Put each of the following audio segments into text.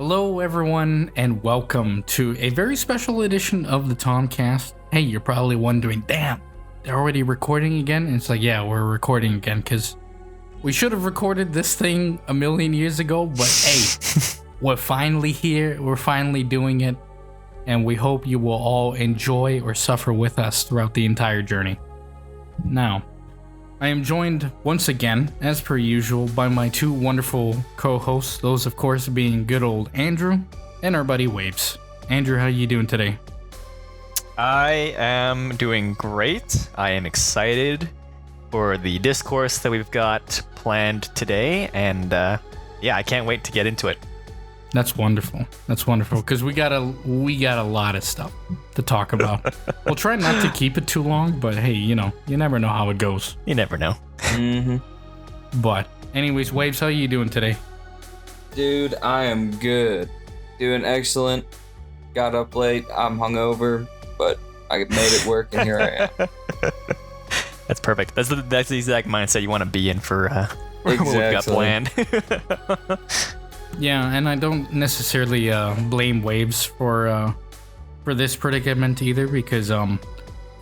Hello, everyone, and welcome to a very special edition of the TomCast. Hey, you're probably wondering, damn, they're already recording again? And it's like, yeah, we're recording again, because we should have recorded this thing a million years ago, but hey, we're finally here, we're finally doing it, and we hope you will all enjoy or suffer with us throughout the entire journey. Now, I am joined once again, as per usual, by my two wonderful co-hosts, those of course being good old Andrew and our buddy Waves. Andrew, how are you doing today? I am doing great. I am excited for the discourse that we've got planned today, and I can't wait to get into it. That's wonderful. That's wonderful, because we got a lot of stuff to talk about. We'll try not to keep it too long, but hey, you never know how it goes. You never know. But anyways, Waves, how are you doing today? Dude, I am good. Doing excellent. Got up late. I'm hungover, but I made it work, and here I am. That's perfect. That's the exact mindset you want to be in for what we've got planned. Yeah, and I don't necessarily blame Waves for this predicament either, because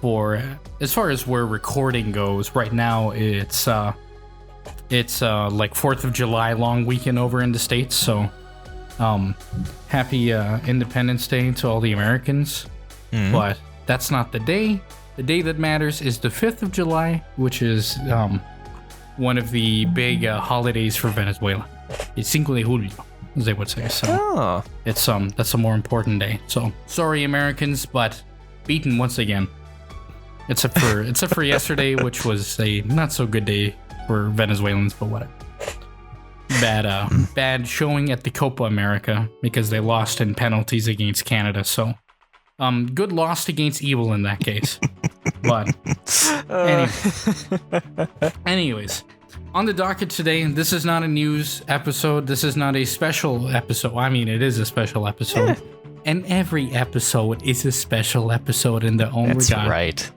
for as far as where recording goes, right now it's like 4th of July long weekend over in the States, so happy Independence Day to all the Americans. But that's not the day. The day that matters is the 5th of July, which is one of the big holidays for Venezuela. It's Cinco de Julio, as they would say. So it's that's a more important day. So sorry, Americans, but beaten once again. Except for yesterday, which was a not so good day for Venezuelans, but whatever. Bad showing at the Copa America because they lost in penalties against Canada. So good loss against evil in that case. But anyways, on the docket today, this is not a news episode. This is not a special episode. I mean, it is a special episode. And every episode is a special episode in their own regard. That's right.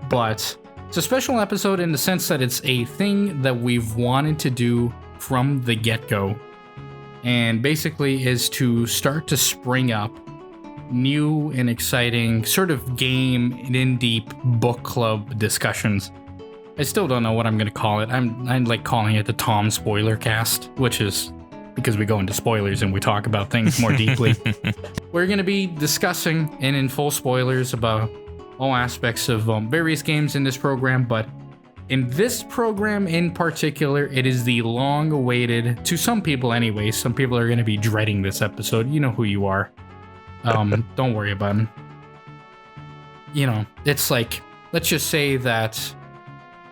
But it's a special episode in the sense that it's a thing that we've wanted to do from the get-go. And basically is to start to spring up new and exciting sort of game and in-deep book club discussions. I still don't know what I'm going to call it. I'm like calling it the Tom Spoiler Cast, which is because we go into spoilers and we talk about things more deeply. We're going to be discussing and in full spoilers about all aspects of various games in this program, but in this program in particular, it is the long-awaited, to some people anyway, some people are going to be dreading this episode. You know who you are. Don't worry about it. It's like, let's just say that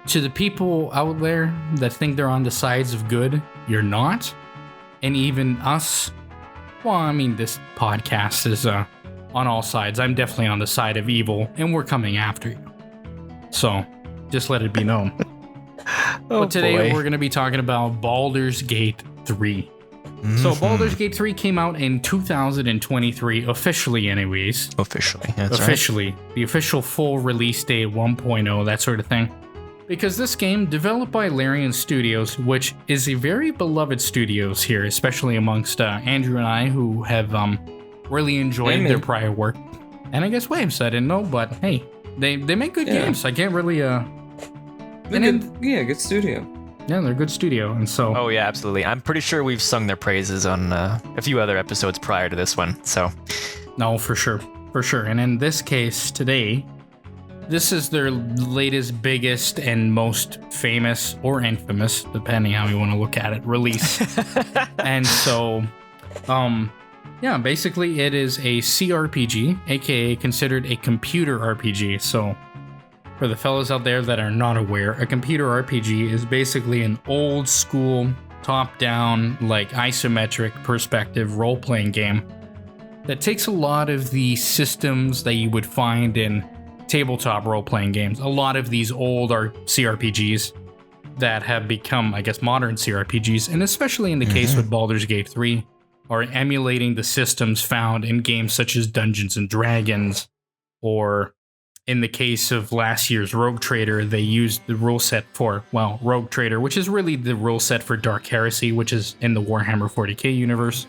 to the people out there that think they're on the sides of good, you're not. And even us, well, I mean, this podcast is on all sides. I'm definitely on the side of evil, and we're coming after you. So, just let it be known. But today we're going to be talking about Baldur's Gate 3. So Baldur's Gate 3 came out in 2023, officially anyways. That's officially. Right. The official full release date 1.0, that sort of thing. Because this game, developed by Larian Studios, which is a very beloved studios here, especially amongst Andrew and I, who have really enjoyed their prior work. And I guess Waves, I didn't know, but hey, they make good games. I can't really... good studio. Yeah, they're a good studio, and so... Oh, yeah, absolutely. I'm pretty sure we've sung their praises on a few other episodes prior to this one, so... No, for sure. For sure. And in this case, today, this is their latest, biggest, and most famous, or infamous, depending how you want to look at it, release. And so, basically it is a CRPG, aka considered a computer RPG, so... For the fellas out there that are not aware, a computer RPG is basically an old school, top-down, like isometric perspective role-playing game that takes a lot of the systems that you would find in tabletop role-playing games. A lot of these old CRPGs that have become, I guess, modern CRPGs, and especially in the case with Baldur's Gate 3, are emulating the systems found in games such as Dungeons & Dragons, or... In the case of last year's Rogue Trader, they used the rule set for, Rogue Trader, which is really the rule set for Dark Heresy, which is in the Warhammer 40k universe.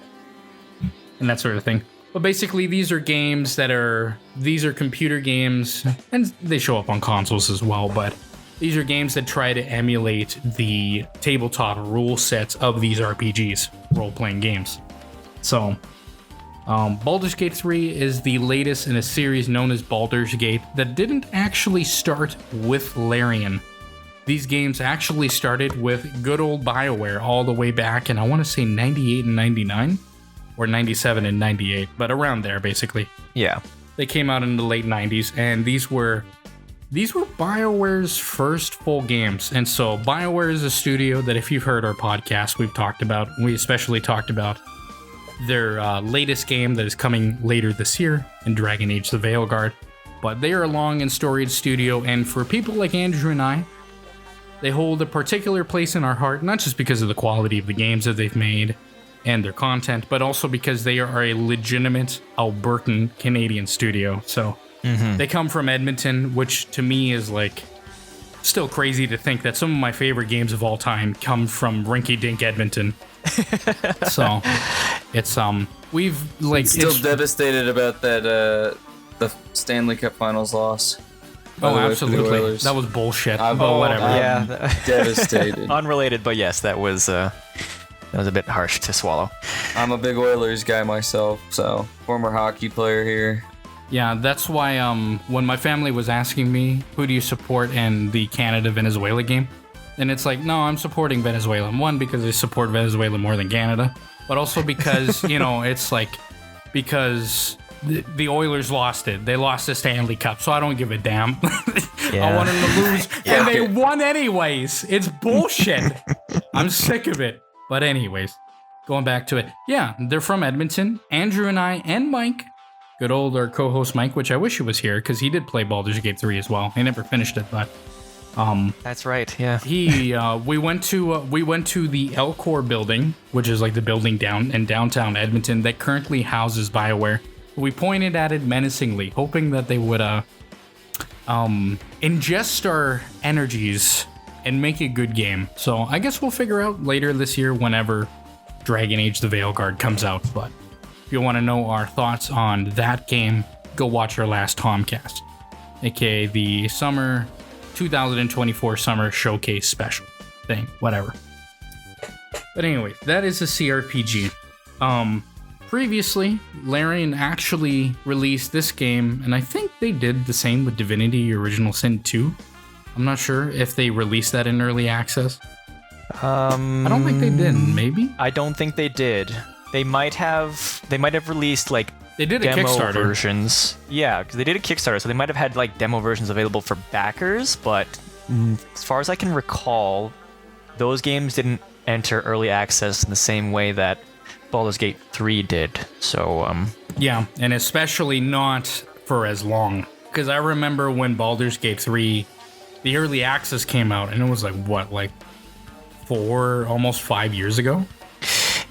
and that sort of thing. But basically, these are computer games, and they show up on consoles as well, but these are games that try to emulate the tabletop rule sets of these RPGs, role-playing games. So, Baldur's Gate 3 is the latest in a series known as Baldur's Gate that didn't actually start with Larian. These games actually started with good old Bioware all the way back in, I want to say, 98 and 99? Or 97 and 98, but around there, basically. Yeah. They came out in the late 90s, and these were BioWare's first full games. And so BioWare is a studio that, if you've heard our podcast, we especially talked about their latest game that is coming later this year in Dragon Age the Veilguard. But they are a long and storied studio, and for people like Andrew and I, they hold a particular place in our heart, not just because of the quality of the games that they've made and their content, but also because they are a legitimate Albertan Canadian studio. So they come from Edmonton, which to me is like still crazy to think that some of my favorite games of all time come from rinky-dink Edmonton. So it's we've like still devastated about that the Stanley Cup Finals loss. Oh, absolutely. That was bullshit. But whatever. Yeah, devastated. Unrelated, but yes, that was a bit harsh to swallow. I'm a big Oilers guy myself, so former hockey player here. Yeah, that's why when my family was asking me, who do you support in the Canada-Venezuela game? And it's like, no, I'm supporting Venezuela. One, because I support Venezuela more than Canada, but also because, it's like, because the Oilers lost it. They lost the Stanley Cup, so I don't give a damn. Yeah. I want them to lose, and they won anyways. It's bullshit. I'm sick of it. But anyways, going back to it. Yeah, they're from Edmonton. Andrew and I and Mike, good old our co-host Mike, which I wish he was here because he did play Baldur's Gate 3 as well. He never finished it, but that's right. Yeah. We went to the Elcor building, which is like the building in downtown Edmonton that currently houses BioWare. We pointed at it menacingly, hoping that they would ingest our energies and make a good game. So I guess we'll figure out later this year whenever Dragon Age the Veilguard comes out. But if you want to know our thoughts on that game, go watch our last TomCast, aka the summer 2024 summer showcase special thing, whatever. But anyway, that is a CRPG. Previously, Larian actually released this game, and I think they did the same with Divinity Original Sin 2. I'm not sure if they released that in early access. I don't think they did, maybe? I don't think they did. They might have released like they did a demo Kickstarter versions. Yeah, because they did a Kickstarter, so they might have had like demo versions available for backers, but as far as I can recall, those games didn't enter early access in the same way that Baldur's Gate 3 did. So yeah, and especially not for as long, because I remember when Baldur's Gate 3, the early access came out, and it was like what, like almost 5 years ago.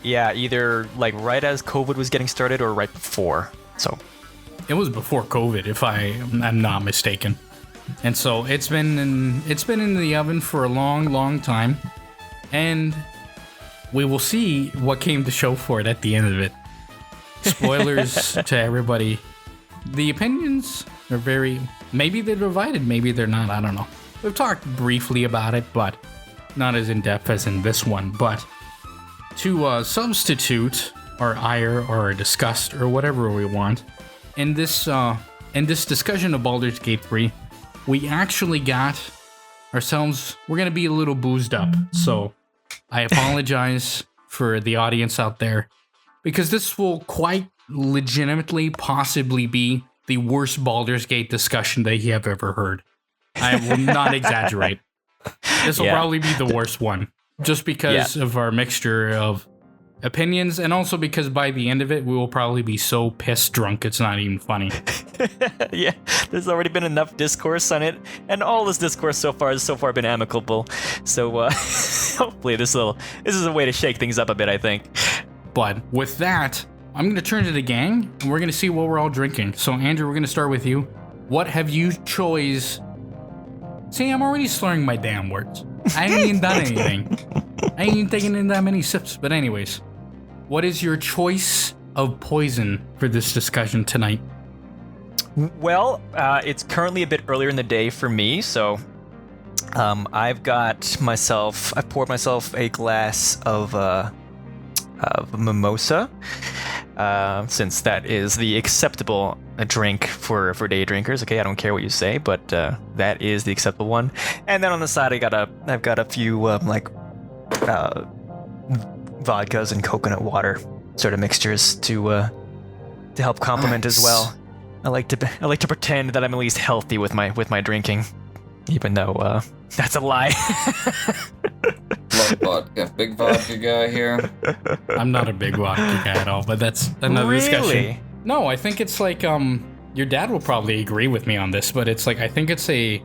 Yeah, either like right as COVID was getting started or right before. So it was before COVID, if I'm not mistaken. And so it's been in the oven for a long, long time, and we will see what came to show for it at the end of it. Spoilers to everybody. The opinions are maybe they're divided, maybe they're not, I don't know. We've talked briefly about it, but not as in-depth as in this one. But to substitute our ire or our disgust or whatever we want, in this discussion of Baldur's Gate 3, we actually got ourselves, we're going to be a little boozed up. So I apologize for the audience out there, because this will quite legitimately possibly be the worst Baldur's Gate discussion that you have ever heard. I will not exaggerate. This will probably be the worst one, just because of our mixture of opinions, and also because by the end of it, we will probably be so pissed drunk it's not even funny. Yeah, there's already been enough discourse on it, and all this discourse so far has been amicable. So hopefully this is a way to shake things up a bit, I think. But with that, I'm going to turn to the gang, and we're going to see what we're all drinking. So Andrew, we're going to start with you. What have you See, I'm already slurring my damn words. I ain't even done anything. I ain't even taken in that many sips. But anyways, what is your choice of poison for this discussion tonight? Well, it's currently a bit earlier in the day for me, so I've poured myself a glass of mimosa, since that is the acceptable drink for day drinkers. Okay, I don't care what you say, but that is the acceptable one. And then on the side, I've got a few vodkas and coconut water sort of mixtures to help complement as well. I like to pretend that I'm at least healthy with my drinking, even though that's a lie. Love vodka. Big vodka guy here. I'm not a big vodka guy at all, but that's another discussion. No, I think it's like your dad will probably agree with me on this, but it's like I think it's a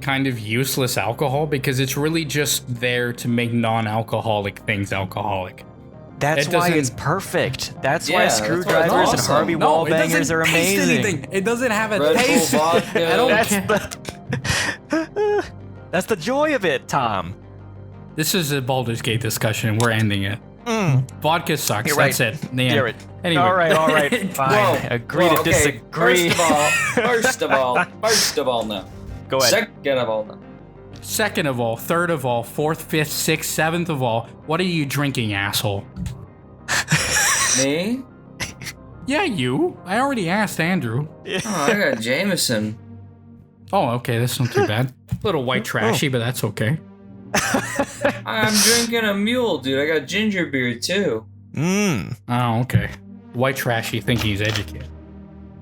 kind of useless alcohol because it's really just there to make non-alcoholic things alcoholic. That's why it's perfect. That's why screwdrivers and Harvey Wallbangers are amazing. It doesn't have a Red taste. Bull vodka. I don't care. That's the joy of it, Tom. This is a Baldur's Gate discussion, and we're ending it. Vodka sucks. You're right. That's it. The You're end. right. Anyway. All right. Fine. Agree to disagree. First of all, no. Go ahead. Second of all, no. Second of all, third of all, fourth, fifth, sixth, seventh of all, what are you drinking, asshole? Me? Yeah, you. I already asked Andrew. Oh, I got Jameson. Oh, okay, that's not too bad. A little white trashy, but that's okay. I'm drinking a mule, dude. I got ginger beer, too. Oh, okay. White trashy, thinking he's educated.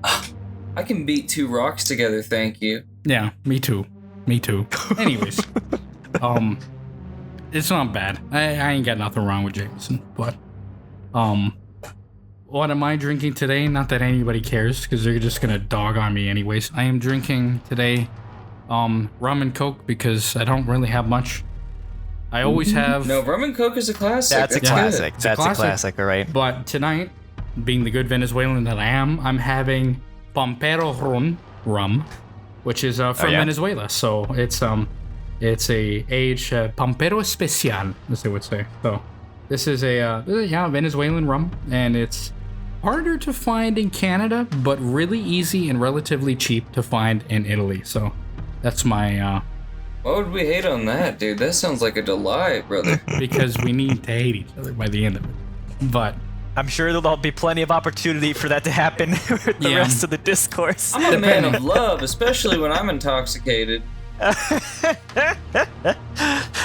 I can beat two rocks together, thank you. Yeah, me too. Anyways, it's not bad. I ain't got nothing wrong with Jameson, but what am I drinking today? Not that anybody cares, because they're just gonna dog on me anyways. I am drinking today rum and coke because I don't really have much. I always have. No, rum and coke is a classic. That's a classic. It's That's a classic, all right. But tonight, being the good Venezuelan that I am, I'm having Pampero rum, which is from Venezuela. So it's a aged Pampero Especial, as they would say. So this is a Venezuelan rum, and it's harder to find in Canada, but really easy and relatively cheap to find in Italy. So that's my. Why would we hate on that, dude? That sounds like a delight, brother. Because we need to hate each other by the end of it. But I'm sure there'll be plenty of opportunity for that to happen with the rest of the discourse. I'm a man of love, especially when I'm intoxicated.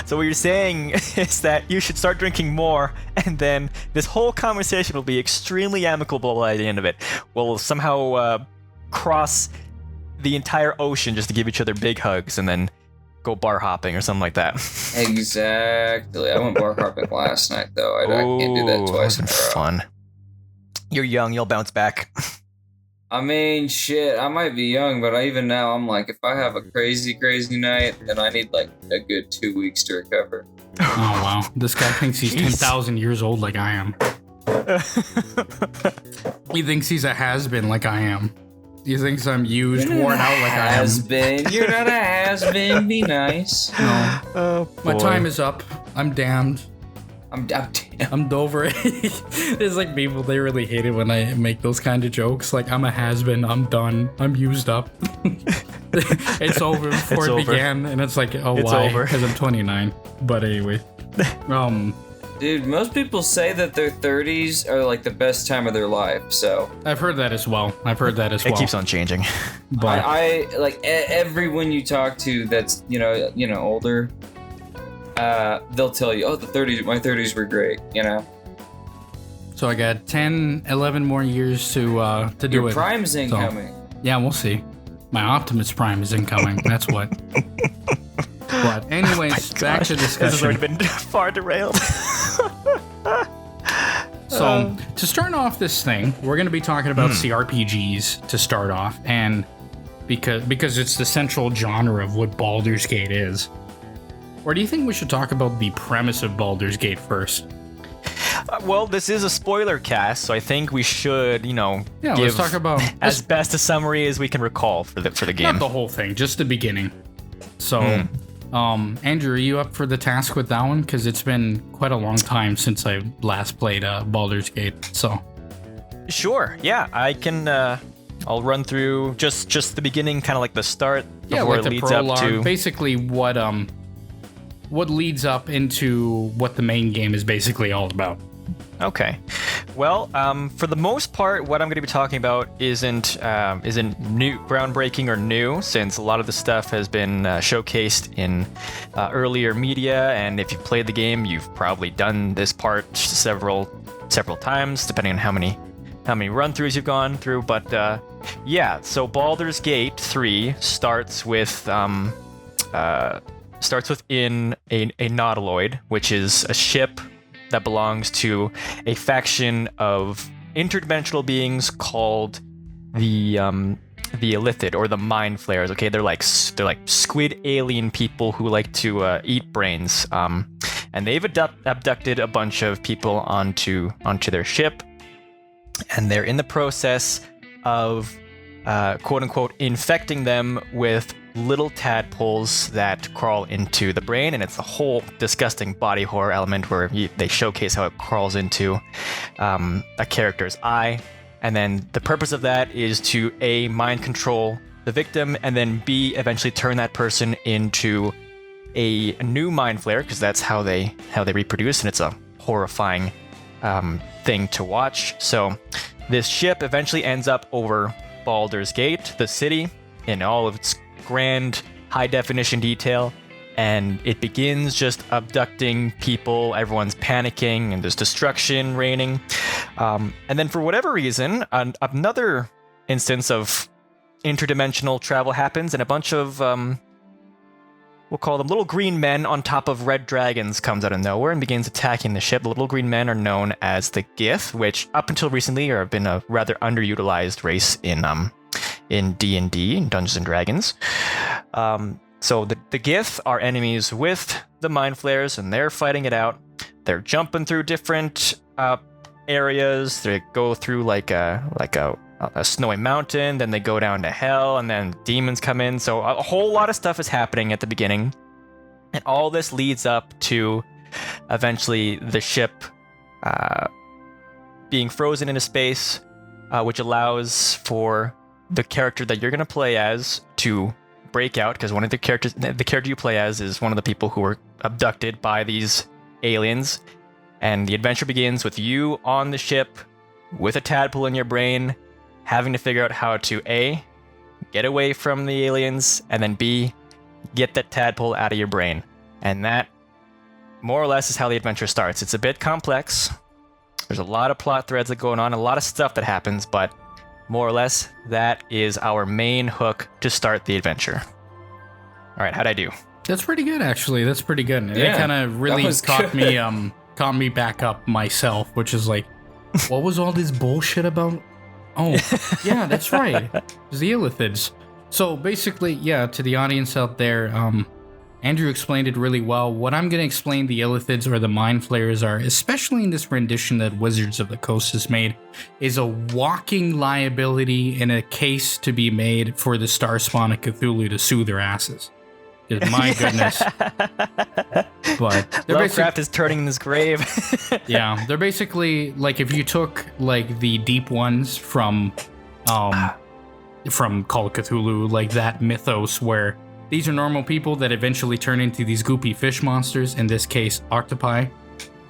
So what you're saying is that you should start drinking more, and then this whole conversation will be extremely amicable by the end of it. We'll somehow cross the entire ocean just to give each other big hugs, and then go bar hopping or something like that. Exactly. I went bar hopping last night, though. I can't do that twice in a row. Fun. You're young. You'll bounce back. I mean, shit, I might be young, but even now, I'm like, if I have a crazy night, then I need like a good 2 weeks to recover. Oh, wow. This guy thinks he's 10,000 years old like I am. He thinks he's a has-been like I am. He thinks I'm used, worn out like I am. Has-been. You're not a has-been. Be nice. No. Oh, my time is up. I'm damned. I'm damn. I'm over it. There's like people, they really hate it when I make those kind of jokes. Like, I'm a has-been, I'm done, I'm used up. It's over before it began, and it's like, oh, it's why? over. Because I'm 29. But anyway. Dude, most people say that their 30s are like the best time of their life, so. I've heard that as well. It keeps on changing. But I like everyone you talk to that's, you know, older, they'll tell you, oh, my 30s were great, you know? So I got 10, 11 more years to do it. Your prime's incoming. Yeah, we'll see. My Optimus Prime is incoming. That's what. But anyways, back to discussion. This has already been far derailed. So to start off this thing, we're going to be talking about CRPGs to start off, and because it's the central genre of what Baldur's Gate is. Or do you think we should talk about the premise of Baldur's Gate first? Well, this is a spoiler cast, so I think we should, give let's talk about as best a summary as we can recall for the game. Not the whole thing, just the beginning. So, Andrew, are you up for the task with that one? Because it's been quite a long time since I last played Baldur's Gate. So, Sure. Yeah, I can. I'll run through just the beginning, kind of like the start. Yeah, before like it the leads prologue. up to Basically, what leads up into what the main game is basically all about. Okay. Well, for the most part, what I'm going to be talking about isn't new, groundbreaking or new, since a lot of the stuff has been showcased in earlier media, and if you've played the game, you've probably done this part several times, depending on how many run-throughs you've gone through. But yeah, so Baldur's Gate 3 starts within a nautiloid, which is a ship that belongs to a faction of interdimensional beings called the Illithid, or the Mind Flayers. Okay, they're like squid alien people who like to eat brains. And they've abducted a bunch of people onto their ship, and they're in the process of quote unquote infecting them with little tadpoles that crawl into the brain, and it's a whole disgusting body horror element where they showcase how it crawls into a character's eye, and then the purpose of that is to A, mind control the victim, and then B, eventually turn that person into a new mind flayer, because that's how they reproduce, and it's a horrifying thing to watch. So this ship eventually ends up over Baldur's Gate, the city, in all of its grand high definition detail, and it begins just abducting people. Everyone's panicking and there's destruction raining, and then for whatever reason another instance of interdimensional travel happens, and a bunch of we'll call them little green men on top of red dragons comes out of nowhere and begins attacking the ship. The little green men are known as the Gith, which up until recently have been a rather underutilized race in D&D, in Dungeons and Dragons. So the Gith are enemies with the Mind Flayers, and they're fighting it out. They're jumping through different areas. They go through like a snowy mountain, then they go down to hell, and then demons come in. So a whole lot of stuff is happening at the beginning, and all this leads up to eventually the ship being frozen into space, which allows for the character that you're going to play as to break out, because the character you play as is one of the people who were abducted by these aliens, and the adventure begins with you on the ship with a tadpole in your brain, having to figure out how to A, get away from the aliens, and then B, get that tadpole out of your brain. And that more or less is how the adventure starts. It's a bit complex. There's a lot of plot threads that go on, a lot of stuff that happens, but more or less, that is our main hook to start the adventure. All right, how'd I do? That's pretty good, actually. That's pretty good. Yeah, it kind of really caught me back up myself, which is like, what was all this bullshit about? Oh, yeah, that's right. It's the Illithids. So basically, yeah, to the audience out there, Andrew explained it really well. What I'm going to explain the Illithids, or the Mind Flayers, are, especially in this rendition that Wizards of the Coast has made, is a walking liability in a case to be made for the Starspawn of Cthulhu to sue their asses. My goodness. But Lovecraft is turning in his grave. Yeah, they're basically like, if you took like the deep ones from Call of Cthulhu, like that mythos where these are normal people that eventually turn into these goopy fish monsters, in this case octopi,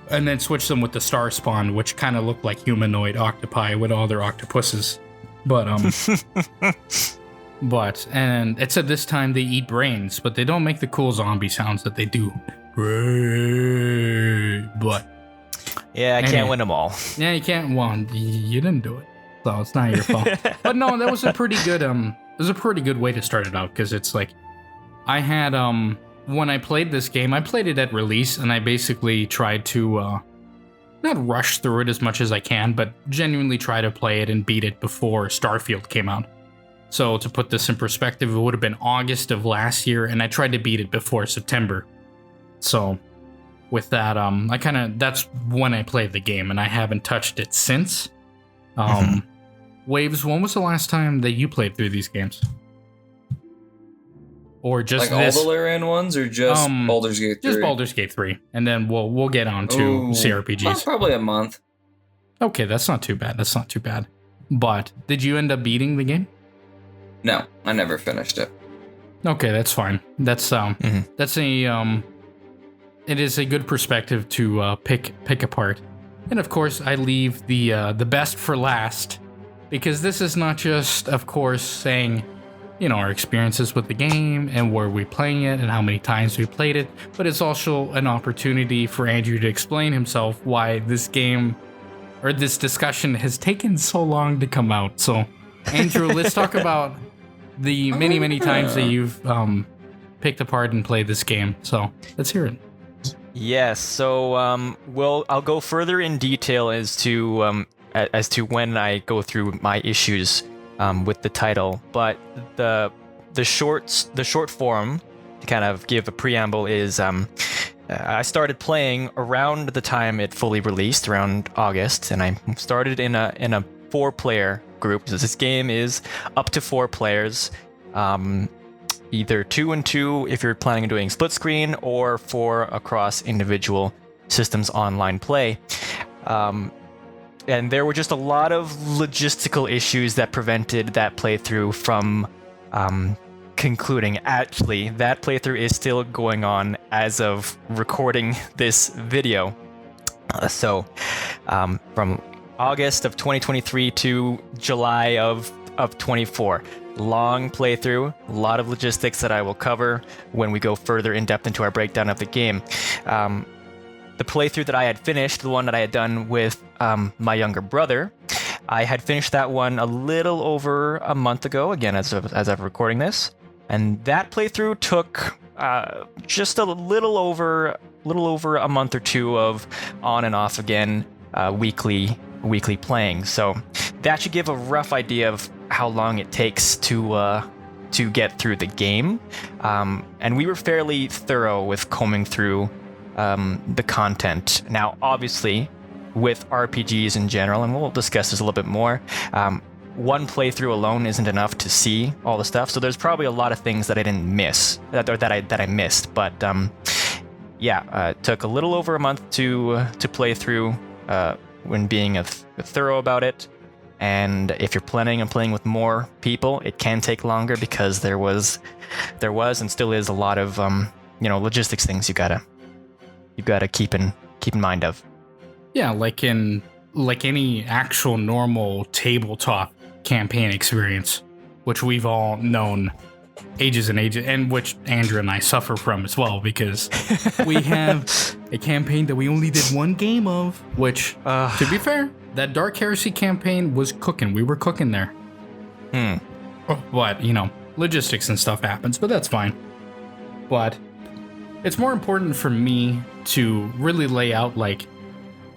and then switch them with the Starspawn, which kind of look like humanoid octopi with all their octopuses. But and it said this time they eat brains, but they don't make the cool zombie sounds that they do. But yeah, I can't win them all. Yeah, you can't. Well, you didn't do it, so it's not your fault. But no, that was a pretty good. It was a pretty good way to start it out, because it's like, I had when I played this game, I played it at release, and I basically tried to not rush through it as much as I can, but genuinely try to play it and beat it before Starfield came out. So to put this in perspective, it would have been August of last year, and I tried to beat it before September. So with that, that's when I played the game, and I haven't touched it since. Waves, when was the last time that you played through these games? Or just like this? All the Larian ones, or just Baldur's Gate 3? Just Baldur's Gate 3, and then we'll get on to CRPGs. Probably a month. Okay, that's not too bad. That's not too bad. But did you end up beating the game? No, I never finished it. Okay, that's fine. That's it is a good perspective to pick apart. And of course, I leave the best for last, because this is not just, of course, saying, our experiences with the game and where we playing it and how many times we played it, but it's also an opportunity for Andrew to explain himself why this game or this discussion has taken so long to come out. So, Andrew, let's talk about the many times that you've picked apart and played this game. So, let's hear it. Yes. So, I'll go further in detail as to when I go through my issues with the title, but the short form, to kind of give a preamble, is I started playing around the time it fully released, around August, and I started in a 4-player group. So this game is up to 4 players, either 2 and 2 if you're planning on doing split screen, or 4 across individual systems online play. And there were just a lot of logistical issues that prevented that playthrough from concluding. Actually, that playthrough is still going on as of recording this video. So from August of 2023 to July of 24. Long playthrough, a lot of logistics that I will cover when we go further in depth into our breakdown of the game. The playthrough that I had finished, the one that I had done with my younger brother, I had finished that one a little over a month ago, again, as of recording this. And that playthrough took just a little over a month or two of on and off again, weekly playing. So that should give a rough idea of how long it takes to get through the game. And we were fairly thorough with combing through the content. Now, obviously, with RPGs in general, and we'll discuss this a little bit more, one playthrough alone isn't enough to see all the stuff. So there's probably a lot of things that I didn't miss, that I missed. But it took a little over a month to play through when being thorough about it. And if you're planning on playing with more people, it can take longer, because there was and still is a lot of logistics things you gotta keep in mind of. Yeah, like any actual normal tabletop campaign experience, which we've all known ages and ages, and which Andrew and I suffer from as well, because we have a campaign that we only did one game of, which, to be fair, that Dark Heresy campaign was cooking. We were cooking there. But, logistics and stuff happens, but that's fine. But it's more important for me to really lay out,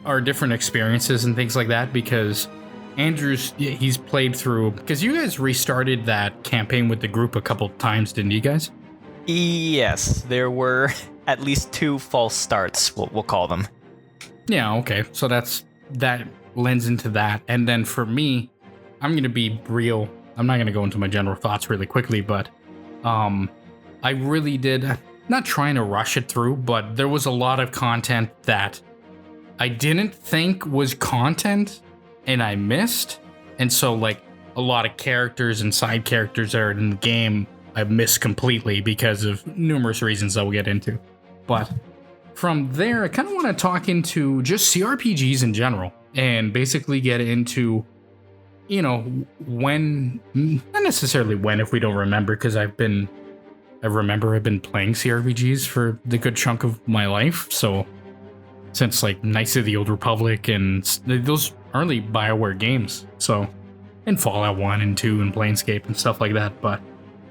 our different experiences and things like that, because he's played through, because you guys restarted that campaign with the group a couple times, didn't you guys? Yes, there were at least 2 false starts, we'll call them. Yeah, okay. So that lends into that. And then for me, I'm going to be real. I'm not going to go into my general thoughts really quickly, but I really did, not trying to rush it through, but there was a lot of content that I didn't think was content and I missed. And so a lot of characters and side characters that are in the game I missed completely because of numerous reasons I'll get into. But from there, I kind of want to talk into just CRPGs in general and basically get into, when, not necessarily when if we don't remember, because I've been playing CRPGs for the good chunk of my life. So since Knights of the Old Republic and those early Bioware games. So, and Fallout 1 and 2 and Planescape and stuff like that. But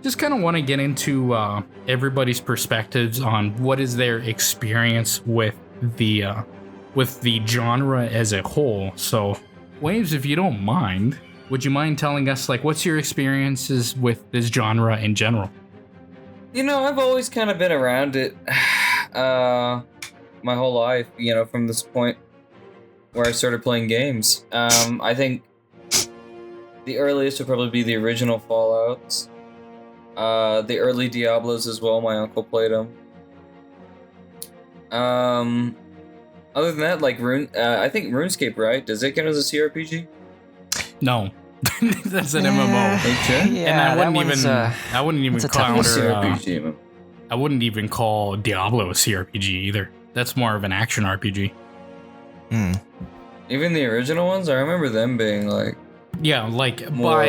just kind of want to get into everybody's perspectives on what is their experience with the genre as a whole. So, Waves, if you don't mind, would you mind telling us what's your experiences with this genre in general? I've always kind of been around it my whole life, from this point where I started playing games. I think the earliest would probably be the original Fallouts. The early Diablos as well, my uncle played them. Other than that, like I think RuneScape, right? Does it count as a CRPG? No. That's an MMO. Yeah, And I wouldn't that even that's a tough one. CRPG. I wouldn't even call Diablo a CRPG either. That's more of an action RPG. Even the original ones, I remember them being like... Yeah, like more...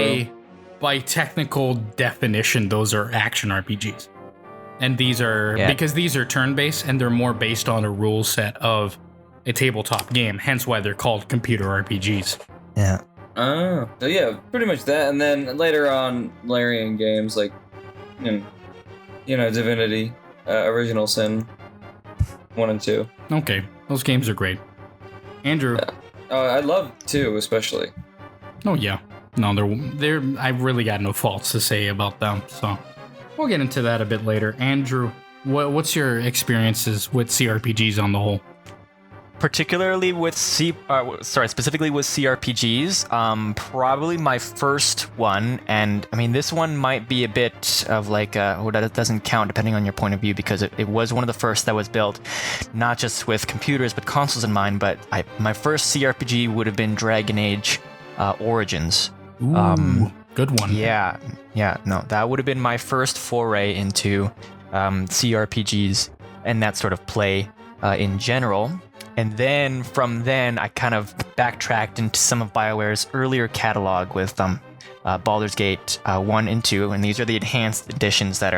by technical definition, those are action RPGs. And these are, because these are turn-based and they're more based on a rule set of a tabletop game, hence why they're called computer RPGs. Yeah. Oh, so yeah, pretty much that. And then later on, Larian games like, Divinity, Original Sin 1 and 2. Okay, those games are great. Andrew. I love 2 especially. Oh yeah. No, they're I really got no faults to say about them, so we'll get into that a bit later. Andrew, what's your experiences with CRPGs on the whole? Particularly with specifically with CRPGs, probably my first one, and I mean this one might be a bit of like that doesn't count depending on your point of view, because it was one of the first that was built not just with computers but consoles in mind. But my first CRPG would have been Dragon Age Origins. Ooh, good one. Yeah, no, that would have been my first foray into CRPGs and that sort of play in general. And then from then, I kind of backtracked into some of BioWare's earlier catalog with Baldur's Gate 1 and 2, and these are the enhanced editions that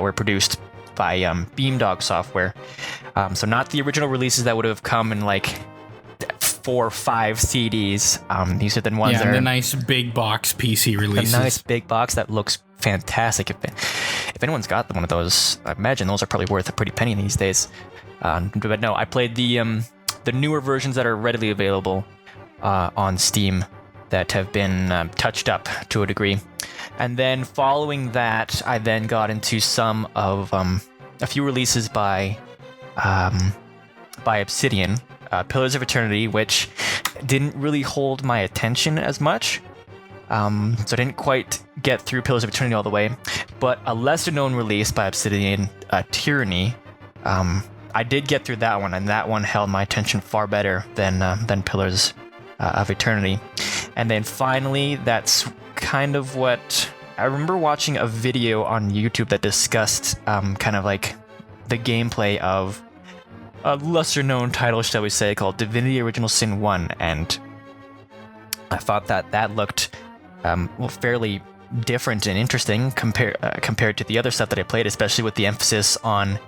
were produced by Beamdog Software. So not the original releases that would have come in like 4 or 5 CDs. These are the ones that are the nice big box PC releases. The nice big box that looks fantastic. If anyone's got one of those, I imagine those are probably worth a pretty penny these days. But no, I played the newer versions that are readily available on Steam that have been touched up to a degree. And then following that, I then got into some of a few releases by Obsidian, Pillars of Eternity, which didn't really hold my attention as much. So I didn't quite get through Pillars of Eternity all the way. But a lesser-known release by Obsidian, Tyranny, I did get through that one, and that one held my attention far better than Pillars of Eternity. And then finally, that's kind of what... I remember watching a video on YouTube that discussed kind of like the gameplay of a lesser-known title, shall we say, called Divinity Original Sin 1, and I thought that looked fairly different and interesting compared to the other stuff that I played, especially with the emphasis on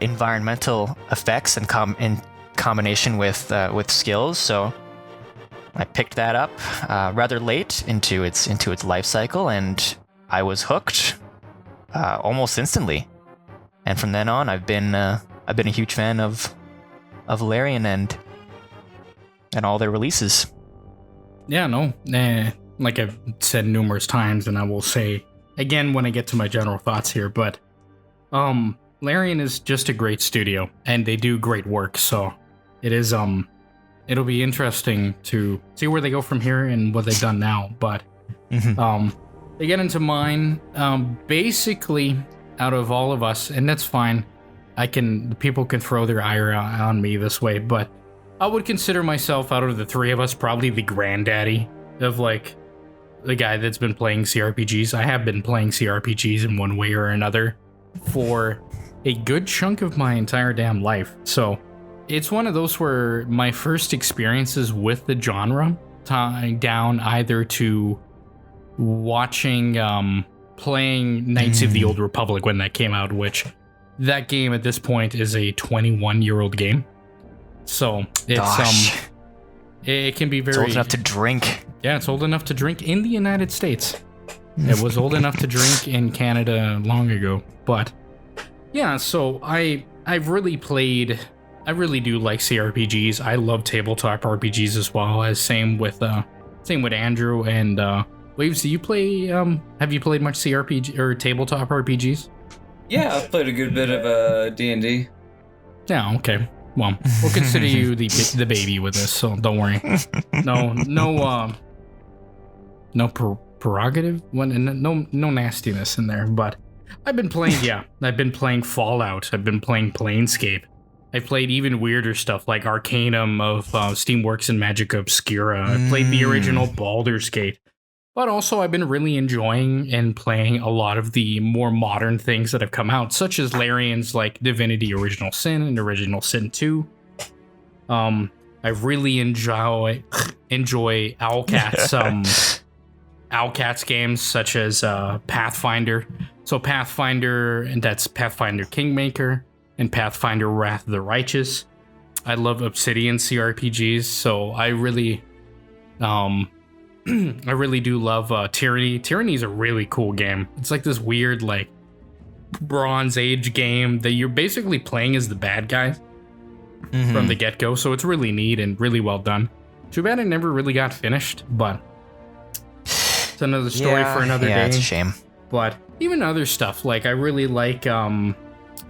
environmental effects and in combination with skills. So I picked that up rather late into its life cycle, and I was hooked almost instantly. And from then on, I've been a huge fan of Larian and all their releases. Yeah, no, like I've said numerous times, and I will say again when I get to my general thoughts here, but Larian is just a great studio, and they do great work, so it is it'll be interesting to see where they go from here and what they've done now. But they get into mine, basically out of all of us, and that's fine. People can throw their ire on me this way, but I would consider myself, out of the three of us, probably the granddaddy of like the guy that's been playing CRPGs. I have been playing CRPGs in one way or another for a good chunk of my entire damn life. So it's one of those where my first experiences with the genre tied down either to watching, playing Knights of the Old Republic when that came out, which that game at this point is a 21-year-old game. So it's it can be very... It's old enough to drink. Yeah, it's old enough to drink in the United States. It was old enough to drink in Canada long ago, but yeah, so I really do like CRPGs. I love tabletop RPGs as well, as same with Andrew and Waves. Do you play have you played much CRPG or tabletop RPGs? Yeah, I've played a good bit of D&D. Yeah, okay. Well, we'll consider you the baby with this, so don't worry. No prerogative, no nastiness in there. But I've been playing Fallout. I've been playing Planescape. I played even weirder stuff like Arcanum of Steamworks and Magica Obscura. I played the original Baldur's Gate. But also, I've been really enjoying and playing a lot of the more modern things that have come out, such as Larian's like Divinity Original Sin and Original Sin 2. I really enjoy Owlcat's games such as Pathfinder. So Pathfinder, and that's Pathfinder Kingmaker and Pathfinder Wrath of the Righteous. I love Obsidian CRPGs, so I really do love Tyranny. Tyranny is a really cool game. It's like this weird like Bronze Age game that you're basically playing as the bad guy from the get-go, so it's really neat and really well done. Too bad it never really got finished, but it's another story for another day. Yeah, it's a shame. But even other stuff, like I really like Padis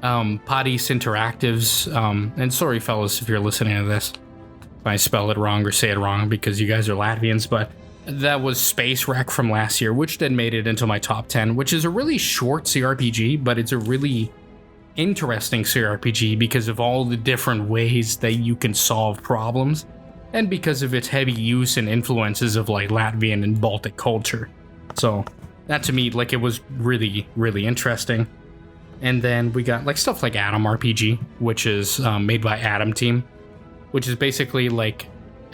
Interactives, and sorry fellas if you're listening to this if I spell it wrong or say it wrong because you guys are Latvians, but that was Space Wreck from last year, which then made it into my top 10, which is a really short CRPG, but it's a really interesting CRPG because of all the different ways that you can solve problems and because of its heavy use and influences of like Latvian and Baltic culture. So that to me, like, it was really, really interesting. And then we got like stuff like Atom RPG, which is made by Atom Team, which is basically like,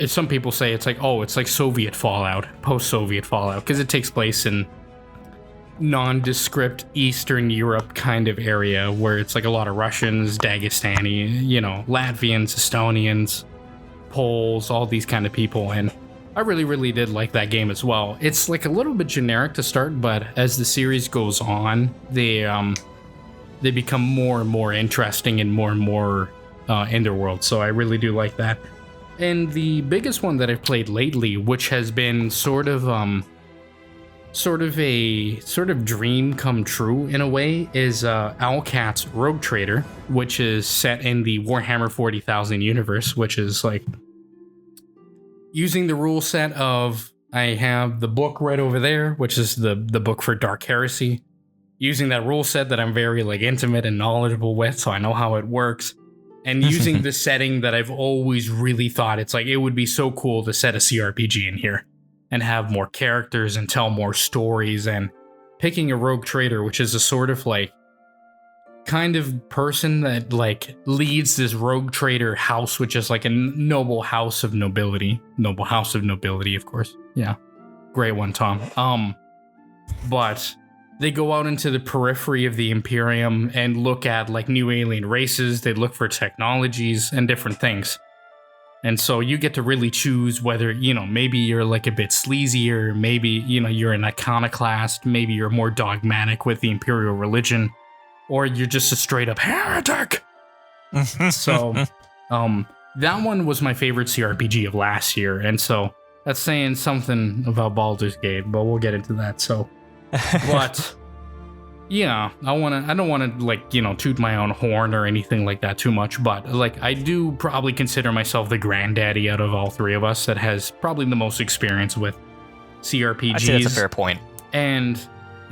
some people say it's like, oh, it's like Soviet Fallout, post-Soviet Fallout, because it takes place in nondescript Eastern Europe kind of area where it's like a lot of Russians, Dagestani, you know, Latvians, Estonians, Poles, all these kind of people. And I really, really did like that game as well. It's like a little bit generic to start, but as the series goes on, they become more and more interesting and more in their world. So I really do like that. And the biggest one that I've played lately, which has been sort of a dream come true in a way, is Owlcat's Rogue Trader, which is set in the Warhammer 40,000 universe, which is like using the rule set of, I have the book right over there, which is the book for Dark Heresy, using that rule set that I'm very like intimate and knowledgeable with, so I know how it works, and using the setting that I've always really thought it's like it would be so cool to set a CRPG in here and have more characters and tell more stories, and picking a rogue trader, which is a sort of like kind of person that like leads this rogue trader house, which is like a noble house of nobility, of course. Yeah. Great one, Tom. But they go out into the periphery of the Imperium and look at like new alien races. They look for technologies and different things. And so you get to really choose whether, you know, maybe you're like a bit sleazier, maybe, you know, you're an iconoclast, maybe you're more dogmatic with the Imperial religion, or you're just a straight up heretic. So, that one was my favorite CRPG of last year. And so that's saying something about Baldur's Gate, but we'll get into that. So, but yeah, I don't want to like, you know, toot my own horn or anything like that too much, but like I do probably consider myself the granddaddy out of all three of us that has probably the most experience with CRPGs. I'd say that's a fair point. And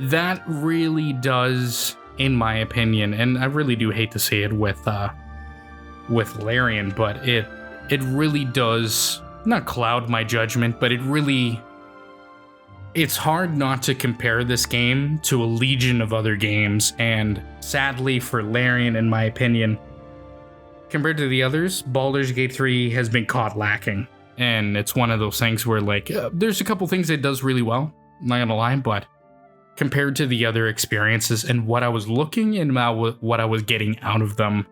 that really does, in my opinion, and I really do hate to say it with Larian, but it really does not cloud my judgment, but it's hard not to compare this game to a legion of other games, and sadly for Larian, in my opinion, compared to the others, Baldur's Gate 3 has been caught lacking. And it's one of those things where, like, there's a couple things it does really well, I'm not gonna lie, but compared to the other experiences and what I was looking and what I was getting out of them,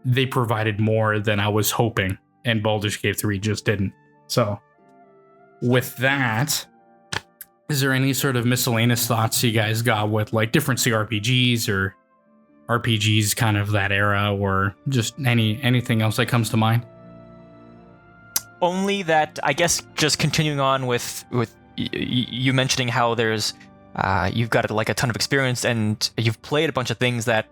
they provided more than I was hoping, and Baldur's Gate 3 just didn't. So, with that, is there any sort of miscellaneous thoughts you guys got with like different CRPGs or RPGs kind of that era, or just anything else that comes to mind? Only that, I guess, just continuing on with you mentioning how there's you've got like a ton of experience and you've played a bunch of things that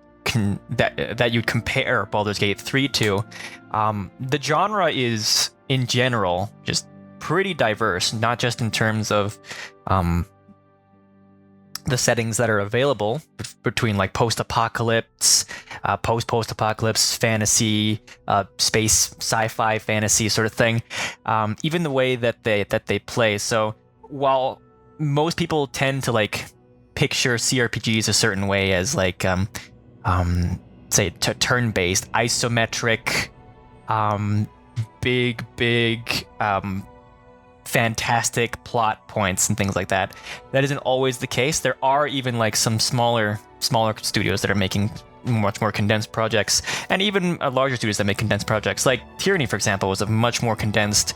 you'd compare Baldur's Gate 3 to. The genre is in general just pretty diverse, not just in terms of the settings that are available between like post-apocalypse, post-apocalypse, fantasy, space, sci-fi, fantasy sort of thing. Even the way that they play. So while most people tend to like picture CRPGs a certain way as like say turn-based, isometric, big fantastic plot points and things like that. That isn't always the case. There are even like some smaller studios that are making much more condensed projects, and even larger studios that make condensed projects. Like Tyranny, for example, was a much more condensed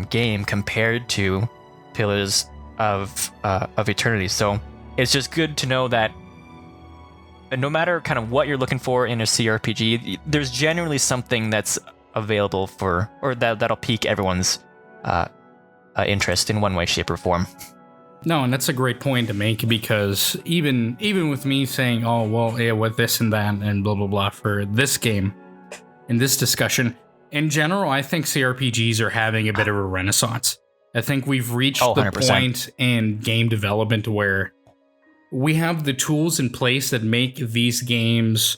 game compared to Pillars of Eternity. So it's just good to know that no matter kind of what you're looking for in a CRPG, there's generally something that's available for, or that'll pique everyone's interest in one way, shape, or form. No, and that's a great point to make, because even with me saying, oh, well, yeah, with this and that and blah, blah, blah for this game, in this discussion, in general, I think CRPGs are having a bit of a renaissance. I think we've reached the 100%. point in game development where we have the tools in place that make these games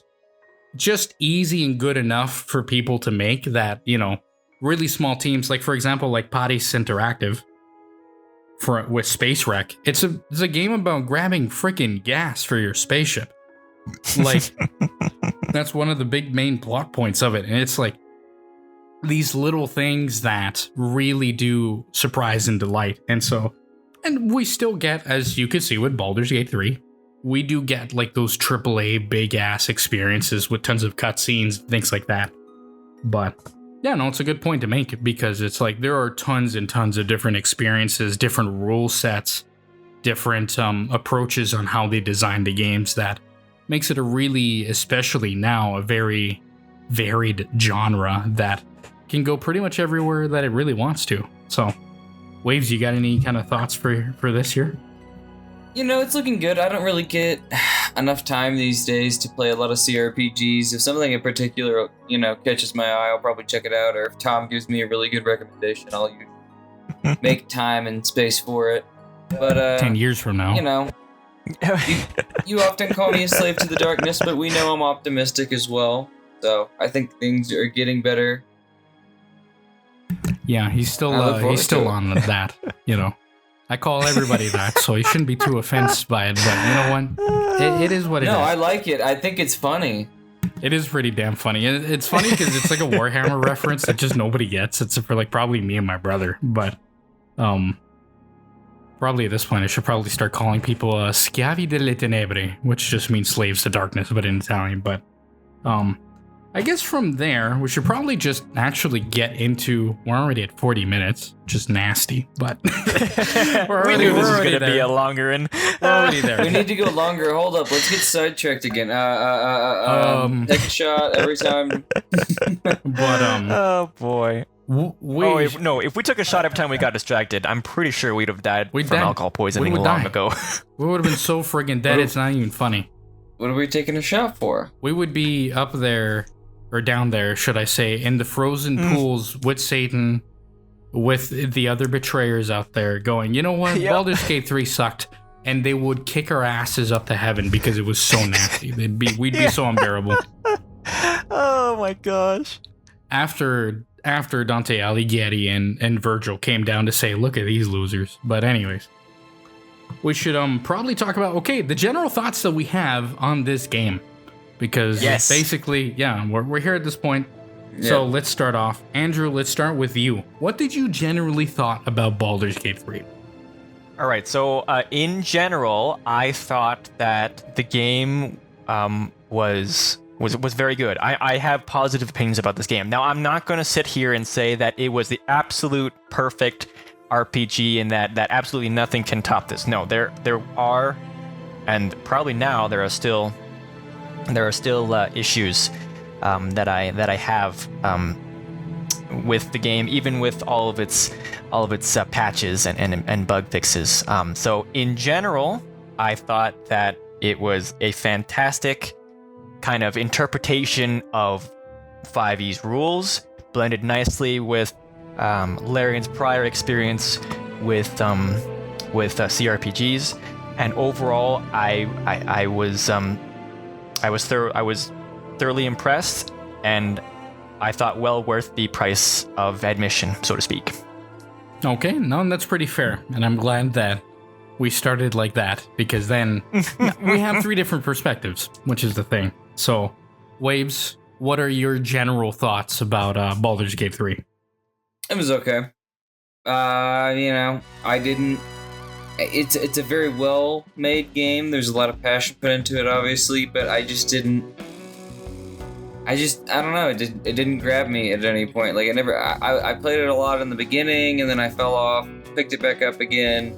just easy and good enough for people to make, that, you know, really small teams, like for example, like Paris Interactive with Space Wreck. It's a game about grabbing freaking gas for your spaceship. Like, that's one of the big main plot points of it. And it's like these little things that really do surprise and delight. And we still get, as you can see with Baldur's Gate 3, we do get like those AAA big ass experiences with tons of cutscenes, things like that. But yeah, no, it's a good point to make, because it's like there are tons and tons of different experiences, different rule sets, different approaches on how they design the games, that makes it a really, especially now, a very varied genre that can go pretty much everywhere that it really wants to. So, Waves, you got any kind of thoughts for this year? You know, it's looking good. I don't really get enough time these days to play a lot of CRPGs. If something in particular, you know, catches my eye, I'll probably check it out. Or if Tom gives me a really good recommendation, I'll usually make time and space for it. But 10 years from now, you know, you often call me a slave to the darkness, but we know I'm optimistic as well. So I think things are getting better. Yeah, he's still on with that, you know. I call everybody that, so you shouldn't be too offended by it, but you know what? It is what it is. No, I like it. I think it's funny. It is pretty damn funny. It's funny because it's like a Warhammer reference that just nobody gets. It's for like probably me and my brother, but probably at this point I should probably start calling people schiavi delle tenebre, which just means slaves to darkness, but in Italian. But I guess from there, we should probably just actually get into... We're already at 40 minutes, which is nasty, but... we knew this was going to be a longer one. Already there. We need to go longer. Hold up, let's get sidetracked again. Take a shot every time. But, oh, boy. If we took a shot every time we got distracted, I'm pretty sure we'd have died from alcohol poisoning long ago. We would have been so friggin' dead, it's not even funny. What are we taking a shot for? We would be up there... or down there, should I say, in the frozen pools with Satan, with the other betrayers out there going, you know what, yep. Baldur's Gate 3 sucked, and they would kick our asses up to heaven because it was so nasty. We'd be so unbearable. Oh my gosh. After Dante Alighieri and Virgil came down to say, look at these losers. But anyways, we should probably talk about, the general thoughts that we have on this game. Because basically, we're here at this point. Yeah. So let's start off. Andrew, let's start with you. What did you generally thought about Baldur's Gate 3? All right, so in general, I thought that the game was very good. I have positive opinions about this game. Now, I'm not going to sit here and say that it was the absolute perfect RPG and that absolutely nothing can top this. No, there are, and probably now there are still issues that I have with the game, even with all of its patches and bug fixes. So in general, I thought that it was a fantastic kind of interpretation of 5e's rules, blended nicely with Larian's prior experience with CRPGs. And overall, I was thoroughly impressed, and I thought well worth the price of admission, so to speak. Okay, no, that's pretty fair, and I'm glad that we started like that, because then we have 3 different perspectives, which is the thing. So, Waves, what are your general thoughts about Baldur's Gate 3? It was okay. I didn't. It's a very well made game. There's a lot of passion put into it, obviously, but I don't know. It didn't grab me at any point. Like I played it a lot in the beginning, and then I fell off. Picked it back up again.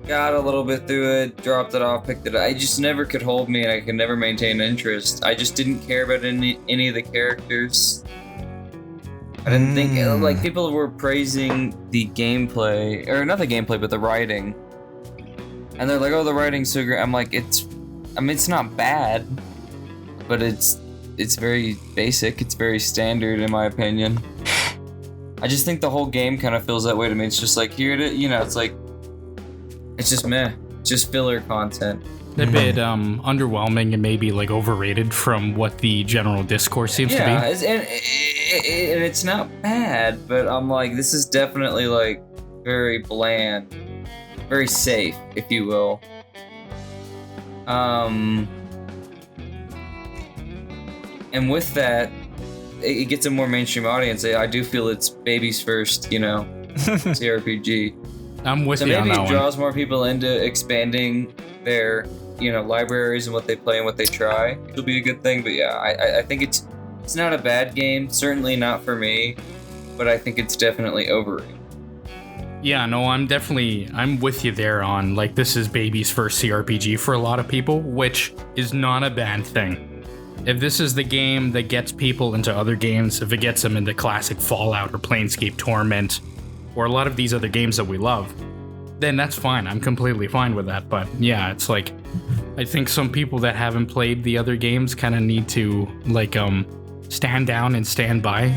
Got a little bit through it, dropped it off, picked it up. I just never could hold me, and I could never maintain interest. I just didn't care about any of the characters. I didn't think, like, people were praising the gameplay, or not the gameplay, but the writing. And they're like, oh, the writing's so great. I'm like, it's not bad, but it's very basic. It's very standard, in my opinion. I just think the whole game kind of feels that way to me. It's just like, here it is, it's like, it's just meh. It's just filler content. A bit underwhelming and maybe like overrated from what the general discourse seems to be. Yeah, and it's not bad, but I'm like, this is definitely like very bland, very safe, if you will. And with that, it gets a more mainstream audience. I do feel it's baby's first, CRPG. I'm with you on that one. So maybe it draws more people into expanding their, libraries and what they play and what they try. It'll be a good thing, but yeah, I think it's not a bad game. Certainly not for me, but I think it's definitely overrated. Yeah, no, I'm with you there on, like, this is baby's first CRPG for a lot of people, which is not a bad thing. If this is the game that gets people into other games, if it gets them into classic Fallout or Planescape Torment, or a lot of these other games that we love, then that's fine. I'm completely fine with that. But yeah, it's like, I think some people that haven't played the other games kind of need to, like, stand down and stand by,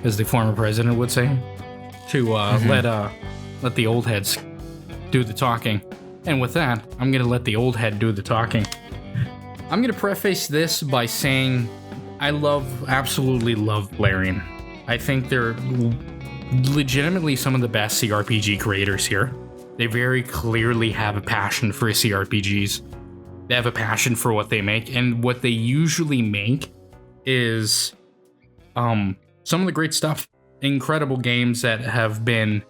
as the former president would say, to let the old heads do the talking. And with that, I'm gonna let the old head do the talking. I'm gonna preface this by saying I absolutely love Larian. I think they're legitimately some of the best CRPG creators here. They very clearly have a passion for CRPGs. They have a passion for what they make, and what they usually make is some of the great stuff. Incredible games that have been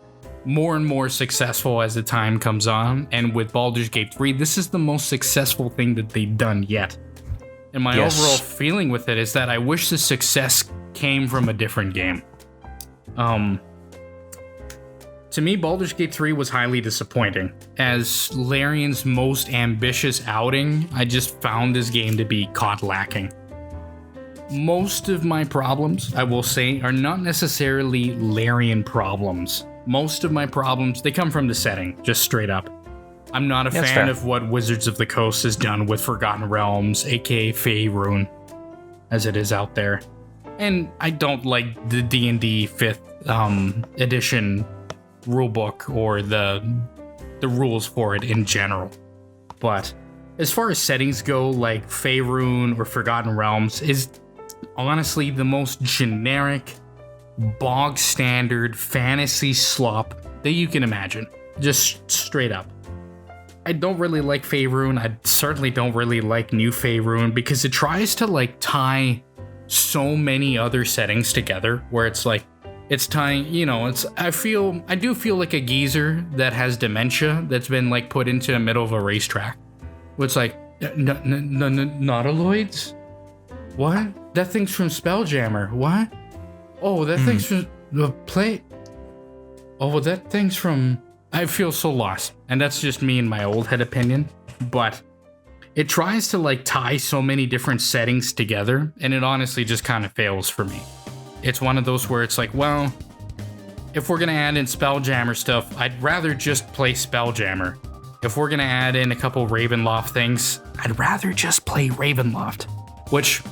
more and more successful as the time comes on, and with Baldur's Gate 3, this is the most successful thing that they've done yet. And my overall feeling with it is that I wish the success came from a different game. To me, Baldur's Gate 3 was highly disappointing. As Larian's most ambitious outing, I just found this game to be caught lacking. Most of my problems, I will say, are not necessarily Larian problems. Most of my problems, they come from the setting, just straight up. I'm not a fan of what Wizards of the Coast has done with Forgotten Realms, aka Faerun, as it is out there. And I don't like the D&D 5th edition rulebook or the rules for it in general. But as far as settings go, like Faerun or Forgotten Realms is honestly the most generic, bog standard fantasy slop that you can imagine. Just straight up. I don't really like Faerun. I certainly don't really like New Faerun because it tries to like tie so many other settings together where it's like it's tying, I do feel like a geezer that has dementia that's been like put into the middle of a racetrack. It's like, nautiloids? What? That thing's from Spelljammer. What? Oh, that thing's from the play. Oh, that thing's from. I feel so lost. And that's just me and my old head opinion. But it tries to like tie so many different settings together, and it honestly just kind of fails for me. It's one of those where it's like, well, if we're going to add in Spelljammer stuff, I'd rather just play Spelljammer. If we're going to add in a couple Ravenloft things, I'd rather just play Ravenloft. Which,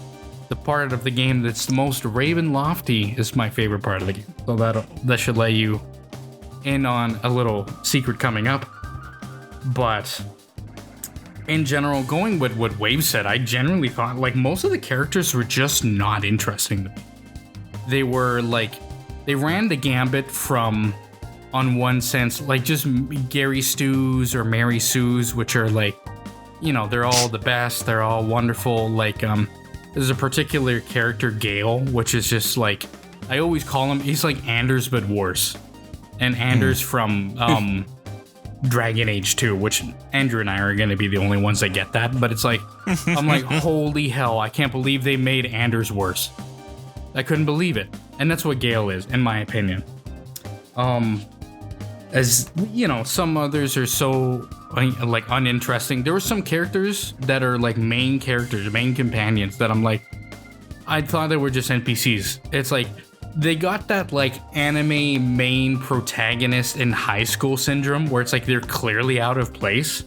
the part of the game that's the most Ravenlofty is my favorite part of the game. So that should let you in on a little secret coming up. But in general, going with what Wave said, I generally thought like most of the characters were just not interesting to me. They were like, they ran the gambit from, on one sense, like just Gary Stews or Mary Sues, which are like, you know, they're all the best, they're all wonderful. Like, there's a particular character, Gale, which is just like, I always call him, he's like Anders but worse. And Anders from Dragon Age 2, which Andrew and I are going to be the only ones that get that. But it's like, I'm like, holy hell, I can't believe they made Anders worse. I couldn't believe it. And that's what Gale is, in my opinion. As, you know, some others are so, like, uninteresting. There were some characters that are, like, main characters, main companions, that I'm like, I thought they were just NPCs. It's like, they got that, like, anime main protagonist in high school syndrome, where it's like they're clearly out of place.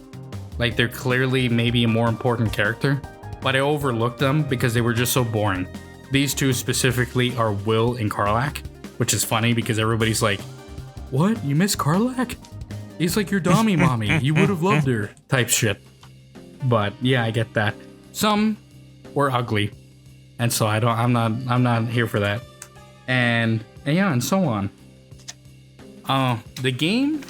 Like, they're clearly maybe a more important character. But I overlooked them because they were just so boring. These two specifically are Will and Karlach, which is funny because everybody's like, what? You miss Karlach? He's like your Dommy mommy. You would have loved her. Type shit. But yeah, I get that. Some were ugly. And so I'm not here for that. And yeah, and so on. The game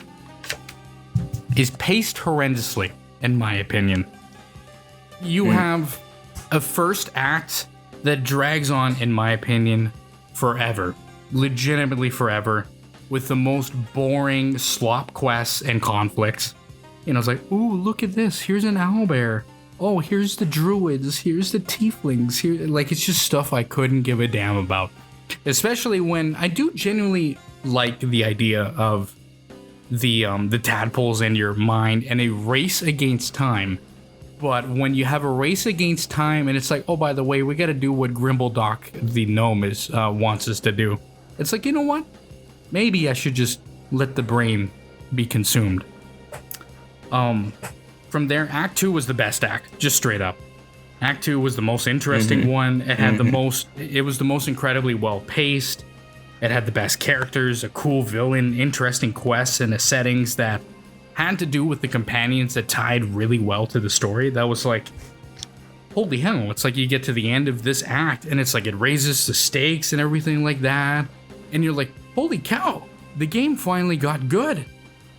is paced horrendously, in my opinion. You have a first act that drags on, in my opinion, forever. Legitimately forever. With the most boring slop quests and conflicts. You know, it's like, ooh, look at this. Here's an owlbear. Oh, here's the druids. Here's the tieflings. Here, like, it's just stuff I couldn't give a damn about. Especially when I do genuinely like the idea of the tadpoles in your mind and a race against time. But when you have a race against time and it's like, oh, by the way, we got to do what Grimbledock the gnome wants us to do. It's like, you know what? Maybe I should just let the brain be consumed. From there, Act 2 was the best act, just straight up. Act 2 was the most interesting one. It had it was the most incredibly well paced. It had the best characters, a cool villain, interesting quests, and the settings that had to do with the companions that tied really well to the story. That was like, holy hell, it's like you get to the end of this act and it's like it raises the stakes and everything like that. And you're like, holy cow, the game finally got good.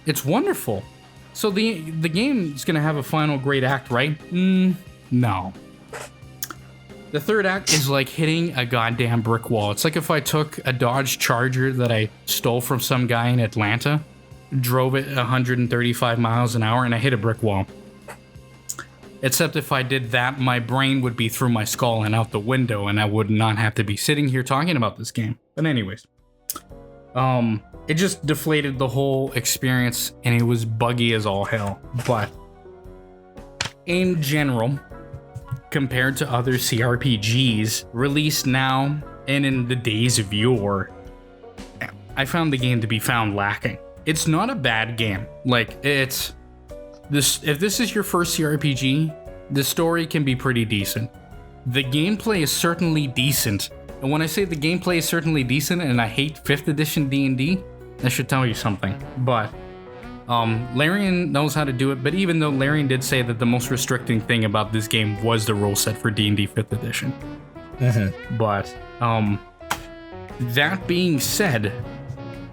It's wonderful. So the game is going to have a final great act, right? No. The third act is like hitting a goddamn brick wall. It's like if I took a Dodge Charger that I stole from some guy in Atlanta, drove it 135 miles an hour, and I hit a brick wall. Except if I did that, my brain would be through my skull and out the window, and I would not have to be sitting here talking about this game. But anyways, it just deflated the whole experience, and it was buggy as all hell. But in general, compared to other CRPGs released now and in the days of yore, I found the game to be found lacking. It's not a bad game. Like, it's this. If this is your first CRPG, the story can be pretty decent. The gameplay is certainly decent. And when I say the gameplay is certainly decent and I hate 5th edition D&D, that should tell you something. But Larian knows how to do it, but even though Larian did say that the most restricting thing about this game was the rule set for D&D 5th edition. But that being said,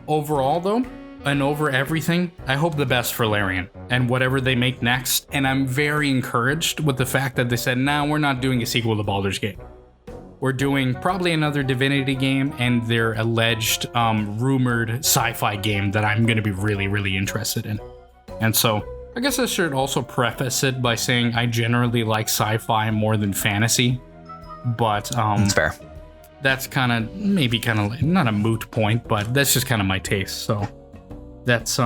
overall though, and over everything, I hope the best for Larian and whatever they make next. And I'm very encouraged with the fact that they said, nah, we're not doing a sequel to Baldur's Gate. We're doing probably another Divinity game and their alleged, rumored sci-fi game that I'm going to be really, really interested in. And so, I guess I should also preface it by saying I generally like sci-fi more than fantasy. But, that's fair. That's kind of, maybe kind of, not a moot point, but that's just kind of my taste. So, that's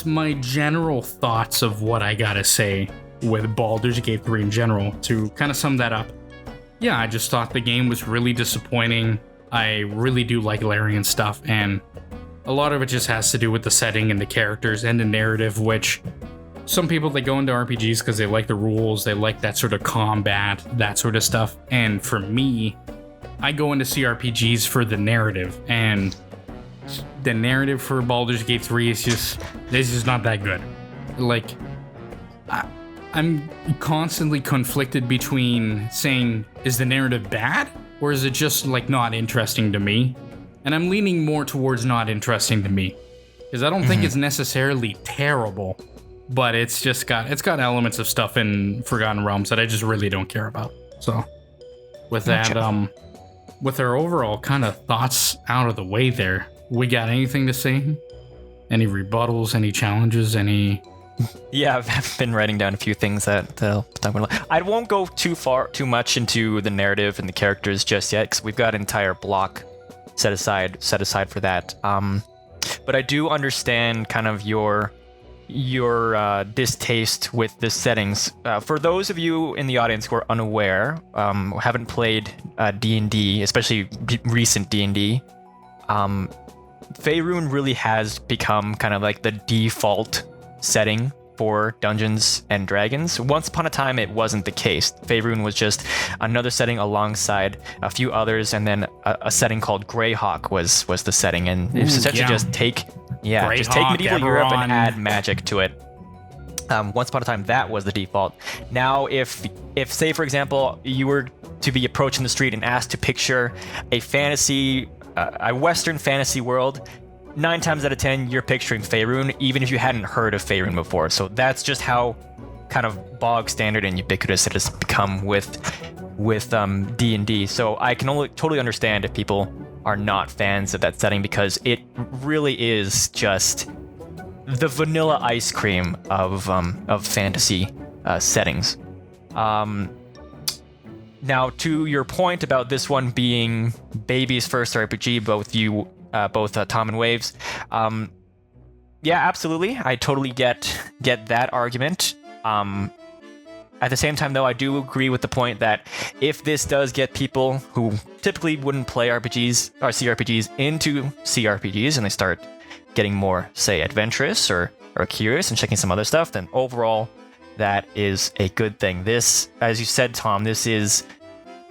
my general thoughts of what I gotta say with Baldur's Gate 3 in general. To kind of sum that up, yeah, I just thought the game was really disappointing. I really do like Larian stuff, and a lot of it just has to do with the setting and the characters and the narrative, which some people, they go into RPGs because they like the rules, they like that sort of combat, that sort of stuff. And for me, I go into CRPGs for the narrative, and the narrative for Baldur's Gate 3 is just not that good. like, I'm constantly conflicted between saying, is the narrative bad? Or is it just, like, not interesting to me? And I'm leaning more towards not interesting to me. Because I don't think it's necessarily terrible, but it's got elements of stuff in Forgotten Realms that I just really don't care about. So, with that, with our overall kind of thoughts out of the way there, we got anything to say? Any rebuttals, any challenges, any... Yeah, I've been writing down a few things that I won't go too much into the narrative and the characters just yet, because we've got an entire block set aside for that. But I do understand kind of your distaste with the settings. For those of you in the audience who are unaware, haven't played D&D, especially recent D&D, Faerun really has become kind of like the default setting for Dungeons and Dragons. Once upon a time, it wasn't the case. Faerun was just another setting alongside a few others, and then a setting called Greyhawk was the setting, and it's essentially just take medieval Europe and add magic to it. Once upon a time, that was the default. Now, if say for example you were to be approaching the street and asked to picture a Western fantasy world, 9 times out of 10, you're picturing Faerun, even if you hadn't heard of Faerun before. So that's just how kind of bog standard and ubiquitous it has become with D&D. So I can only totally understand if people are not fans of that setting, because it really is just the vanilla ice cream of fantasy settings. Now, to your point about this one being baby's first RPG, both Tom and Waves, yeah, absolutely, I totally get that argument. At the same time, though, I do agree with the point that if this does get people who typically wouldn't play RPGs or CRPGs into CRPGs, and they start getting more, say, adventurous or curious and checking some other stuff, then overall, that is a good thing. This, as you said, Tom, this is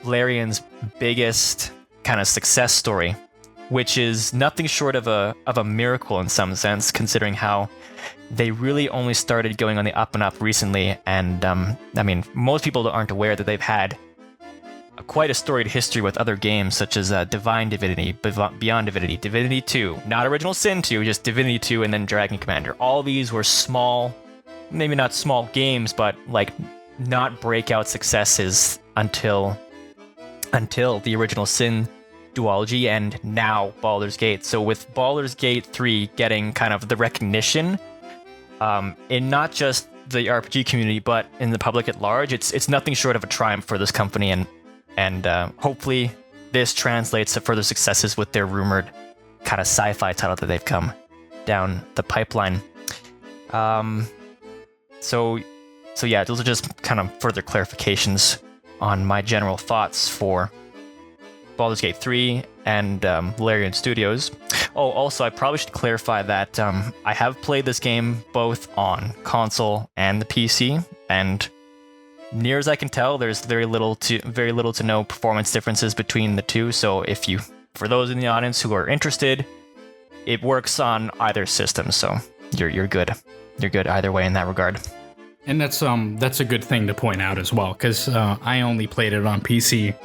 Larian's biggest kind of success story, which is nothing short of a miracle in some sense, considering how they really only started going on the up and up recently. And I mean, most people aren't aware that they've had quite a storied history with other games such as Divine Divinity, Beyond Divinity, Divinity 2, not Original Sin 2, just Divinity 2, and then Dragon Commander. All these were small, maybe not small games, but like not breakout successes until the Original Sin duology, and now Baldur's Gate. So with Baldur's Gate 3 getting kind of the recognition in not just the RPG community, but in the public at large, it's nothing short of a triumph for this company, and hopefully this translates to further successes with their rumored kind of sci-fi title that they've come down the pipeline. So yeah, those are just kind of further clarifications on my general thoughts for Baldur's Gate 3 and Larian Studios. Oh, also, I probably should clarify that I have played this game both on console and the PC, and near as I can tell, there's very little to no performance differences between the two. So for those in the audience who are interested, it works on either system. So you're good. You're good either way in that regard. And that's a good thing to point out as well, because I only played it on PC.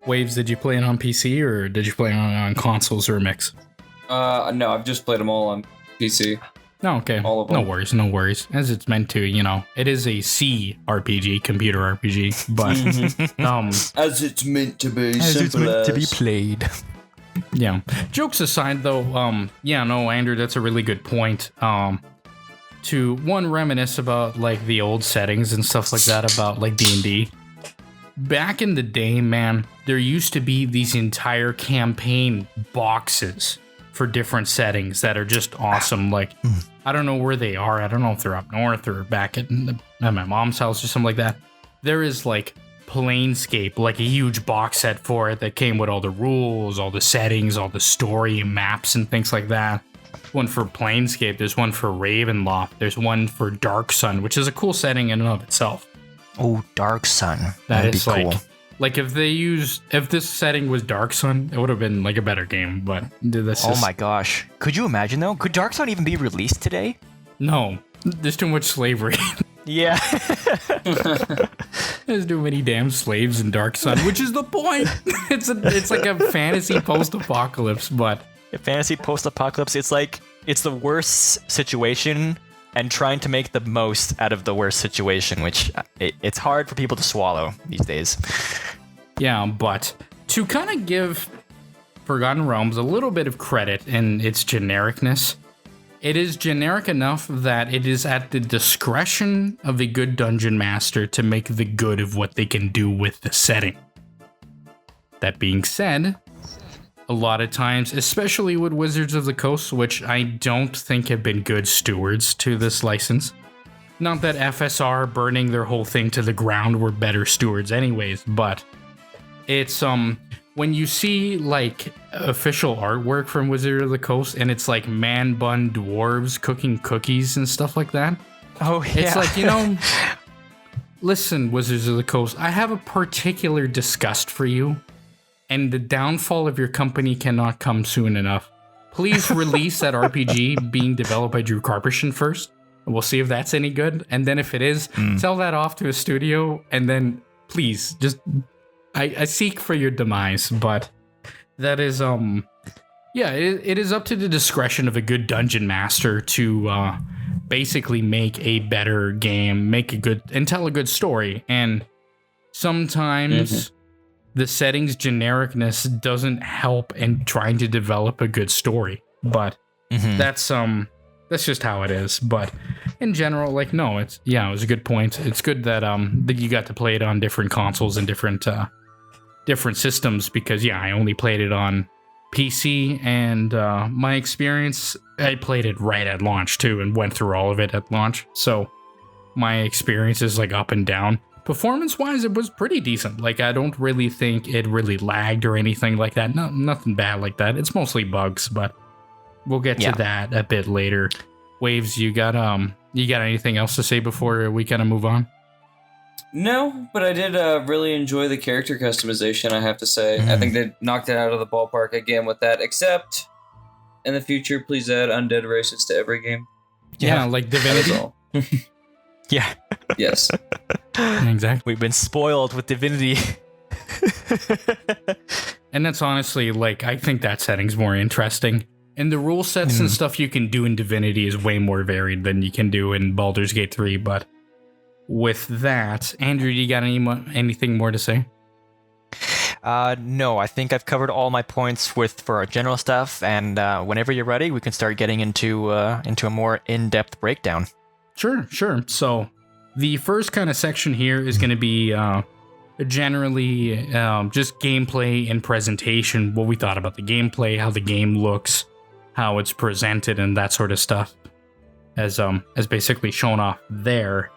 Waves, did you play it on PC or did you play it on consoles or a mix? No, I've just played them all on PC. No, okay. All of them. No worries. As it's meant to, it is a C RPG, computer RPG, but as it's meant to be, as it's meant to be played. Yeah. Jokes aside, though, Andrew, that's a really good point. To reminisce about like the old settings and stuff like that about like D&D. Back in the day, man, there used to be these entire campaign boxes for different settings that are just awesome. Like, I don't know where they are. I don't know if they're up north or back at my mom's house or something like that. There is like Planescape, like a huge box set for it that came with all the rules, all the settings, all the story maps and things like that. One for Planescape, there's one for Ravenloft, there's one for Dark Sun, which is a cool setting in and of itself. Oh, Dark Sun. That'd be cool. Like if this setting was Dark Sun, it would have been like a better game, but this my gosh. Could you imagine though? Could Dark Sun even be released today? No, There's too much slavery. Yeah. There's too many damn slaves in Dark Sun, which is the point. It's like a fantasy post-apocalypse, but Fantasy post-apocalypse, it's the worst situation and trying to make the most out of the worst situation, which it's hard for people to swallow these days. yeah, but to kind of give Forgotten Realms a little bit of credit in its genericness, it is generic enough that it is at the discretion of a good dungeon master to make the good of what they can do with the setting. That being said, a lot of times, especially with Wizards of the Coast, which I don't think have been good stewards to this license. Not that FSR burning their whole thing to the ground were better stewards anyways, but it's when you see like official artwork from Wizard of the Coast and it's like man bun dwarves cooking cookies and stuff like that. Oh yeah. It's like, listen, Wizards of the Coast, I have a particular disgust for you, and the downfall of your company cannot come soon enough. Please release that RPG being developed by Drew Karpyshyn first. We'll see if that's any good. And then if it is, sell that off to a studio, and then please just I seek for your demise. But that is it is up to the discretion of a good dungeon master to basically make a better game, and tell a good story. And sometimes the setting's genericness doesn't help in trying to develop a good story. But that's just how it is. But in general, like, no, it was a good point. It's good that that you got to play it on different consoles and different systems, because I only played it on PC, and my experience, I played it right at launch too and went through all of it at launch. So my experience is like up and down. Performance-wise, it was pretty decent. Like, I don't really think it really lagged or anything like that. No, nothing bad like that. It's mostly bugs, but we'll get to that a bit later. Waves, you got anything else to say before we kind of move on? No, but I did really enjoy the character customization, I have to say. I think they knocked it out of the ballpark again with that, except in the future, please add undead races to every game. Yeah, like Divinity. That's all. Yeah. Yes. Exactly. We've been spoiled with Divinity. And that's honestly, like, I think that setting's more interesting. And the rule sets and stuff you can do in Divinity is way more varied than you can do in Baldur's Gate 3. But with that, Andrew, you got anything more to say? No, I think I've covered all my points for our general stuff. And whenever you're ready, we can start getting into a more in-depth breakdown. Sure. So the first kind of section here is going to be generally just gameplay and presentation, what we thought about the gameplay, how the game looks, how it's presented, and that sort of stuff, as basically shown off there.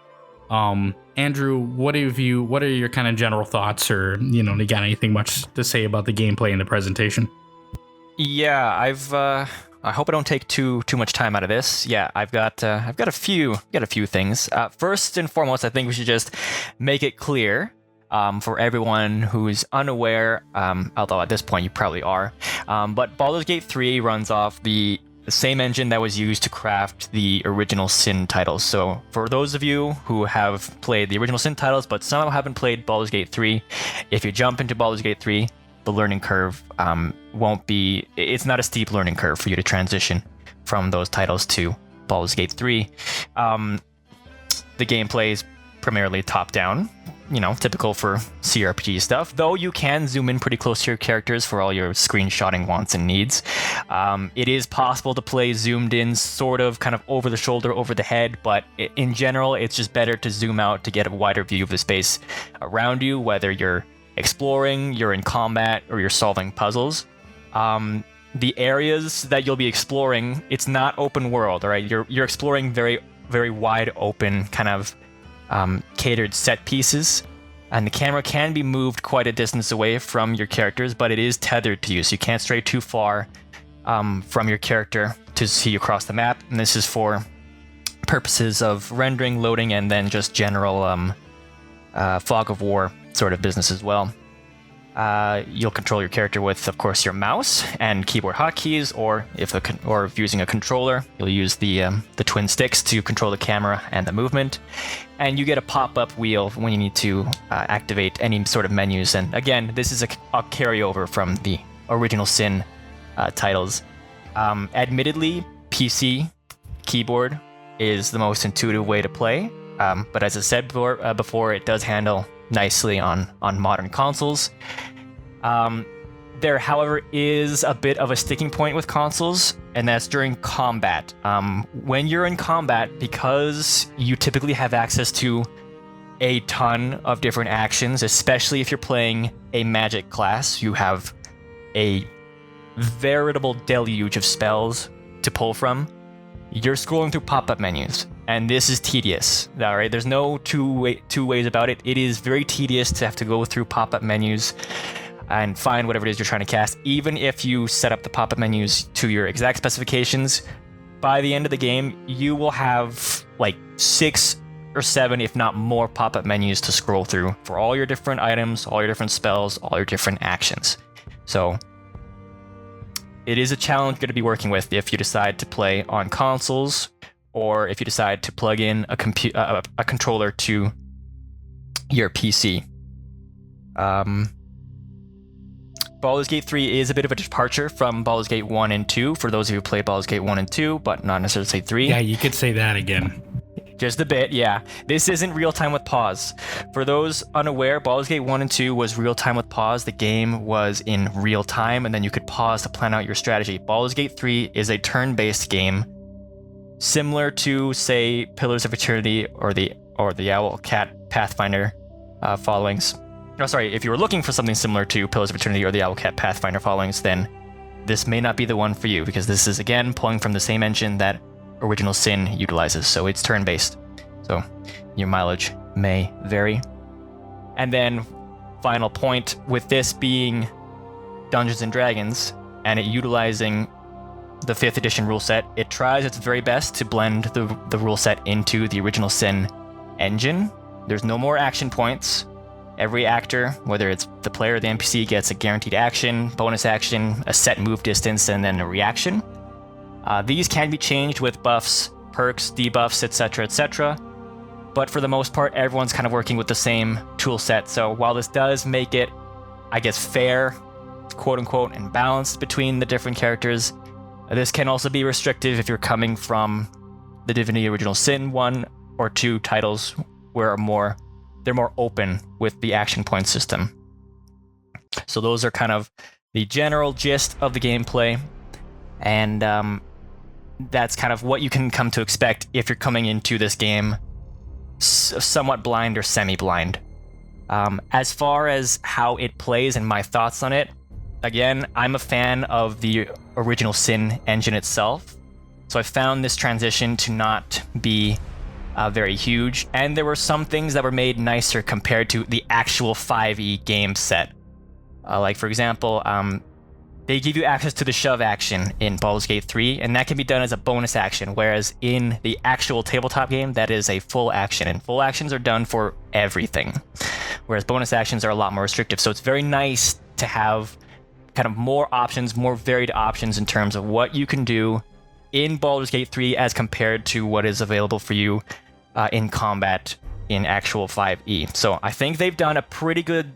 Andrew, what are your kind of general thoughts, or you got anything much to say about the gameplay and the presentation? Yeah, I hope I don't take too much time out of this. Yeah, I've got a few things. First and foremost, I think we should just make it clear for everyone who's unaware, although at this point you probably are, but Baldur's Gate 3 runs off the same engine that was used to craft the original Sin titles. So for those of you who have played the original Sin titles but somehow haven't played Baldur's Gate 3, if you jump into Baldur's Gate 3, the learning curve it's not a steep learning curve for you to transition from those titles to Baldur's Gate 3. The gameplay is primarily top-down, typical for CRPG stuff, though you can zoom in pretty close to your characters for all your screenshotting wants and needs. It is possible to play zoomed in, sort of, kind of over the shoulder, over the head, but in general, it's just better to zoom out to get a wider view of the space around you, whether you're exploring, you're in combat, or you're solving puzzles. The areas that you'll be exploring, it's not open world, all right? You're exploring very, very wide open, kind of catered set pieces, and the camera can be moved quite a distance away from your characters, but it is tethered to you, so you can't stray too far from your character to see across the map. And this is for purposes of rendering, loading, and then just general fog of war sort of business as well. You'll control your character with, of course, your mouse and keyboard hotkeys, or if using a controller, you'll use the twin sticks to control the camera and the movement. And you get a pop-up wheel when you need to activate any sort of menus. And again, this is a carryover from the original Sin titles. Admittedly, PC keyboard is the most intuitive way to play, but as I said before, it does handle nicely on modern consoles. There, however, is a bit of a sticking point with consoles, and that's during combat. When you're in combat, because you typically have access to a ton of different actions, especially if you're playing a magic class, you have a veritable deluge of spells to pull from. You're scrolling through pop-up menus, and this is tedious. All right, there's no two ways about it. It is very tedious to have to go through pop-up menus and find whatever it is you're trying to cast. Even if you set up the pop-up menus to your exact specifications, by the end of the game, you will have like 6 or 7, if not more, pop-up menus to scroll through for all your different items, all your different spells, all your different actions. So it is a challenge you're going to be working with if you decide to play on consoles, or if you decide to plug in a controller to your PC. Baldur's Gate 3 is a bit of a departure from Baldur's Gate 1 and 2, for those of you who play Baldur's Gate 1 and 2, but not necessarily 3. Yeah, you could say that again. Just a bit, yeah. This isn't real-time with pause. For those unaware, Baldur's Gate 1 and 2 was real-time with pause. The game was in real time, and then you could pause to plan out your strategy. Baldur's Gate 3 is a turn-based game, similar to, say, Pillars of Eternity or the Owlcat Pathfinder followings. Oh, sorry, if you were looking for something similar to Pillars of Eternity or the Owlcat Pathfinder followings, then this may not be the one for you, because this is, again, pulling from the same engine that Original Sin utilizes, so it's turn-based. So your mileage may vary. And then, final point, with this being Dungeons & Dragons, and it utilizing the 5th edition rule set, it tries its very best to blend the rule set into the Original Sin engine. There's no more action points. Every actor, whether it's the player or the NPC, gets a guaranteed action, bonus action, a set move distance, and then a reaction. These can be changed with buffs, perks, debuffs, etc., etc. But for the most part, everyone's kind of working with the same tool set. So while this does make it, I guess, fair, quote-unquote, and balanced between the different characters, this can also be restrictive if you're coming from the Divinity Original Sin 1 or 2 titles, where they're more open with the action point system. So those are kind of the general gist of the gameplay, and that's kind of what you can come to expect if you're coming into this game somewhat blind or semi-blind. As far as how it plays and my thoughts on it, again, I'm a fan of the Original Sin engine itself, so I found this transition to not be very huge, and there were some things that were made nicer compared to the actual 5e game set. Like, for example, they give you access to the shove action in Baldur's Gate 3, and that can be done as a bonus action, whereas in the actual tabletop game, that is a full action, and full actions are done for everything, whereas bonus actions are a lot more restrictive. So it's very nice to have kind of more options, more varied options in terms of what you can do in Baldur's Gate 3 as compared to what is available for you in combat in actual 5e. So I think they've done a pretty good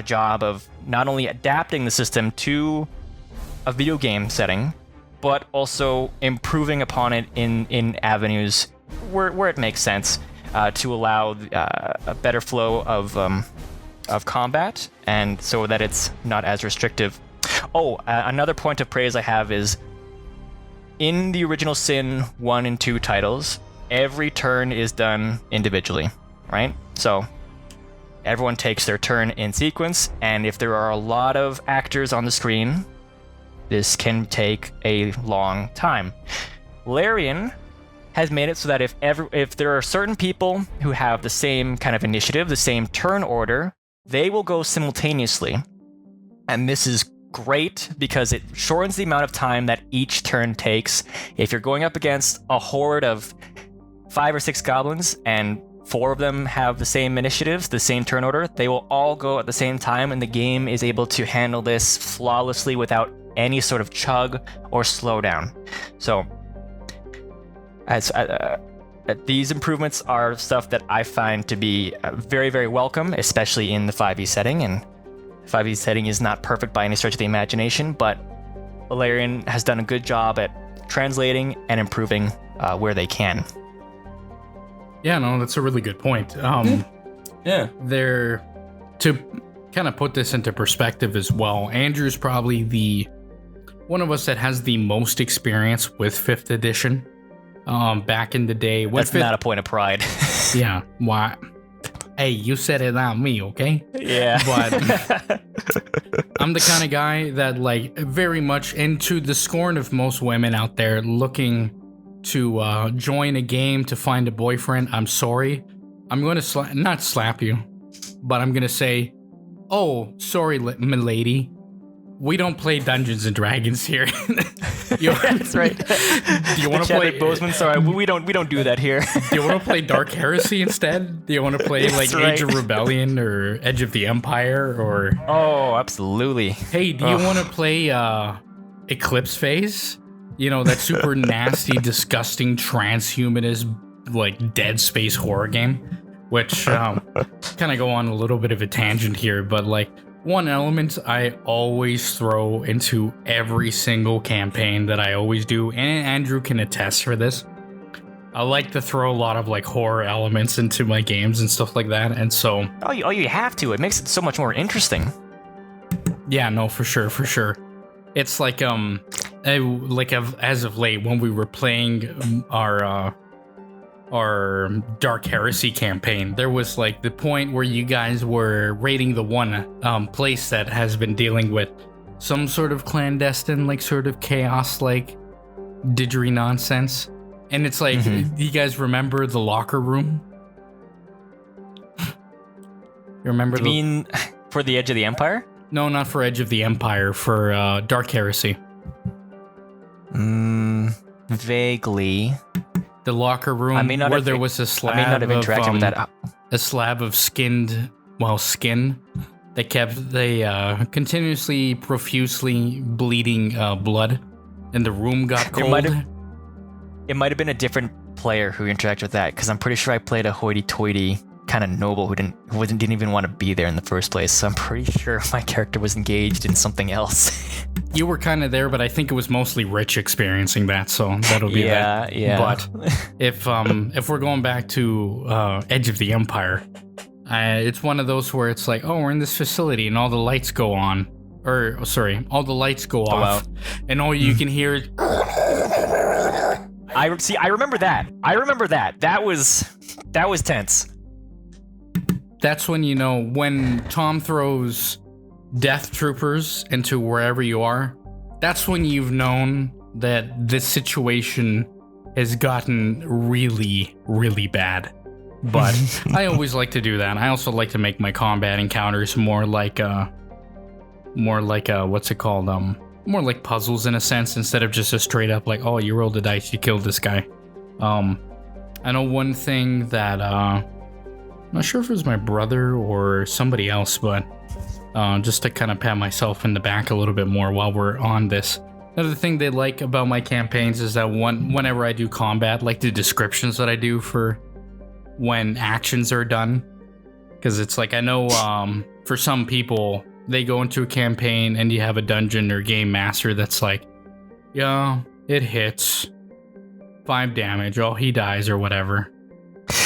job of not only adapting the system to a video game setting, but also improving upon it in avenues where it makes sense to allow a better flow of combat, and so that it's not as restrictive. Another point of praise I have is in the Original Sin 1 and 2 titles, every turn is done individually, right? So everyone takes their turn in sequence, and if there are a lot of actors on the screen, this can take a long time. Larian has made it so that if there are certain people who have the same kind of initiative, the same turn order, they will go simultaneously. And this is great because it shortens the amount of time that each turn takes. If you're going up against a horde of 5 or 6 goblins and 4 of them have the same initiatives, the same turn order, they will all go at the same time, and the game is able to handle this flawlessly without any sort of chug or slowdown. So, these improvements are stuff that I find to be very, very welcome, especially in the 5e setting. And 5e setting is not perfect by any stretch of the imagination, but Larian has done a good job at translating and improving where they can. Yeah, no, that's a really good point. Yeah. To kind of put this into perspective as well, Andrew's probably the one of us that has the most experience with 5th edition. Back in the day. That's not a point of pride. Yeah, why? Hey, you said it, not me, okay? Yeah. But I'm the kind of guy that, like, very much into the scorn of most women out there looking to join a game to find a boyfriend. I'm sorry. I'm going to not slap you, but I'm going to say, oh, sorry, milady. We don't play Dungeons and Dragons here. That's right. Do you want to play Bozeman? Sorry, we don't do that here. Do you want to play Dark Heresy instead? Do you want to play like right. Age of Rebellion or Edge of the Empire or? Oh, absolutely. Hey, do you want to play Eclipse Phase? You know, that super nasty, disgusting transhumanist, like Dead Space horror game, which kind of go on a little bit of a tangent here, but like. One element I always throw into every single campaign that I always do, and Andrew can attest for this. I like to throw a lot of like horror elements into my games and stuff like that, and so... Oh, you have to. It makes it so much more interesting. Yeah, no, for sure. It's like, as of late, when we were playing our Dark Heresy campaign, there was like the point where you guys were raiding the one place that has been dealing with some sort of clandestine, like sort of chaos, like didgeridoo nonsense. And it's like, you guys remember the locker room? You remember? You mean for the Edge of the Empire? No, not for Edge of the Empire, for Dark Heresy. Vaguely. The locker room where there was a slab with that. A slab of skin that kept continuously profusely bleeding blood, and the room got cold. It might have been a different player who interacted with that, because I'm pretty sure I played a hoity-toity kind of noble who didn't even want to be there in the first place. So I'm pretty sure my character was engaged in something else. You were kind of there, but I think it was mostly Rich experiencing that, so that'll be that. Yeah. But if we're going back to Edge of the Empire, it's one of those where it's like, oh, we're in this facility and all the lights go on, all the lights go off, and all you can hear is. I remember that. That was tense. That's when you know when Tom throws death troopers into wherever you are. That's when you've known that this situation has gotten really, really bad. But I always like to do that. I also like to make my combat encounters more like what's it called? More like puzzles in a sense, instead of just a straight up like, oh, you rolled the dice, you killed this guy. I know one thing that I'm not sure if it was my brother or somebody else, but just to kind of pat myself in the back a little bit more while we're on this. Another thing they like about my campaigns is that whenever I do combat, like the descriptions that I do for when actions are done. Because it's like, I know for some people, they go into a campaign and you have a dungeon or game master that's like, yeah, it hits 5 damage, oh, he dies or whatever.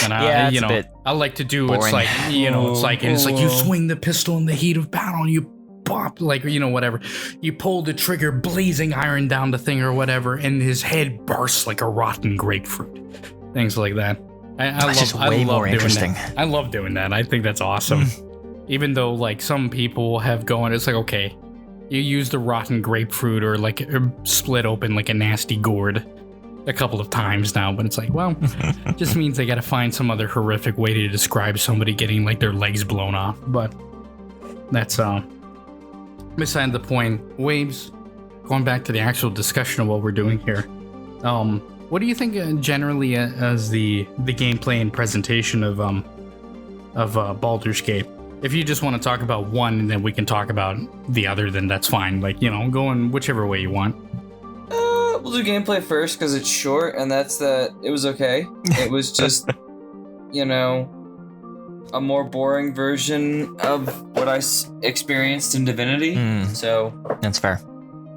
And I like to do boring. It's like you swing the pistol in the heat of battle, you pop, like, whatever. You pull the trigger, blazing iron down the thing or whatever, and his head bursts like a rotten grapefruit. Things like that. I love doing that. I think that's awesome. Even though like some people have gone, it's like, okay, you use the rotten grapefruit or like split open like a nasty gourd a couple of times now, but it's like, well, just means they gotta find some other horrific way to describe somebody getting like their legs blown off. But that's beside the point. Waves, going back to the actual discussion of what we're doing here. what do you think generally as the gameplay and presentation of Baldur's Gate? If you just want to talk about one and then we can talk about the other, then that's fine. Like, go in whichever way you want. We'll do gameplay first because it's short, and that's that. It was okay. It was just, a more boring version of what I experienced in Divinity. So that's fair.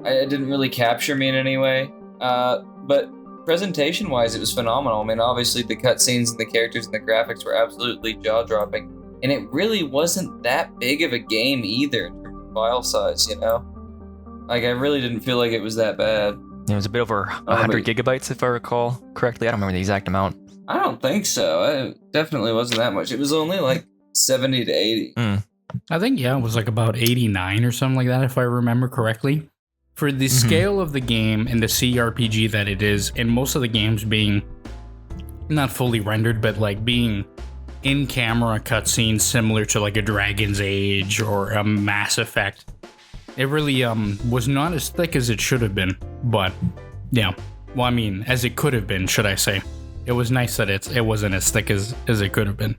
It didn't really capture me in any way. But presentation-wise, it was phenomenal. I mean, obviously the cutscenes and the characters and the graphics were absolutely jaw-dropping. And it really wasn't that big of a game either in terms of file size, Like, I really didn't feel like it was that bad. It was a bit over 100 gigabytes, if I recall correctly. I don't remember the exact amount. I don't think so. It definitely wasn't that much. It was only like 70 to 80. I think, it was like about 89 or something like that, if I remember correctly. For the scale of the game and the CRPG that it is, and most of the games being not fully rendered, but like being in-camera cutscenes similar to like a Dragon's Age or a Mass Effect, it really was not as thick as it should have been. But, as it could have been, should I say. It was nice that it wasn't as thick as it could have been.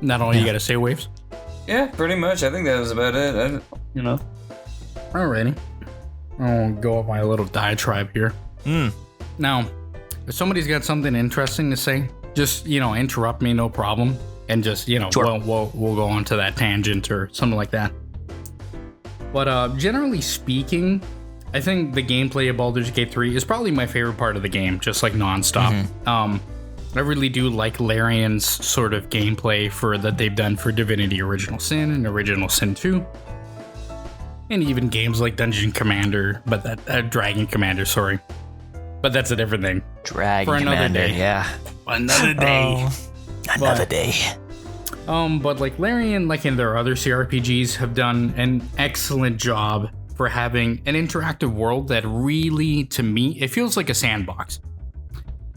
Not all you gotta say, Waves? Yeah, pretty much. I think that was about it. Alrighty. I'll go up my little diatribe here. Now, if somebody's got something interesting to say, just, interrupt me, no problem. And just, Sure. we'll go on to that tangent or something like that. But generally speaking, I think the gameplay of Baldur's Gate 3 is probably my favorite part of the game, just like nonstop. I really do like Larian's sort of gameplay that they've done for Divinity Original Sin and Original Sin 2. And even games like Dungeon Commander, but Dragon Commander, sorry. But that's a different thing. Dragon for another Commander, day. yeah. Another day. Another day. But like Larian, like in their other CRPGs, have done an excellent job for having an interactive world that really, to me, it feels like a sandbox.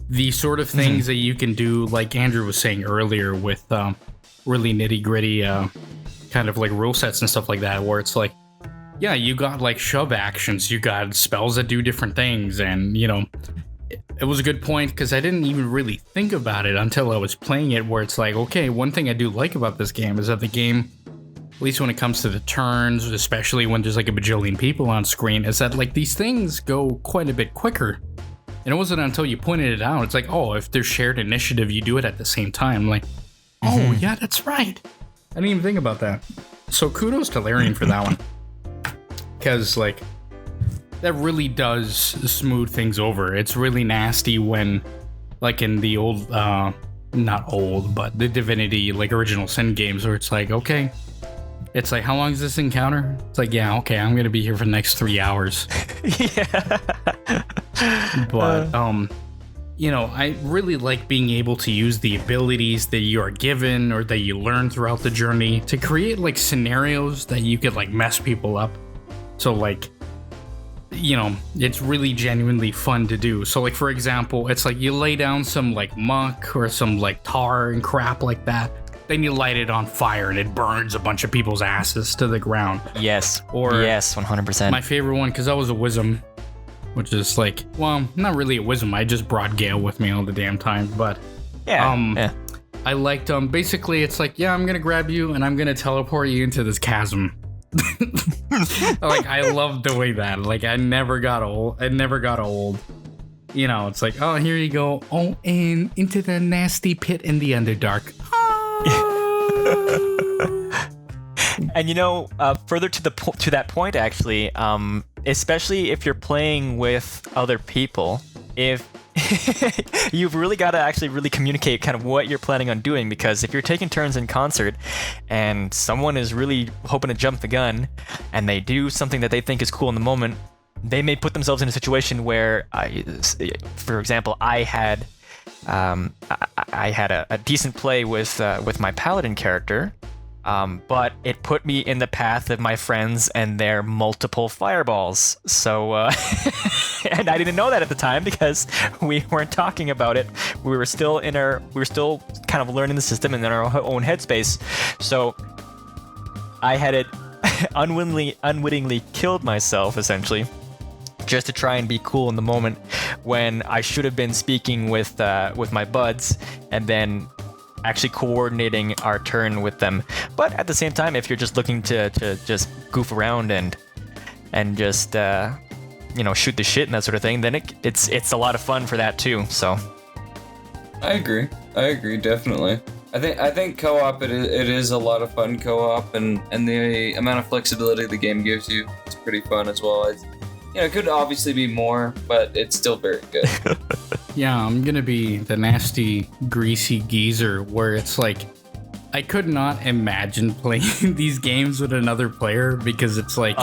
The sort of things that you can do, like Andrew was saying earlier, with really nitty-gritty kind of like rule sets and stuff like that, where it's like, you got like shove actions, you got spells that do different things, and it was a good point because I didn't even really think about it until I was playing it, where it's like, okay, one thing I do like about this game is that the game, at least when it comes to the turns, especially when there's like a bajillion people on screen, is that like these things go quite a bit quicker. And it wasn't until you pointed it out, it's like, oh, if there's shared initiative, you do it at the same time. Like, oh, yeah, that's right. I didn't even think about that. So kudos to Larian for that one. Because, like, that really does smooth things over. It's really nasty when, like, in the old, not old, but the Divinity, like, Original Sin games, where it's like, okay, it's like, how long is this encounter? It's like, yeah, okay, I'm going to be here for the next 3 hours. But, I really like being able to use the abilities that you are given or that you learn throughout the journey to create, like, scenarios that you could, like, mess people up. So, like, it's really genuinely fun to do. So, like, for example, it's like you lay down some, like, muck or some, like, tar and crap like that. Then you light it on fire and it burns a bunch of people's asses to the ground. Yes. Or yes, 100%. My favorite one, because I was a Wisdom, which is like, well, not really a Wisdom. I just brought Gale with me all the damn time. But I liked, basically, it's like, I'm going to grab you and I'm going to teleport you into this chasm. Like, I loved the way that, like, I never got old. It's like, oh, here you go. Oh, and into the nasty pit in the Underdark. And further to that point, actually, especially if you're playing with other people, if you've really got to actually really communicate kind of what you're planning on doing, because if you're taking turns in concert and someone is really hoping to jump the gun and they do something that they think is cool in the moment, they may put themselves in a situation where, for example, I had a decent play with my paladin character, but it put me in the path of my friends and their multiple fireballs. So, and I didn't know that at the time because we weren't talking about it. We were still kind of learning the system and in our own headspace. So I had it unwittingly killed myself, essentially, just to try and be cool in the moment when I should have been speaking with my buds and then actually coordinating our turn with them. But at the same time, if you're just looking to just goof around and just shoot the shit and that sort of thing, then it's a lot of fun for that too. So I agree definitely. I think co-op it is a lot of fun co-op, and the amount of flexibility the game gives you is pretty fun as well. It could obviously be more, but it's still very good. Yeah, I'm gonna be the nasty, greasy geezer where it's like, I could not imagine playing these games with another player because it's like,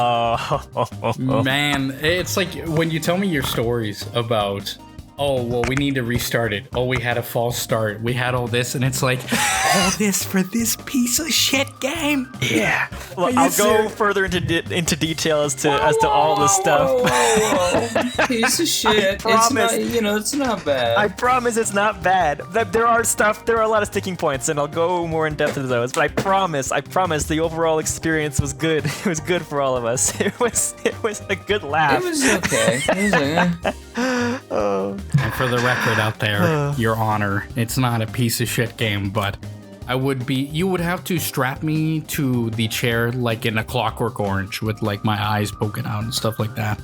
man, it's like when you tell me your stories about, oh, well, we need to restart it. Oh, we had a false start. We had all this, and it's like, all this for this piece of shit game. Yeah. Well, I'll go further into detail as to all the stuff. Whoa. Piece of shit. I promise, it's not bad. I promise it's not bad. There are a lot of sticking points, and I'll go more in depth into those. But I promise, the overall experience was good. It was good for all of us. It was a good laugh. It was okay. Oh. And for the record out there, Your Honor, it's not a piece of shit game, but you would have to strap me to the chair like in a Clockwork Orange with like my eyes poking out and stuff like that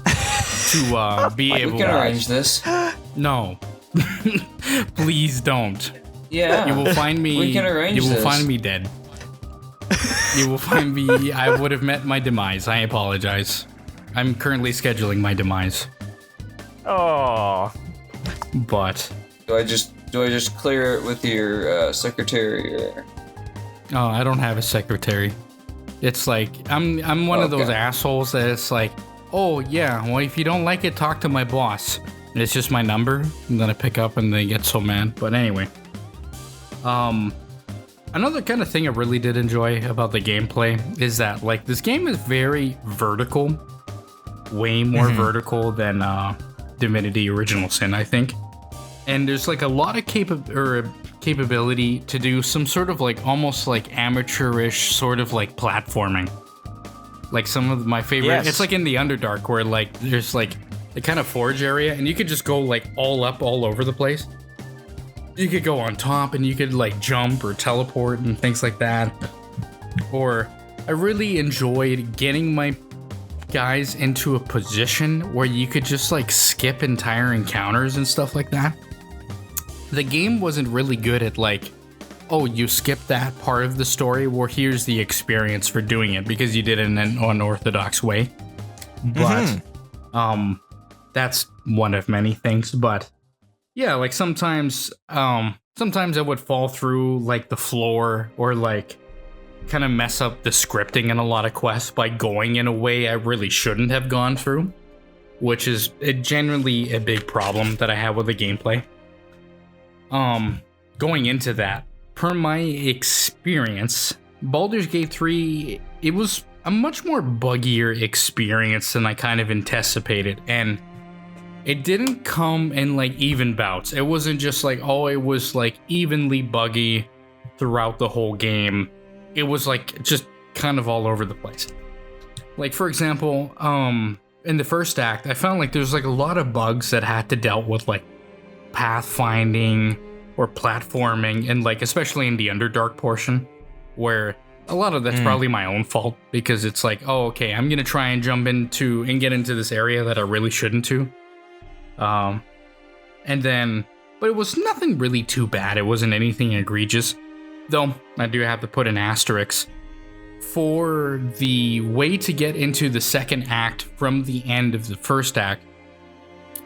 to be able to. We can arrange this. No. Please don't. Yeah. You will find me. We can arrange this. You will find me dead. You will find me. I would have met my demise. I apologize. I'm currently scheduling my demise. Oh. But do I just clear it with your secretary or? Oh, I don't have a secretary. It's like I'm one of those assholes that it's like, oh yeah, well if you don't like it, talk to my boss. And it's just my number, and then I pick up and they get so mad. But anyway, another kind of thing I really did enjoy about the gameplay is that like this game is very vertical, way more vertical than Divinity Original Sin, I think. And there's like a lot of capability to do some sort of like almost like amateurish sort of like platforming. Like some of my favorite, It's like in the Underdark where like there's like the kind of forge area and you could just go like all over the place. You could go on top and you could like jump or teleport and things like that. Or I really enjoyed getting my guys into a position where you could just like skip entire encounters and stuff like that. The game wasn't really good at like, oh, you skipped that part of the story, well, here's the experience for doing it because you did it in an unorthodox way. But that's one of many things. But yeah, like sometimes I would fall through like the floor or like kind of mess up the scripting in a lot of quests by going in a way I really shouldn't have gone through, which is generally a big problem that I have with the gameplay. Going into that, per my experience, Baldur's Gate 3, it was a much more buggier experience than I kind of anticipated, and it didn't come in like even bouts. It wasn't just like, oh, it was like evenly buggy throughout the whole game. It was like just kind of all over the place. Like for example, in the first act, I found like there's like a lot of bugs that had to deal with like pathfinding or platforming, and like especially in the Underdark portion, where a lot of that's probably my own fault because it's like, oh, okay, I'm gonna try and jump into and get into this area that I really shouldn't to. And then, but it was nothing really too bad. It wasn't anything egregious. Though, I do have to put an asterisk. For the way to get into the second act from the end of the first act,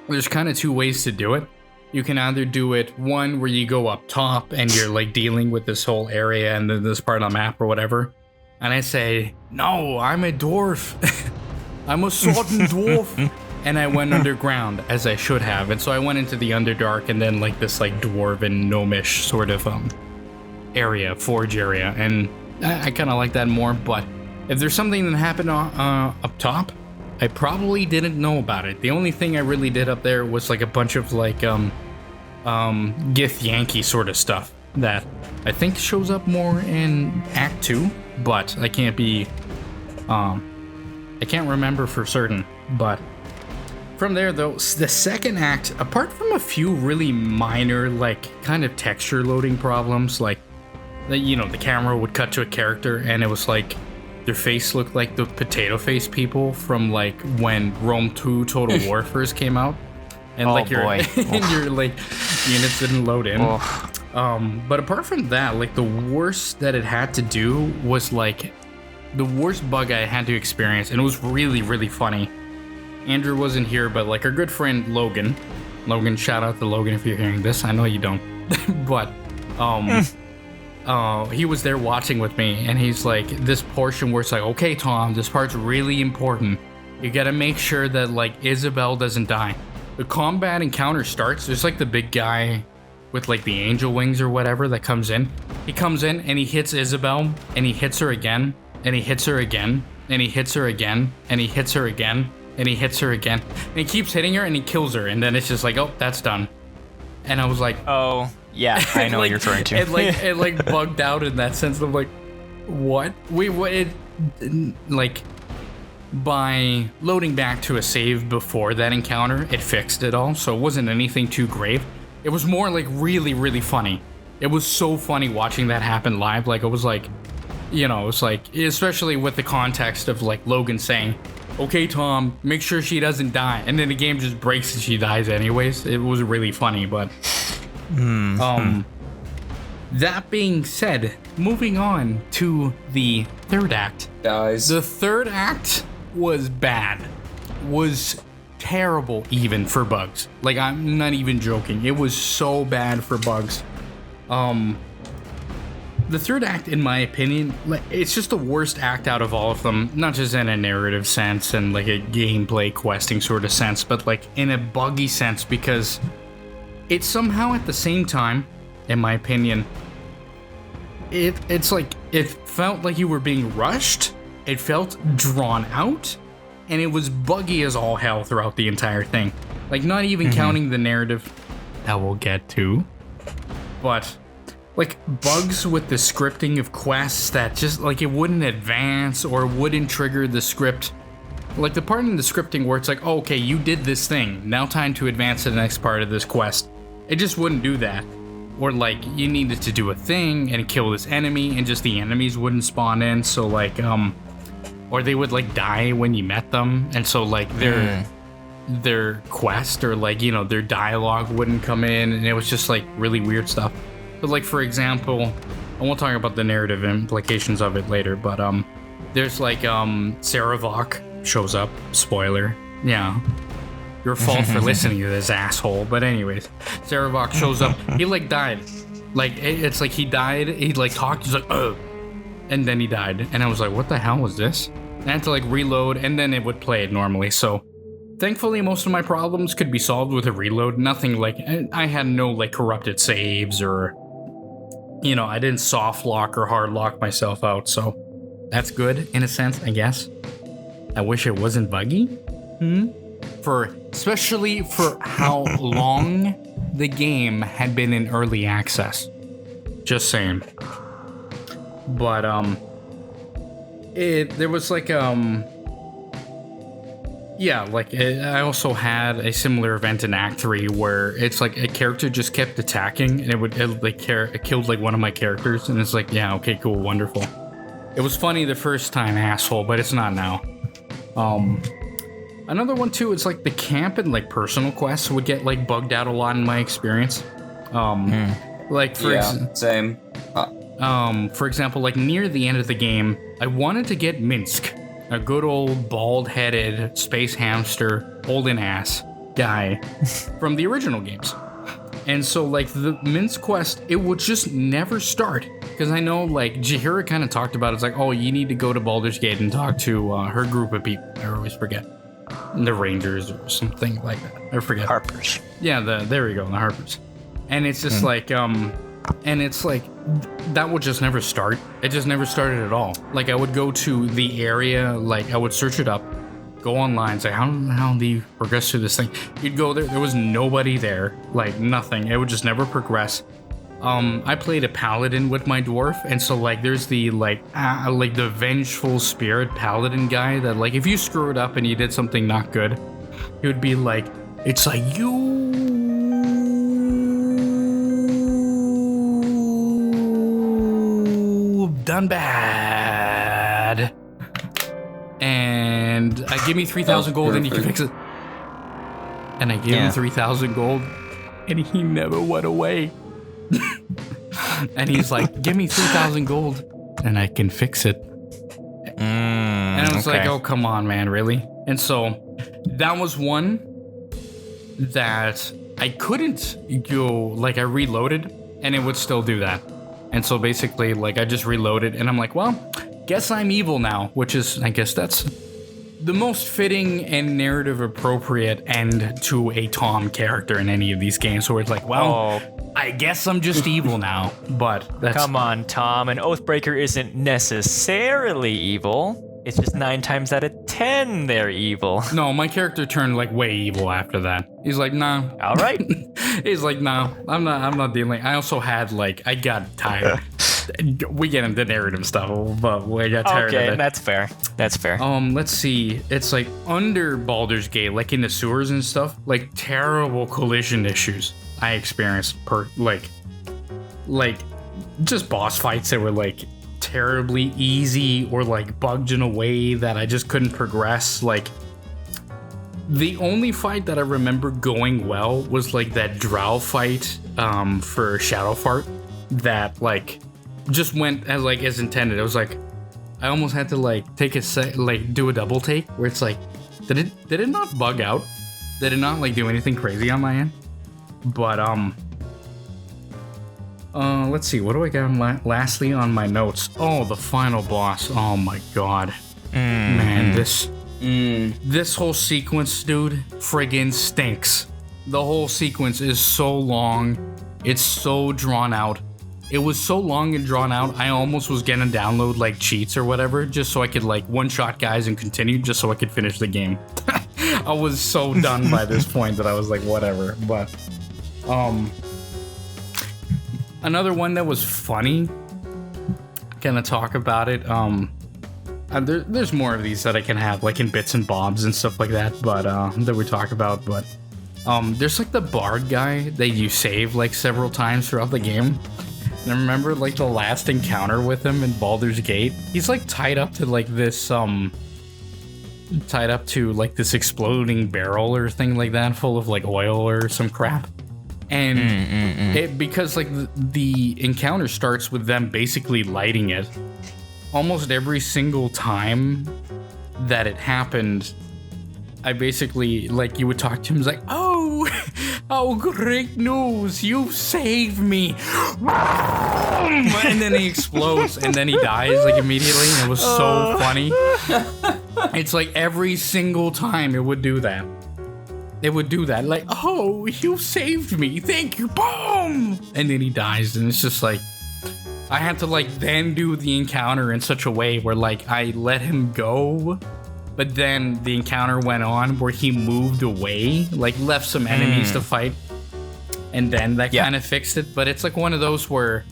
there's kind of two ways to do it. You can either do it, one, where you go up top and you're like dealing with this whole area and then this part of the map or whatever. And I say, no, I'm a dwarf. I'm a sodden dwarf. And I went underground, as I should have. And so I went into the Underdark and then like this like dwarven, gnomish sort of area, forge area. And I kind of like that more. But if there's something that happened up top, I probably didn't know about it. The only thing I really did up there was like a bunch of like Gith Yankee sort of stuff that I think shows up more in Act 2, but I can't be I can't remember for certain. But From there, though, the second act, apart from a few really minor, like, kind of texture loading problems, like, the camera would cut to a character and it was like their face looked like the potato face people from, like, when Rome 2 Total War first came out. And, like, your like, units didn't load in. But apart from that, like, the worst that it had to do was, like, the worst bug I had to experience, and it was really, really funny. Andrew wasn't here, but, like, our good friend Logan, shout out to Logan if you're hearing this. I know you don't, but he was there watching with me, and he's like, this portion where it's like, okay, Tom, this part's really important. You gotta make sure that, like, Isabel doesn't die. The combat encounter starts. There's, like, the big guy with, like, the angel wings or whatever that comes in. He comes in and he hits Isabel, and he hits her again, and he hits her again, and he hits her again, and he hits her again. And he hits her again. And he keeps hitting her and he kills her. And then it's just like, oh, that's done. And I was like... Oh, yeah, I know what you're referring to. It like bugged out in that sense. I'm like, what? Like, by loading back to a save before that encounter, it fixed it all. So it wasn't anything too grave. It was more like really, really funny. It was so funny watching that happen live. Like, it was like, it's like, especially with the context of, like, Logan saying... Okay, Tom, make sure she doesn't die. And then the game just breaks and she dies anyways. It was really funny, but... That being said, moving on to the third act. Dies. The third act was bad. Was terrible even for bugs. Like, I'm not even joking. It was so bad for bugs. The third act, in my opinion, it's just the worst act out of all of them. Not just in a narrative sense and, like, a gameplay questing sort of sense, but, like, in a buggy sense, because it somehow at the same time, in my opinion, it's like, it felt like you were being rushed, it felt drawn out, and it was buggy as all hell throughout the entire thing. Like, not even counting the narrative that we'll get to, but... like, bugs with the scripting of quests that just, like, it wouldn't advance or wouldn't trigger the script. Like, the part in the scripting where it's like, oh, okay, you did this thing. Now time to advance to the next part of this quest. It just wouldn't do that. Or, like, you needed to do a thing and kill this enemy and just the enemies wouldn't spawn in. So, like, or they would, like, die when you met them. And so, like, their quest or, like, their dialogue wouldn't come in. And it was just, like, really weird stuff. But, like, for example, I won't talk about the narrative implications of it later, but there's, like, Saravok shows up. Spoiler. Yeah. Your fault for listening to this asshole. But anyways, Saravok shows up. He, like, died. Like, it's like he died. He, like, talked. He's like, ugh. And then he died. And I was like, what the hell was this? I had to, like, reload, and then it would play it normally. So, thankfully, most of my problems could be solved with a reload. Nothing, like, I had no, like, corrupted saves or... I didn't soft lock or hard lock myself out, so that's good in a sense, I guess. I wish it wasn't buggy. Especially for how long the game had been in early access. Just saying. But there was like I also had a similar event in Act 3 where it's like a character just kept attacking and it killed like one of my characters, and it's like, yeah, okay, cool, wonderful. It was funny the first time, asshole, but it's not now. Another one too, it's like the camp and like personal quests would get like bugged out a lot in my experience. Like same. For example, like near the end of the game, I wanted to get Minsk. A good old bald-headed space hamster holding ass guy from the original games. And so, like, the Minsk quest, it would just never start. Because I know, like, Jahira kind of talked about it. It's like, oh, you need to go to Baldur's Gate and talk to her group of people. I always forget. The Rangers or something like that. I forget. Harpers. Yeah, there we go, the Harpers. And it's just like, and it's like, that would just never start. It just never started at all. Like, I would go to the area, like, I would search it up, go online, say, how do you progress through this thing? You'd go there was nobody there, like, nothing. It would just never progress. I played a paladin with my dwarf, and so, like, there's the, like the vengeful spirit paladin guy that, like, if you screw it up and you did something not good, he would be like, it's like, you've done bad. And give me 3,000 gold and you can fix it. And I gave him 3,000 gold and he never went away. And he's like, give me 3,000 gold and I can fix it. And I was like, oh, come on, man, really? And so that was one that I couldn't go, like I reloaded and it would still do that. And so basically, like I just reloaded and I'm like, well, guess I'm evil now, which is, I guess that's the most fitting and narrative appropriate end to a Tom character in any of these games. So it's like, well, I guess I'm just evil now, but that's... Come on, Tom, an Oathbreaker isn't necessarily evil. It's just 9 times out of 10 they're evil. No, my character turned like way evil after that. He's like, nah. All right. He's like, nah, I'm not dealing. I also had like, I got tired. We get into narrative stuff, but we got tired of it. Okay, that's fair. That's fair. Let's see. It's like under Baldur's Gate, like in the sewers and stuff, like terrible collision issues I experienced like just boss fights that were like terribly easy or like bugged in a way that I just couldn't progress. Like the only fight that I remember going well was like that drow fight for Shadowfart that like just went as intended. It was like I almost had to like take do a double take where it's like did it not bug out? Did it not like do anything crazy on my end? But let's see, what do I got lastly on my notes? Oh, the final boss. Oh my god. Man, this whole sequence, dude, friggin' stinks. The whole sequence is so long. It's so drawn out. It was so long and drawn out, I almost was gonna download like cheats or whatever, just so I could like one-shot guys and continue, just so I could finish the game. I was so done by this point that I was like, whatever. But another one that was funny, gonna talk about it. There's more of these that I can have, like in bits and bobs and stuff like that, but that we talk about. But there's like the bard guy that you save like several times throughout the game. And I remember like the last encounter with him in Baldur's Gate. He's like tied up to this exploding barrel or thing like that, full of like oil or some crap. And because like the encounter starts with them basically lighting it, almost every single time that it happened, I basically, like, you would talk to him, he's like, oh, great news, you've saved me. And then he explodes and then he dies like immediately. And it was so funny. It's like every single time it would do that. It would do that, like, oh, you saved me, thank you, boom! And then he dies, and it's just like, I had to like then do the encounter in such a way where like I let him go, but then the encounter went on where he moved away, like left some enemies to fight, and then that kind of fixed it. But it's like one of those where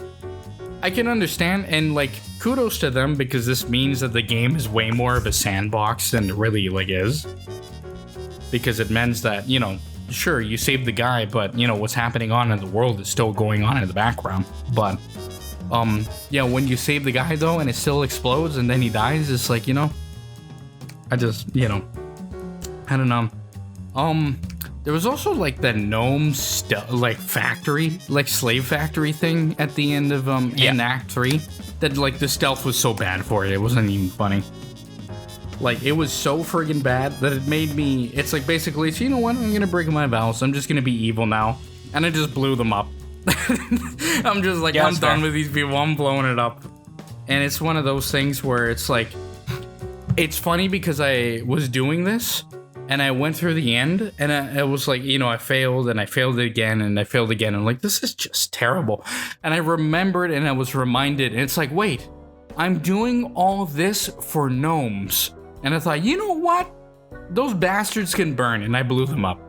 I can understand, and like kudos to them, because this means that the game is way more of a sandbox than it really like is. Because it means that, you know, sure, you saved the guy, but, you know, what's happening on in the world is still going on in the background. But, yeah, when you save the guy, though, and it still explodes and then he dies, it's like, you know, I just, you know, I don't know. There was also, like, the gnome, factory, like, slave factory thing at the end of, in Act 3, that, like, the stealth was so bad for it, it wasn't even funny. Like, it was so friggin' bad that it made me... It's like, basically, so you know what? I'm gonna break my vows. I'm just gonna be evil now. And I just blew them up. I'm just like, I'm done with these people. I'm blowing it up. And it's one of those things where it's like... It's funny because I was doing this, and I went through the end, and I was like, you know, I failed, and I failed again, and I failed again. And I'm like, this is just terrible. And I remembered, and I was reminded, and it's like, wait, I'm doing all this for gnomes. And I thought, you know what? Those bastards can burn, and I blew them up.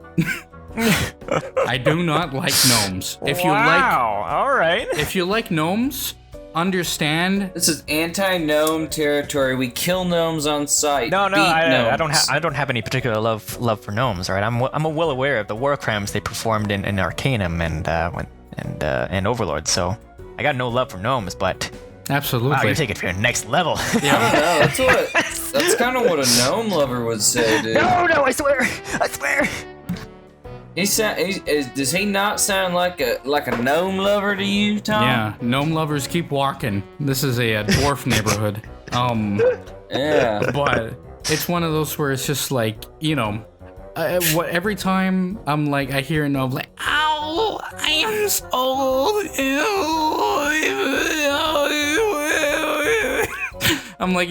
I do not like gnomes. If you all right. If you like gnomes, understand. This is anti-gnome territory. We kill gnomes on sight. No, Beat I gnomes. don't have any particular love for gnomes. All right, I'm well aware of the war crimes they performed in Arcanum and Overlord. So I got no love for gnomes, but Absolutely. wow, you take it to your next level. I don't know. That's kind of what a gnome lover would say, dude. No, I swear. Does he not sound like a gnome lover to you, Tom? Yeah, gnome lovers keep walking. This is a dwarf neighborhood. Yeah. But it's one of those where it's just like, every time I'm like, I hear a gnome like, ow, I am so old. I'm like,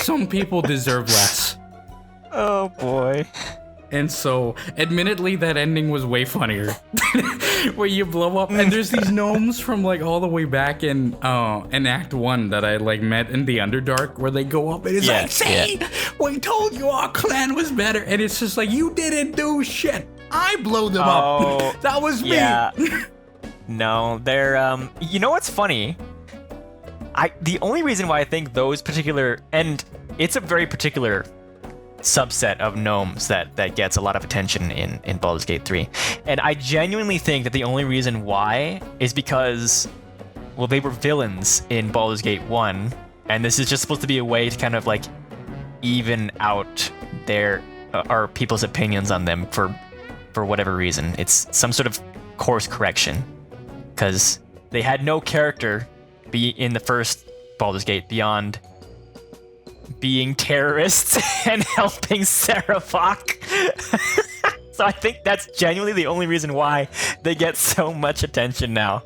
some people deserve less. Oh boy. And so, admittedly, that ending was way funnier. Where you blow up, and there's these gnomes from like all the way back in Act 1 that I like met in the Underdark, where they go up and it's like, "See, we told you our clan was better," and it's just like, you didn't do shit. I blew them up. That was me. No, they're you know what's funny? The only reason why I think those particular, and it's a very particular subset of gnomes that gets a lot of attention in Baldur's Gate 3. And I genuinely think that the only reason why is because, well, they were villains in Baldur's Gate 1, and this is just supposed to be a way to kind of like even out their or people's opinions on them for whatever reason. It's some sort of course correction, because they had no character in the first Baldur's Gate beyond being terrorists and helping Seraphoc. So I think that's genuinely the only reason why they get so much attention now.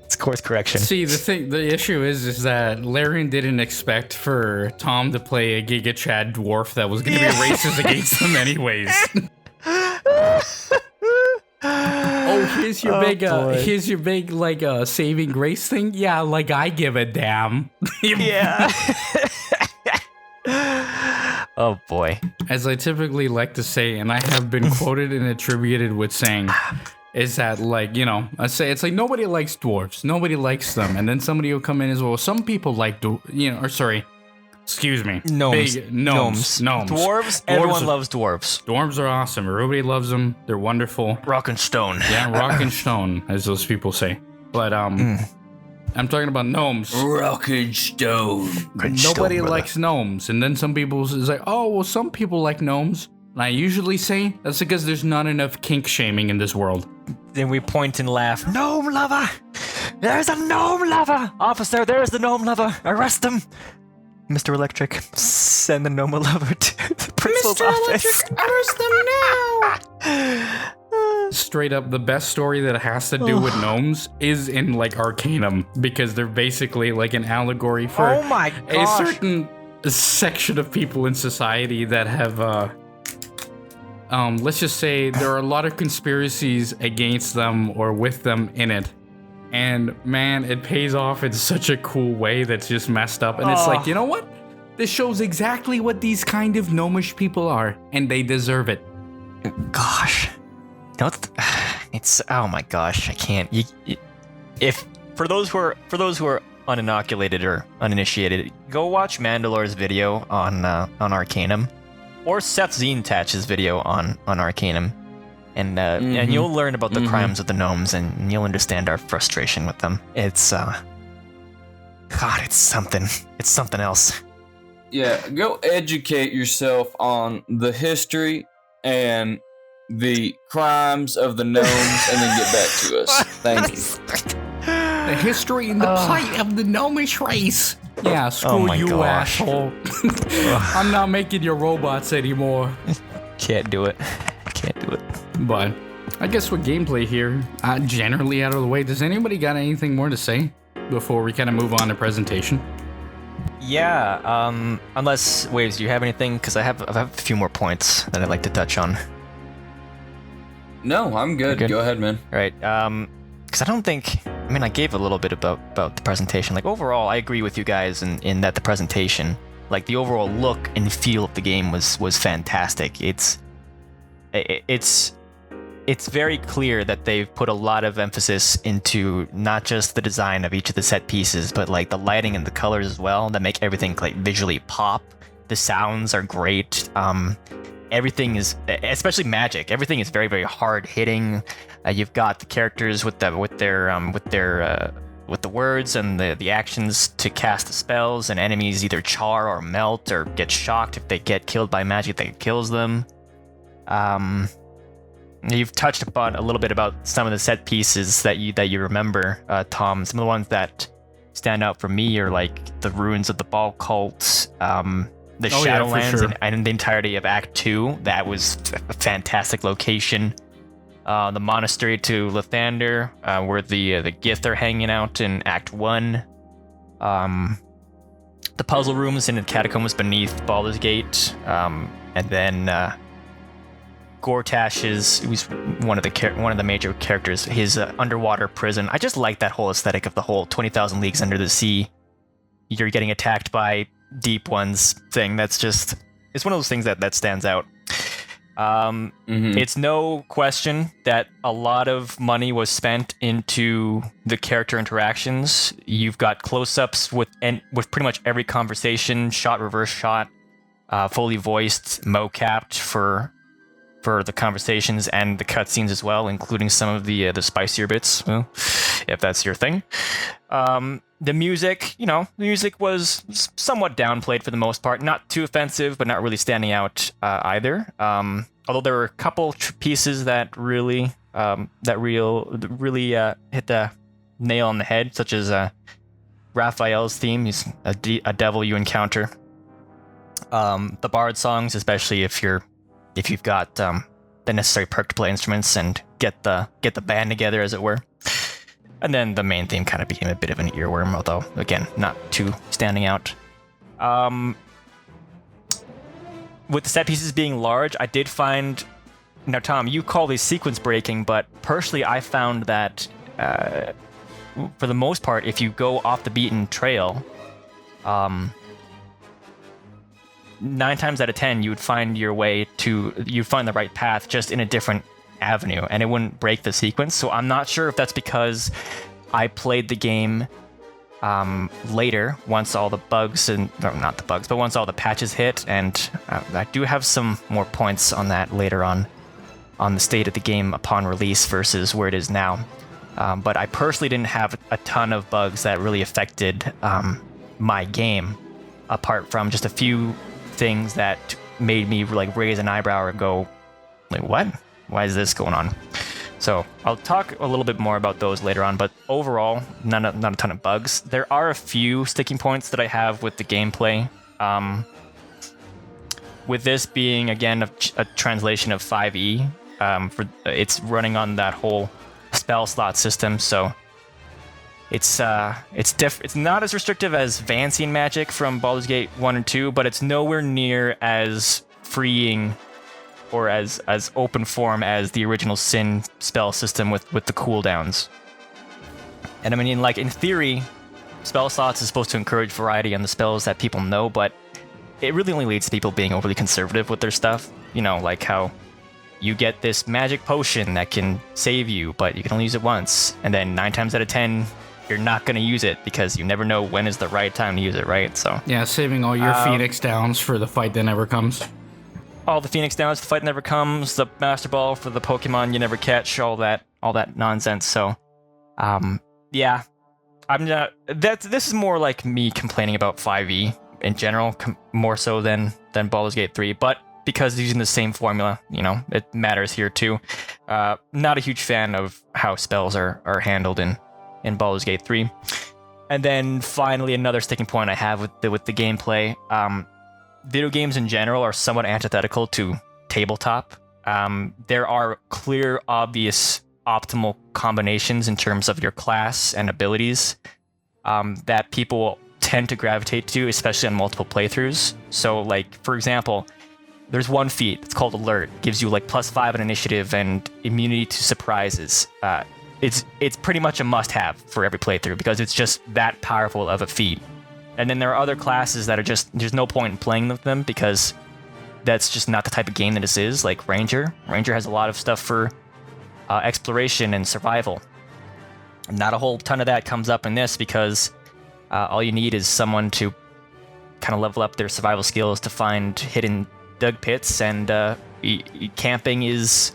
It's course correction. See, the issue is that Larian didn't expect for Tom to play a Giga Chad dwarf that was going to be racist against them anyways. Here's your big like saving grace thing. Yeah, like I give a damn. Yeah. Oh boy. As I typically like to say, and I have been quoted and attributed with saying, is that like, I say it's like nobody likes dwarves, nobody likes them, and then somebody will come in as well. Some people like excuse me. Gnomes. Gnomes. Dwarves. Everyone loves dwarves. Dwarves are awesome. Everybody loves them. They're wonderful. Rock and stone. Yeah, rock and stone, as those people say. But I'm talking about gnomes. Rock and stone. Nobody likes gnomes. And then some people is like, oh, well, some people like gnomes. And I usually say that's because there's not enough kink shaming in this world. Then we point and laugh. Gnome lover! There's a gnome lover! Officer, there's the gnome lover! Arrest him! Mr. Electric, send the gnome lover to the principal's office. Mr. Electric, arrest them now! Straight up, the best story that has to do with gnomes is in like Arcanum, because they're basically like an allegory for a certain section of people in society that have let's just say there are a lot of conspiracies against them or with them in it. And man, it pays off in such a cool way that's just messed up. And it's like, you know what? This shows exactly what these kind of gnomish people are, and they deserve it. Gosh. It's oh my gosh, I can't. If for those who are uninoculated or uninitiated, go watch Mandalore's video on Arcanum, or Seth Zentatch's video on Arcanum, and you'll learn about the crimes of the gnomes, and you'll understand our frustration with them. It's God, it's something. It's something else. Yeah, go educate yourself on the history and the crimes of the gnomes, and then get back to us. Thank you. The history and the plight of the gnomish race. Yeah, screw you, gosh. asshole. I'm not making your robots anymore. Can't do it. But I guess with gameplay here, generally out of the way, does anybody got anything more to say before we kind of move on to presentation? Yeah, unless, Waves, do you have anything? Because I have a few more points that I'd like to touch on. No, I'm good. Go ahead, man. All right, because I don't think, I gave a little bit about the presentation. Like, overall, I agree with you guys in that the presentation, like, the overall look and feel of the game was fantastic. It's it's very clear that they've put a lot of emphasis into not just the design of each of the set pieces, but like the lighting and the colors as well that make everything like visually pop. The sounds are great. Everything is, especially magic. Everything is very, very hard hitting. You've got the characters with the words and the actions to cast the spells, and enemies either char or melt or get shocked if they get killed by magic that kills them. You've touched upon a little bit about some of the set pieces that you remember, Tom. Some of the ones that stand out for me are like the ruins of the Ball Cult, the Shadowlands, sure. and the entirety of Act 2. That was a fantastic location. The monastery to Lathander, where the Gith are hanging out in Act 1. The puzzle rooms in the catacombs beneath Baldur's Gate, and then Gortash's, who's one of the major characters, his underwater prison. I just like that whole aesthetic of the whole 20,000 Leagues Under the Sea. You're getting attacked by deep ones thing. It's one of those things that stands out. It's no question that a lot of money was spent into the character interactions. You've got close-ups with pretty much every conversation, shot, reverse shot, fully voiced, mocapped for the conversations and the cutscenes as well, including some of the spicier bits, well, if that's your thing. The music was somewhat downplayed for the most part. Not too offensive, but not really standing out either. Although there were a couple pieces that really hit the nail on the head, such as Raphael's theme. He's a devil you encounter. The bard songs, especially if you've got the necessary perk to play instruments and get the band together, as it were. And then the main theme kind of became a bit of an earworm, although, again, not too standing out. With the set pieces being large, I did find... Now, Tom, you call these sequence breaking, but personally I found that, for the most part, if you go off the beaten trail, 9 times out of 10, you'd find the right path just in a different avenue, and it wouldn't break the sequence. So I'm not sure if that's because I played the game later, once all the bugs once all the patches hit, and I do have some more points on that later on the state of the game upon release versus where it is now. But I personally didn't have a ton of bugs that really affected my game, apart from just a few things that made me like raise an eyebrow or go, like, what? Why is this going on? So I'll talk a little bit more about those later on, but overall, not a ton of bugs. There are a few sticking points that I have with the gameplay. With this being, again, a translation of 5e, it's running on that whole spell slot system, so it's not as restrictive as Vancian magic from Baldur's Gate 1 and 2, but it's nowhere near as freeing or as open form as the original Sin spell system with the cooldowns. And I mean, like, in theory, spell slots is supposed to encourage variety on the spells that people know, but it really only leads to people being overly conservative with their stuff. You know, like how you get this magic potion that can save you, but you can only use it once, and then 9 times out of 10, you're not going to use it because you never know when is the right time to use it, right? So yeah, saving all your Phoenix Downs for the fight that never comes. All the Phoenix Downs, the fight never comes, the Master Ball for the Pokemon you never catch, all that nonsense. So, yeah, I'm not. This is more like me complaining about 5e in general, more so than Baldur's Gate 3. But because using the same formula, you know, it matters here too. Not a huge fan of how spells are handled in Baldur's Gate 3. And then finally, another sticking point I have with the gameplay. Video games in general are somewhat antithetical to tabletop. There are clear, obvious, optimal combinations in terms of your class and abilities that people tend to gravitate to, especially on multiple playthroughs. So, like, for example, there's one feat. It's called Alert. It gives you, like, +5 in initiative and immunity to surprises. It's pretty much a must-have for every playthrough because it's just that powerful of a feat. And then there are other classes that are just, there's no point in playing with them because that's just not the type of game that this is, like Ranger. Ranger has a lot of stuff for exploration and survival. Not a whole ton of that comes up in this because all you need is someone to kind of level up their survival skills to find hidden dug pits, and camping is...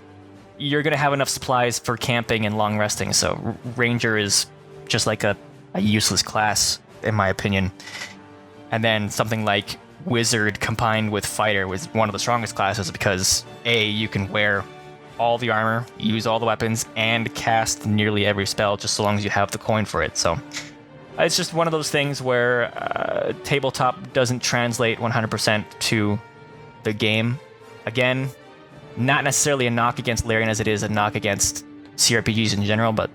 You're going to have enough supplies for camping and long resting, so Ranger is just like a useless class, in my opinion. And then something like Wizard combined with Fighter was one of the strongest classes because, A, you can wear all the armor, use all the weapons, and cast nearly every spell just so long as you have the coin for it. So it's just one of those things where tabletop doesn't translate 100% to the game. Again, not necessarily a knock against Larian as it is a knock against CRPGs in general, but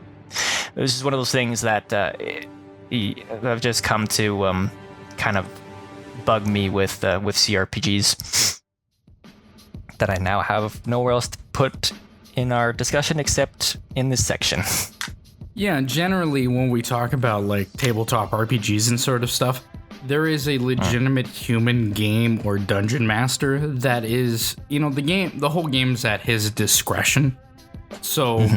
this is one of those things that have just come to kind of bug me with CRPGs that I now have nowhere else to put in our discussion except in this section. Yeah, generally when we talk about like tabletop RPGs and sort of stuff, there is a legitimate human game or dungeon master that is, the whole game's at his discretion. So,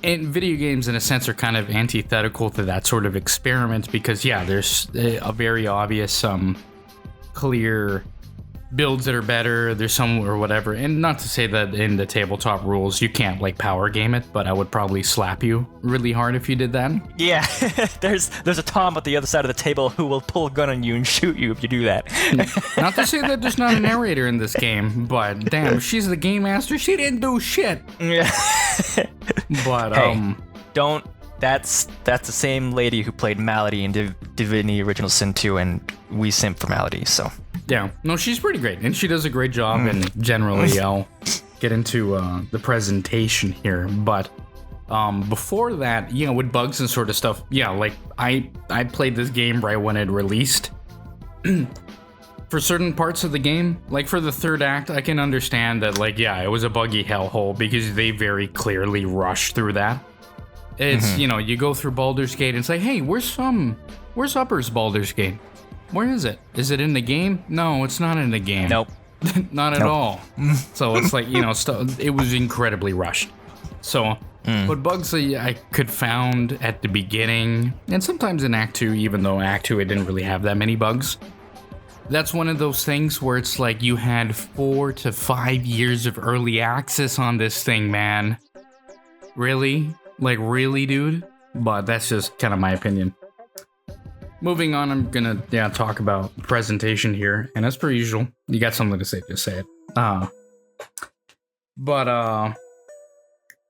and video games in a sense are kind of antithetical to that sort of experiment because, there's a very obvious, clear builds that are better, there's some or whatever, and not to say that in the tabletop rules you can't like power game it, but I would probably slap you really hard if you did that. Yeah, there's a Tom at the other side of the table who will pull a gun on you and shoot you if you do that. Not to say that there's not a narrator in this game, but damn, she's the game master, she didn't do shit. Yeah. But hey, that's the same lady who played Malady in Divinity Original Sin 2, and we simp for Malady, so. Yeah, no, she's pretty great, and she does a great job, and generally I'll get into the presentation here, but before that, with bugs and sort of stuff, like, I played this game right when it released. For certain parts of the game, like for the third act, I can understand that, like, it was a buggy hellhole, because they very clearly rushed through that. It's, you go through Baldur's Gate and say, hey, where's Upper's Baldur's Gate? Where is it? Is it in the game? No, it's not in the game. Nope. Not at all. So it's like, it was incredibly rushed. So, but bugs I could found at the beginning, and sometimes in Act 2, even though Act 2 it didn't really have that many bugs. That's one of those things where it's like you had 4 to 5 years of early access on this thing, man. Really? Like, really, dude? But that's just kind of my opinion. Moving on, I'm gonna talk about presentation here, and as per usual, you got something to say, just say it. But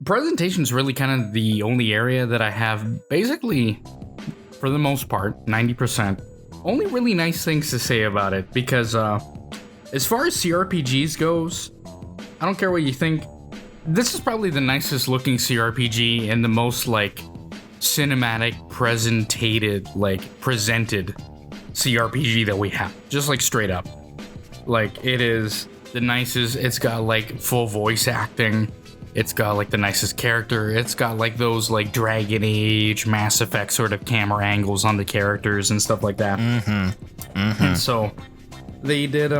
presentation's really kind of the only area that I have, basically, for the most part, 90%, only really nice things to say about it, because as far as CRPGs goes, I don't care what you think, this is probably the nicest looking CRPG and the most, like, cinematic presented CRPG that we have, just like straight up. Like, it is the nicest. It's got like full voice acting, it's got like the nicest character, it's got like those like Dragon Age, Mass Effect sort of camera angles on the characters and stuff like that. And so they did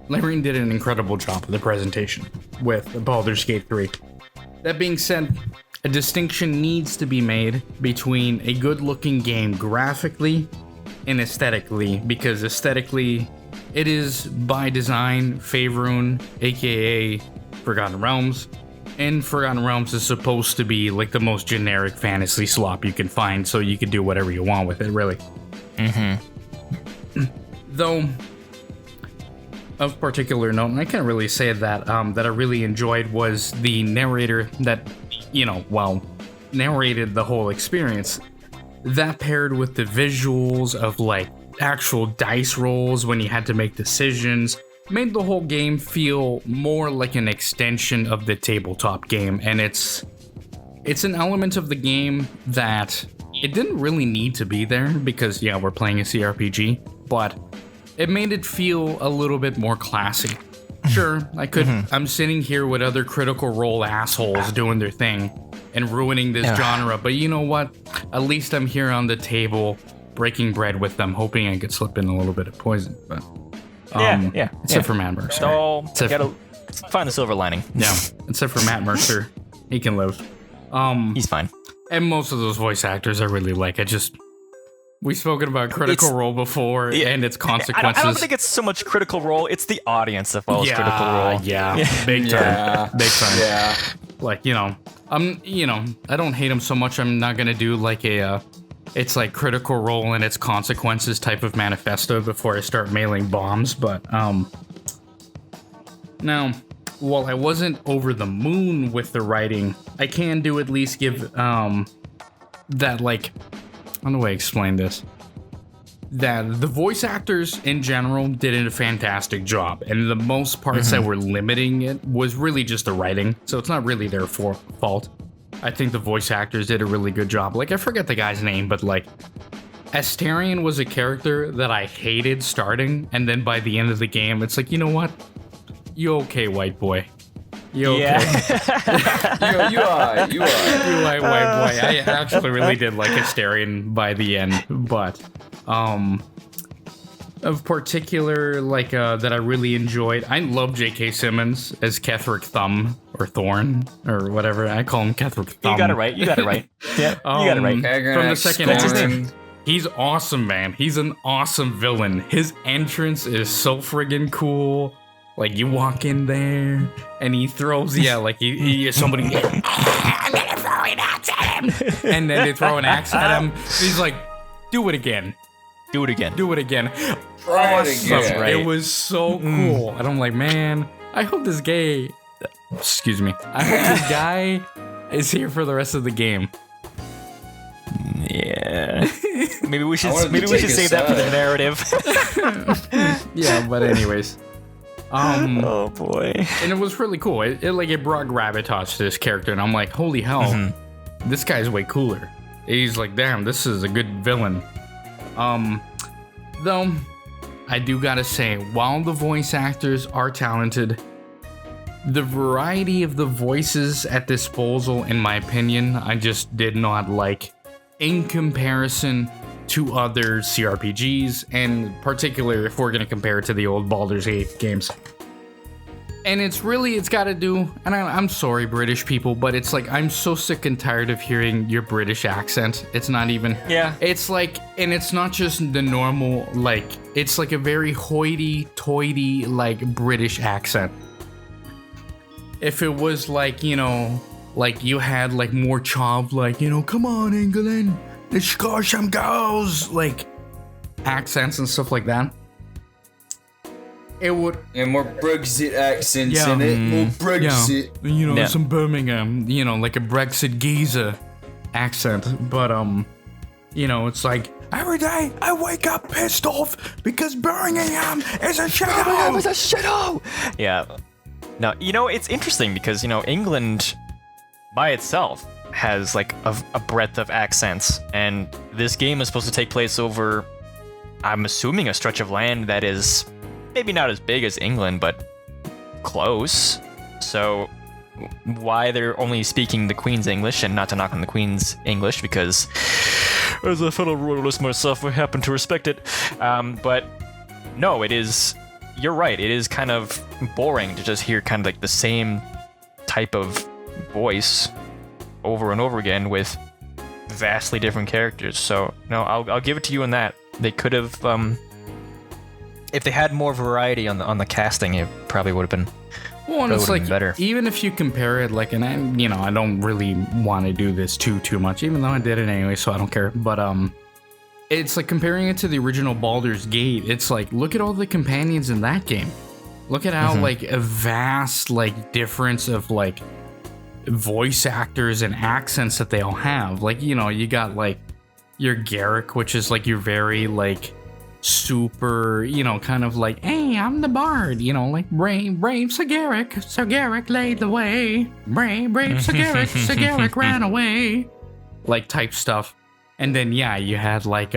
Larian did an incredible job of the presentation with Baldur's Gate 3. That being said, a distinction needs to be made between a good-looking game graphically and aesthetically, because aesthetically, it is by design Faerun, aka Forgotten Realms, and Forgotten Realms is supposed to be like the most generic fantasy slop you can find, so you can do whatever you want with it, really. Though, of particular note, and I can't really say that that I really enjoyed, was the narrator that narrated the whole experience. That paired with the visuals of like actual dice rolls when you had to make decisions made the whole game feel more like an extension of the tabletop game. And it's an element of the game that it didn't really need to be there because, we're playing a CRPG, but it made it feel a little bit more classy. Sure, I'm sitting here with other Critical Role assholes doing their thing and ruining this genre, but you know what? At least I'm here on the table breaking bread with them, hoping I could slip in a little bit of poison. But except for Matt Mercer. Gotta find the silver lining. Yeah, except for Matt Mercer. He can live. He's fine. And most of those voice actors I really like. We've spoken about Critical Role before and its consequences. I don't think it's so much Critical Role. It's the audience that follows Critical Role. Yeah, big time. Big time. Yeah. Like, I don't hate him so much. I'm not going to do like it's like Critical Role and its consequences type of manifesto before I start mailing bombs. But, now, while I wasn't over the moon with the writing, I can at least give, that like, how do I explain this? That the voice actors in general did a fantastic job, and the most parts that were limiting it was really just the writing, so it's not really their fault. I think the voice actors did a really good job. Like, I forget the guy's name, but like, Astarion was a character that I hated starting, and then by the end of the game, it's like, you know what? You okay, white boy. You okay? Yeah. You are. You white boy. I actually really did like Astarion by the end, but of particular, like, that I really enjoyed, I love J.K. Simmons as Ketherick Thumb, or Thorn, or whatever. I call him Ketherick Thumb. You got it right. Yeah, you got it right. From the second That's his name. He's awesome, man. He's an awesome villain. His entrance is so friggin' cool. Like, you walk in there, and he throws, somebody, I'm gonna throw an axe at him. And then they throw an axe at him. He's like, do it again. Do it again. Do it again. Try it again. Right. It was so cool. And I'm like, man, I hope this guy is here for the rest of the game. Yeah. Maybe we should save that for the narrative. Yeah, but anyways. Oh boy. And it was really cool. It brought gravitas to this character, and I'm like, holy hell, this guy's way cooler. He's like, damn, this is a good villain. Though, I do gotta say, while the voice actors are talented, the variety of the voices at disposal, in my opinion, I just did not like in comparison to other CRPGs, and particularly if we're gonna compare it to the old Baldur's Gate games. And it's gotta do, and I'm sorry, British people, but it's like, I'm so sick and tired of hearing your British accent. It's not even, it's like, and it's not just the normal, like, it's like a very hoity-toity, like, British accent. If it was like, like you had like more chop, like, come on, England, let's score some goals, like accents and stuff like that. It would, and more Brexit accents in it. More Brexit. Some Birmingham, like a Brexit geezer accent. But it's like, every day I wake up pissed off because Birmingham is a shithole. Yeah. Now, it's interesting because, England by itself has like a breadth of accents, and this game is supposed to take place over, I'm assuming, a stretch of land that is maybe not as big as England, but close. So why they're only speaking the Queen's English, and not to knock on the Queen's English, because as a fellow royalist myself, I happen to respect it. But no, you're right, it is kind of boring to just hear kind of like the same type of voice over and over again with vastly different characters. So no, I'll give it to you on that. They could have, if they had more variety on the casting, it probably would have been. Well, and it's like, better. Even if you compare it, like, and I don't really want to do this too much, even though I did it anyway, so I don't care. But it's like comparing it to the original Baldur's Gate. It's like, look at all the companions in that game. Look at how like a vast like difference of like voice actors and accents that they all have. Like, you got like your Garrick, which is like your very like super, kind of like, hey, I'm the bard, like brave Sir Garrick laid the way, brave Sir Garrick ran away, like type stuff. And then you had like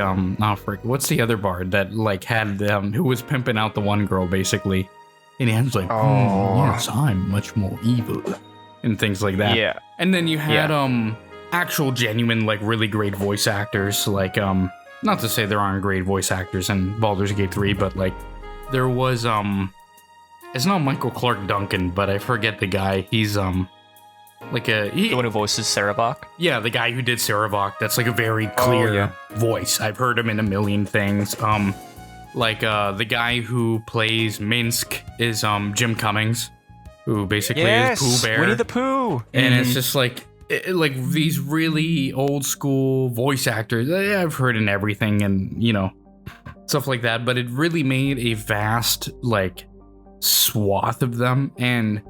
what's the other bard that like had who was pimping out the one girl basically, and he was like, yes, I'm much more evil, and things like that. Yeah. And then you had actual genuine like really great voice actors, like not to say there aren't great voice actors in Baldur's Gate 3, but like there was it's not Michael Clark Duncan, but I forget the guy. He's The one who voices Sarabok? Yeah, the guy who did Sarabok. That's like a very clear voice. I've heard him in a million things. The guy who plays Minsk is Jim Cummings, who basically is Pooh Bear. Winnie the Pooh. And it's just like these really old school voice actors. I've heard in everything and, stuff like that. But it really made a vast, swath of them. And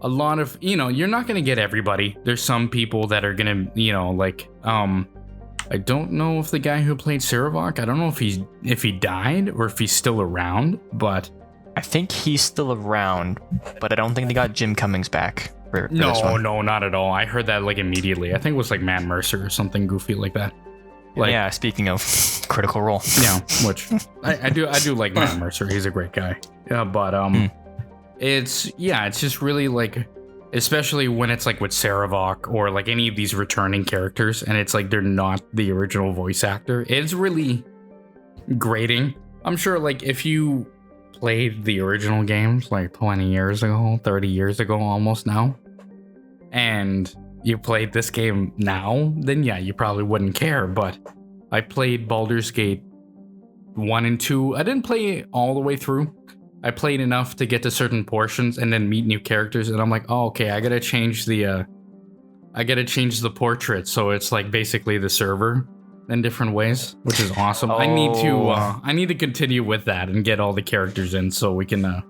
a lot of, you're not going to get everybody. There's some people that are going to, I don't know if the guy who played Sarabok, I don't know if he died or if he's still around, but I think he's still around, but I don't think they got Jim Cummings back for this one. No, not at all. I heard that immediately. I think it was Matt Mercer or something goofy like that. Yeah, speaking of Critical Role. Yeah, which I do like Matt Mercer. He's a great guy. Yeah, but it's just really especially when it's with Sarabok or any of these returning characters and it's they're not the original voice actor. It's really grating. I'm sure if you played the original games 20 years ago, 30 years ago almost now, and you played this game now, then yeah, you probably wouldn't care. But I played Baldur's Gate 1 and 2. I didn't play all the way through. I played enough to get to certain portions and then meet new characters, and I'm okay, I gotta change the portrait so it's basically the server in different ways, which is awesome. I need to continue with that and get all the characters in so we can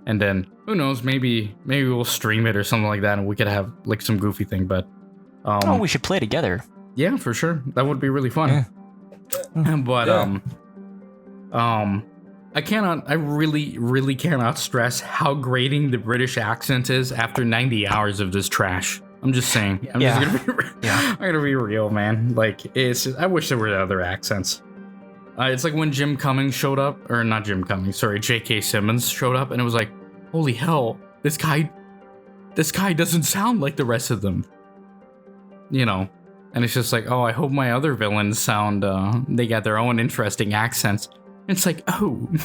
and then who knows, maybe we'll stream it or something like that and we could have some goofy thing. But we should play together. Yeah, for sure, that would be really fun. But I really cannot stress how grating the British accent is after 90 hours of this trash. I'm just saying. I'm gonna be real, man. I wish there were other accents. It's when Jim Cummings showed up, or not Jim Cummings, sorry, J.K. Simmons showed up, and it was holy hell, this guy doesn't sound like the rest of them. And it's just I hope my other villains sound, they got their own interesting accents. It's I'm...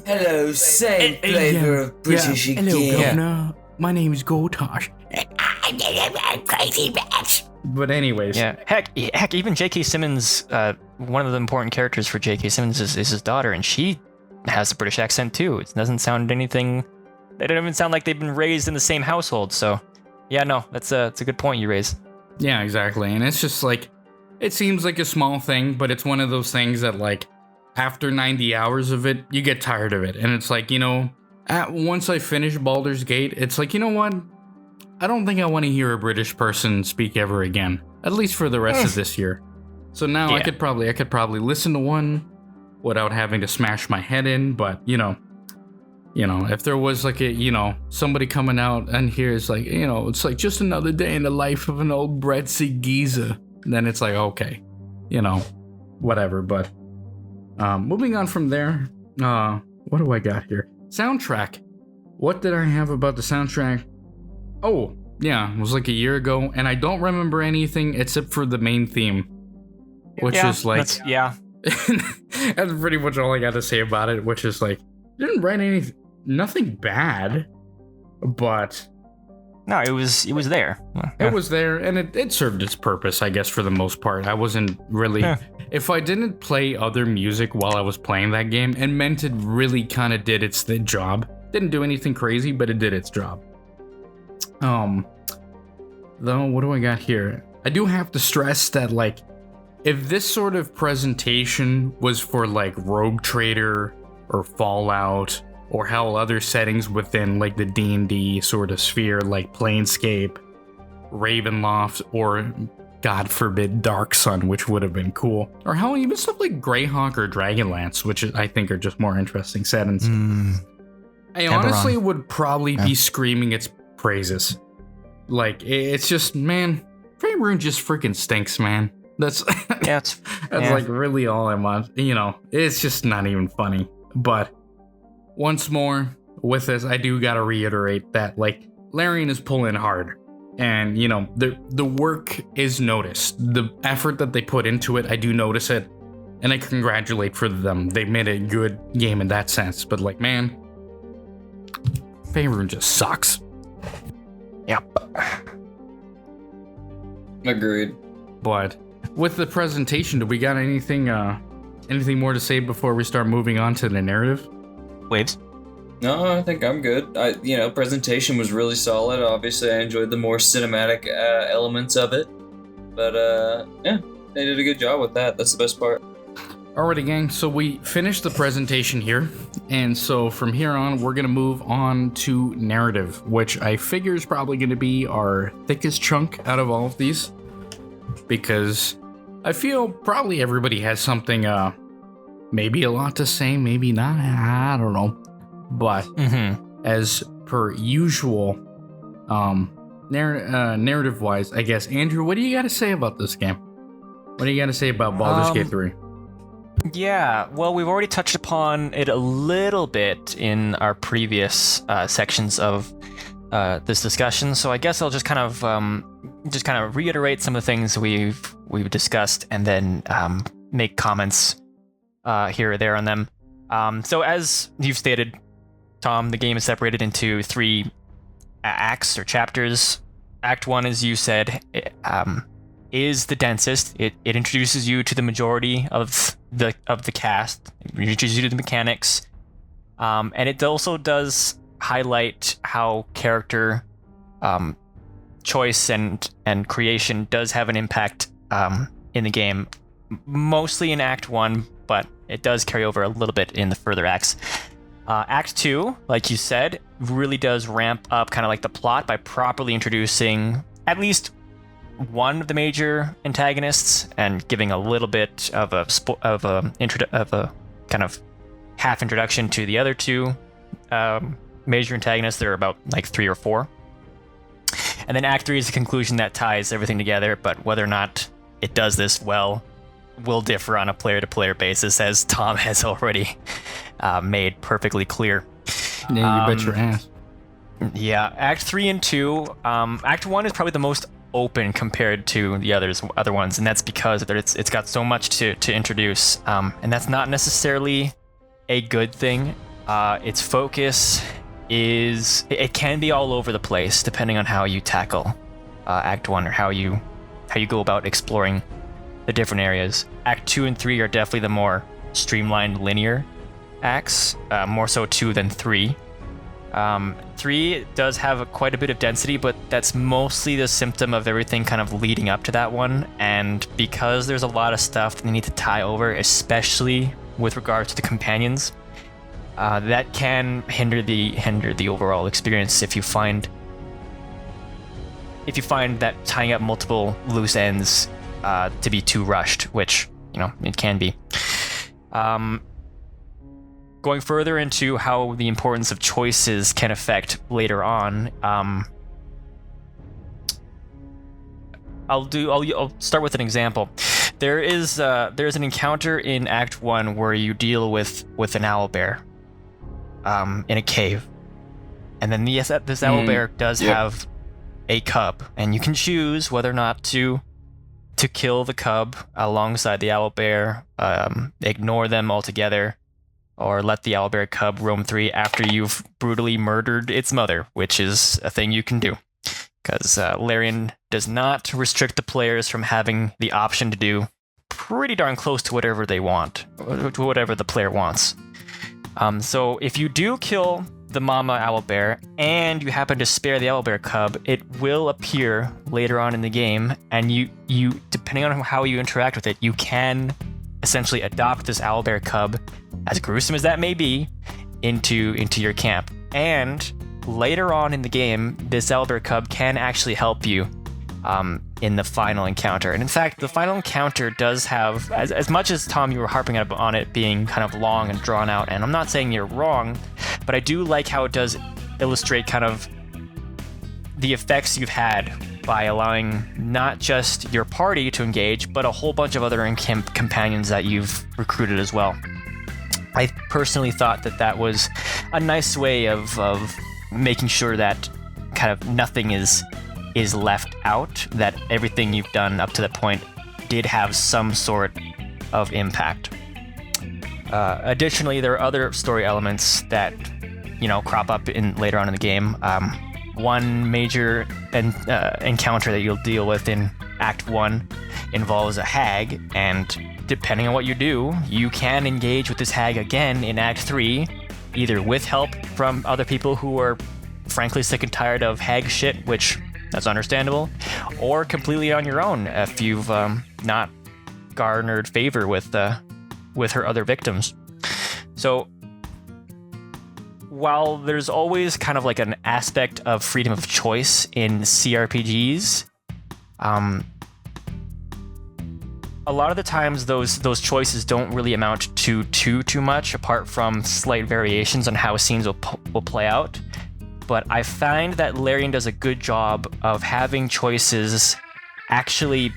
Hello, same flavor of British again. Hello, Governor. My name is Gortash. Crazy bitch. But anyways. Yeah, heck, even J.K. Simmons, one of the important characters for J.K. Simmons is his daughter, and she has a British accent too. It doesn't sound anything... They don't even sound like they've been raised in the same household, so... Yeah, no, that's a good point you raise. Yeah, exactly, and it's just it seems like a small thing, but it's one of those things that after 90 hours of it, you get tired of it. And it's once I finish Baldur's Gate, it's you know what? I don't think I want to hear a British person speak ever again. At least for the rest of this year. So now I could probably listen to one without having to smash my head in. But, if there was somebody coming out and here's it's just another day in the life of an old breadsy geezer. Then it's okay, whatever. But moving on from there, what do I got here? Soundtrack. What did I have about the soundtrack? Oh, yeah, it was a year ago, and I don't remember anything except for the main theme, which is that's pretty much all I got to say about it, which is didn't write nothing bad, but... No, it was there. It was there, and it served its purpose, I guess, for the most part. I wasn't really... If I didn't play other music while I was playing that game, it meant it really kind of did its job. Didn't do anything crazy, but it did its job. Though, what do I got here? I do have to stress that, if this sort of presentation was for, Rogue Trader or Fallout, or hell, other settings within, the D&D sort of sphere, Planescape, Ravenloft, or, God forbid, Dark Sun, which would have been cool. Or hell, even stuff like Greyhawk or Dragonlance, which I think are just more interesting settings. I honestly would probably be screaming its praises. It's just, man, Faerun just freaking stinks, man. That's really all I want. It's just not even funny. But once more, with this, I do gotta reiterate that Larian is pulling hard, and the work is noticed. The effort that they put into it, I do notice it, and I congratulate for them. They made a good game in that sense. But man, Faerun just sucks. Yep. Agreed. But with the presentation, do we got anything more to say before we start moving on to the narrative? Waves. No, I think I'm good. Presentation was really solid. Obviously, I enjoyed the more cinematic elements of it. But, yeah, they did a good job with that. That's the best part. Alrighty, gang, so we finished the presentation here, and so from here on, we're going to move on to narrative, which I figure is probably going to be our thickest chunk out of all of these, because I feel probably everybody has something, maybe a lot to say, maybe not, I don't know, but as per usual, narrative-wise, I guess, Andrew, what do you got to say about this game? What do you got to say about Baldur's Gate 3? Yeah, well, we've already touched upon it a little bit in our previous sections of this discussion, so I guess I'll just kind of reiterate some of the things we've discussed, and then make comments here or there on them. So as you've stated, Tom, the game is separated into 3 acts or chapters. Act 1, as you said, is the densest. It introduces you to the majority of the cast. It introduces you to the mechanics, and it also does highlight how character choice and creation does have an impact in the game, mostly in Act 1, but it does carry over a little bit in the further acts. Act 2, like you said, really does ramp up kind of like the plot by properly introducing at least one of the major antagonists and giving a little bit of a kind of half introduction to the other 2 major antagonists. There are about like 3 or 4. And then Act 3 is the conclusion that ties everything together, but whether or not it does this well will differ on a player-to-player basis, as Tom has already made perfectly clear. Yeah, you bet your ass. Yeah, Act 3 and 2. Act 1 is probably the most open compared to the other ones, and that's because it's got so much to introduce, and that's not necessarily a good thing. Its focus it can be all over the place depending on how you tackle Act 1 or how you go about exploring the different areas. Act 2 and 3 are definitely the more streamlined linear acts, more so 2 than 3. 3 does have quite a bit of density, but that's mostly the symptom of everything kind of leading up to that one, and because there's a lot of stuff that they need to tie over, especially with regards to the companions, that can hinder the overall experience if you find that tying up multiple loose ends to be too rushed, which it can be. Going further into how the importance of choices can affect later on, I'll start with an example. There's an encounter in Act 1 where you deal with an owlbear in a cave, and then this owlbear does have a cub, and you can choose whether or not to kill the cub alongside the owlbear, ignore them altogether, or let the owlbear cub roam free after you've brutally murdered its mother, which is a thing you can do, because Larian does not restrict the players from having the option to do pretty darn close to whatever they want, to whatever the player wants. So if you do kill the mama owlbear and you happen to spare the owlbear cub, it will appear later on in the game, and you depending on how you interact with it, you can essentially adopt this owlbear cub, as gruesome as that may be, into your camp. And later on in the game, this owlbear cub can actually help you in the final encounter. And in fact, the final encounter does have, as much as Tom, you were harping on it being kind of long and drawn out, and I'm not saying you're wrong, but I do like how it does illustrate kind of the effects you've had by allowing not just your party to engage, but a whole bunch of other companions that you've recruited as well. I personally thought that was a nice way of making sure that kind of nothing is left out, that everything you've done up to that point did have some sort of impact. Additionally, there are other story elements that crop up in later on in the game. one major encounter that you'll deal with in Act 1 involves a hag, and depending on what you do, you can engage with this hag again in Act 3, either with help from other people who are frankly sick and tired of hag shit, which that's understandable, or completely on your own if you've not garnered favor with her other victims. So while there's always kind of like an aspect of freedom of choice in CRPGs, a lot of the times those choices don't really amount to too much, apart from slight variations on how scenes will play out. But I find that Larian does a good job of having choices actually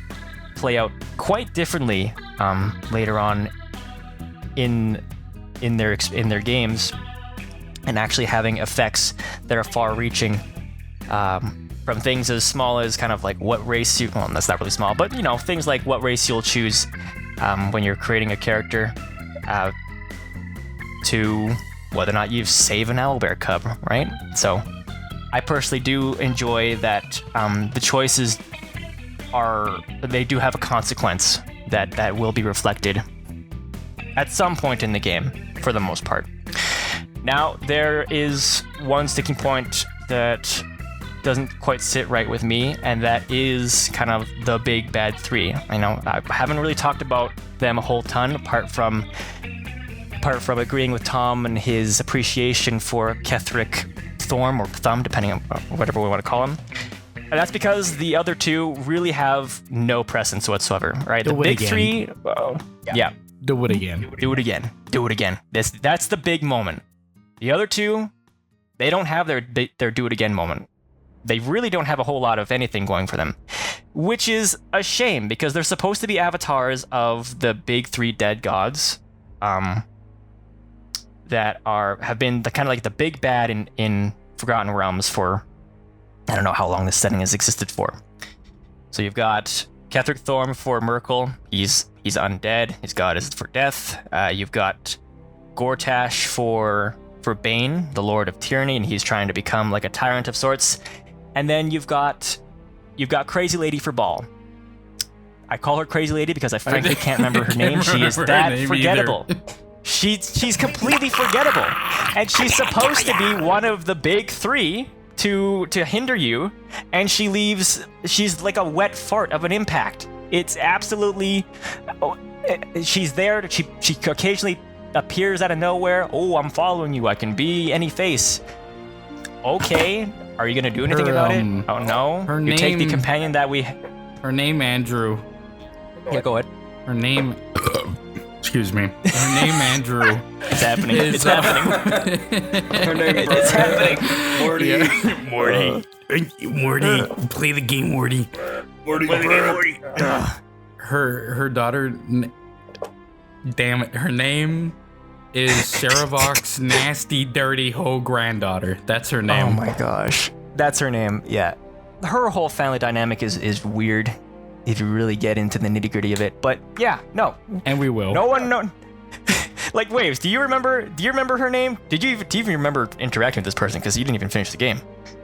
play out quite differently later on in their games, and actually having effects that are far-reaching, from things as small as kind of like what race you... Well, that's not really small, but, you know, things like what race you'll choose when you're creating a character, to whether or not you save an owlbear cub, right? So I personally do enjoy that the choices they do have a consequence that will be reflected at some point in the game, for the most part. Now, there is one sticking point that doesn't quite sit right with me, and that is kind of the big bad three. I know I haven't really talked about them a whole ton, apart from agreeing with Tom and his appreciation for Ketheric Thorm, or Thumb, depending on whatever we want to call him. And that's because the other two really have no presence whatsoever, right? The big three, yeah. Do it again. Do it again. Do it again. That's the big moment. The other two, they don't have their do it again moment. They really don't have a whole lot of anything going for them, which is a shame, because they're supposed to be avatars of the big three dead gods, that have been the kind of like the big bad in Forgotten Realms for, I don't know how long this setting has existed for. So you've got Ketheric Thorm for Merkel. He's undead. His god is for death. You've got Gortash for Bane, the Lord of Tyranny, and he's trying to become like a tyrant of sorts. And then you've got Crazy Lady for Baal. I call her Crazy Lady because I frankly can't remember her name. She is that forgettable. She's completely forgettable, and she's supposed to be one of the big three to hinder you, and she leaves. She's like a wet fart of an impact. It's absolutely. She's there. She occasionally appears out of nowhere. Oh, I'm following you. I can be any face. Okay, are you gonna do anything about it? Oh no. You take the companion that we. Her name, Andrew. Yeah, go ahead. Her name. Excuse me. Her name, Andrew. It's happening. It's happening. Her name, It's happening. Morty. Yeah. Morty. Thank you, Morty. Play the game, Morty. Morty. Her daughter. Damn it. Her name is Saravok's nasty, dirty hoe granddaughter. That's her name. Oh my gosh. That's her name. Yeah. Her whole family dynamic is weird, if you really get into the nitty-gritty of it. But yeah, no. And we will. No one know. Like, Waves, do you remember her name? Do you even remember interacting with this person? Because you didn't even finish the game.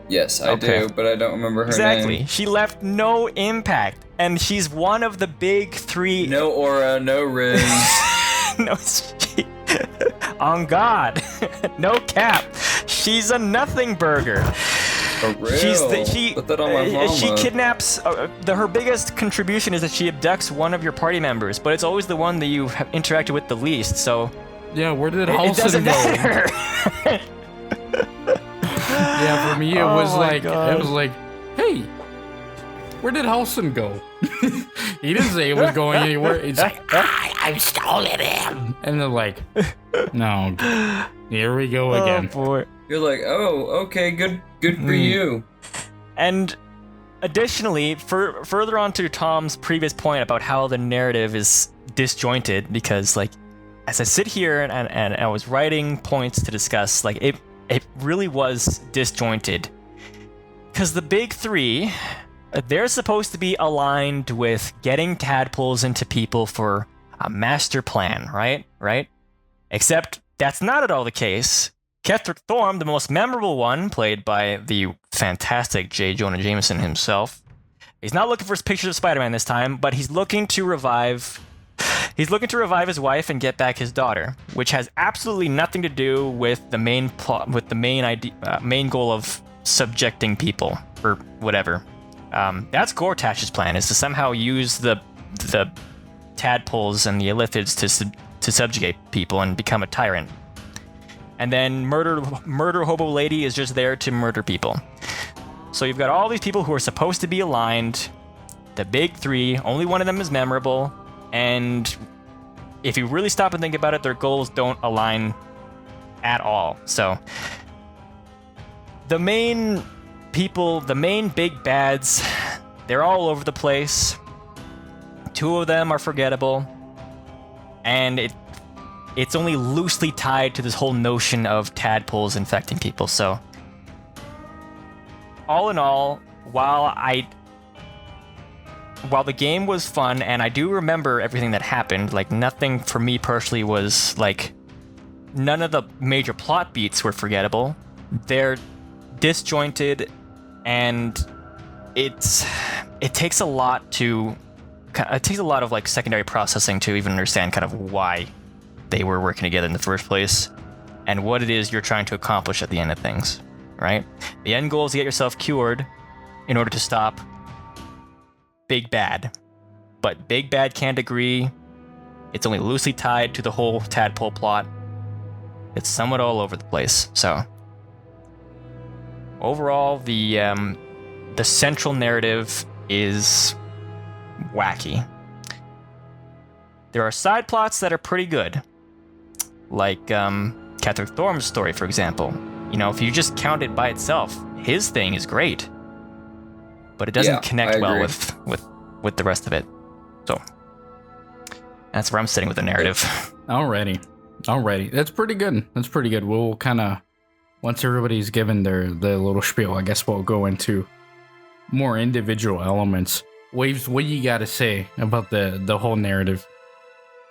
Yes, I do, but I don't remember her name. Exactly. She left no impact, and she's one of the big three. No aura, no riz. No, on God, no cap. She's a nothing burger. For real? Put that on my mama. She kidnaps. Her biggest contribution is that she abducts one of your party members, but it's always the one that you have interacted with the least. So yeah, where did it Halson doesn't go? matter. Yeah, for me it was like, hey, where did Halson go? He didn't say he was going anywhere. It's like, I've stolen him. And they're like, no, here we go again. Oh boy. You're like, oh, okay, good for you. And additionally, further on to Tom's previous point about how the narrative is disjointed, because like, as I sit here and I was writing points to discuss, like it really was disjointed. Because the big three, they're supposed to be aligned with getting tadpoles into people for a master plan, right? Except that's not at all the case. Ketherick Thorm, the most memorable one, played by the fantastic J. Jonah Jameson himself. He's not looking for pictures of Spider-Man this time, but he's looking to revive his wife and get back his daughter, which has absolutely nothing to do with the main plot, with the main goal of subjecting people or whatever. That's Gortash's plan, is to somehow use the tadpoles and the illithids to subjugate people and become a tyrant. And then murder hobo lady is just there to murder people. So you've got all these people who are supposed to be aligned, the big three, only one of them is memorable, and if you really stop and think about it, their goals don't align at all. So the main people, the main big bads, they're all over the place. Two of them are forgettable, and it's only loosely tied to this whole notion of tadpoles infecting people. So all in all, while the game was fun, and I do remember everything that happened, like nothing for me personally was like, none of the major plot beats were forgettable. They're disjointed, and it takes a lot of like secondary processing to even understand kind of why they were working together in the first place and what it is you're trying to accomplish at the end of things, right? The end goal is to get yourself cured in order to stop Big Bad. But Big Bad can't agree. It's only loosely tied to the whole tadpole plot. It's somewhat all over the place. So overall, the central narrative is wacky. There are side plots that are pretty good, like Ketherick Thorm's story, for example. You know, if you just count it by itself, his thing is great, but it doesn't connect well with the rest of it. So that's where I'm sitting with the narrative. Alrighty. That's pretty good. We'll kind of, once everybody's given their little spiel, I guess we'll go into more individual elements. Waves, what you got to say about the whole narrative?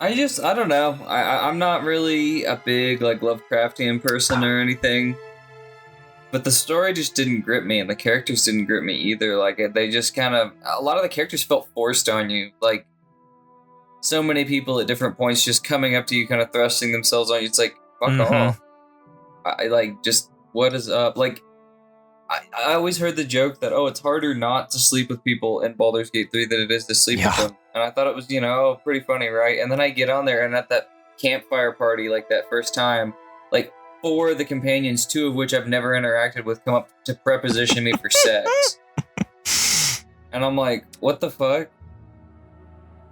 I don't know. I'm not really a big like Lovecraftian person or anything, but the story just didn't grip me, and the characters didn't grip me either. Like they just kind of, a lot of the characters felt forced on you. Like so many people at different points just coming up to you, kind of thrusting themselves on you. It's like, fuck off. I like, just what is up? Like I always heard the joke that, it's harder not to sleep with people in Baldur's Gate 3 than it is to sleep with them. And I thought it was, pretty funny, right? And then I get on there, and at that campfire party, like that first time, like 4 of the companions, 2 of which I've never interacted with, come up to preposition me for sex. And I'm like, what the fuck?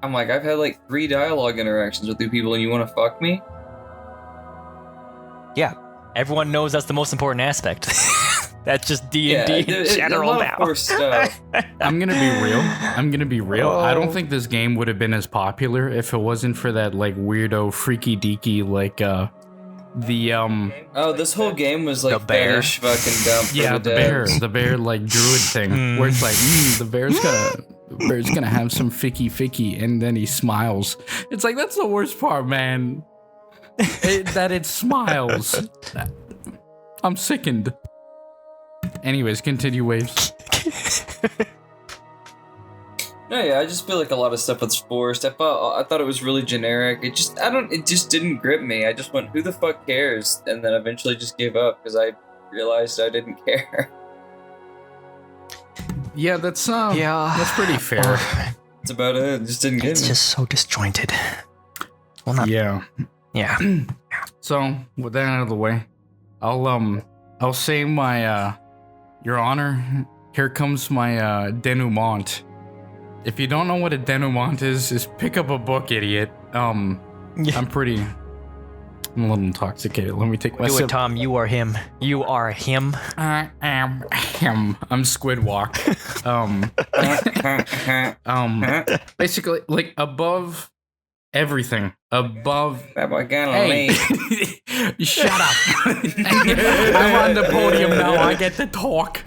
I'm like, I've had like 3 dialogue interactions with you people, and you want to fuck me? Yeah, everyone knows that's the most important aspect. That's just D&D in general now. I'm gonna be real. I don't think this game would have been as popular if it wasn't for that like weirdo, freaky deaky this whole game was like the bear fucking dumb. Yeah, the bear like druid thing where it's like the bear's gonna have some ficky, and then he smiles. It's like, that's the worst part, man. That it smiles. I'm sickened. Anyways, continue, Waves. No, I just feel like a lot of stuff was forced. I thought it was really generic. It just didn't grip me. I just went, who the fuck cares? And then eventually just gave up because I realized I didn't care. Yeah, that's pretty fair. That's about it. It just didn't get me. It's just so disjointed. Well, not. Yeah. So with that out of the way, I'll say my Your Honor, here comes my denouement. If you don't know what a denouement is pick up a book, idiot. I'm a little intoxicated. Let me take my sip. Do it, Tom. You are him. You are him. I am him. I'm Squidwalk. Basically, like, above everything. Above. Hey. Shut up. I'm on the podium now. I get to talk.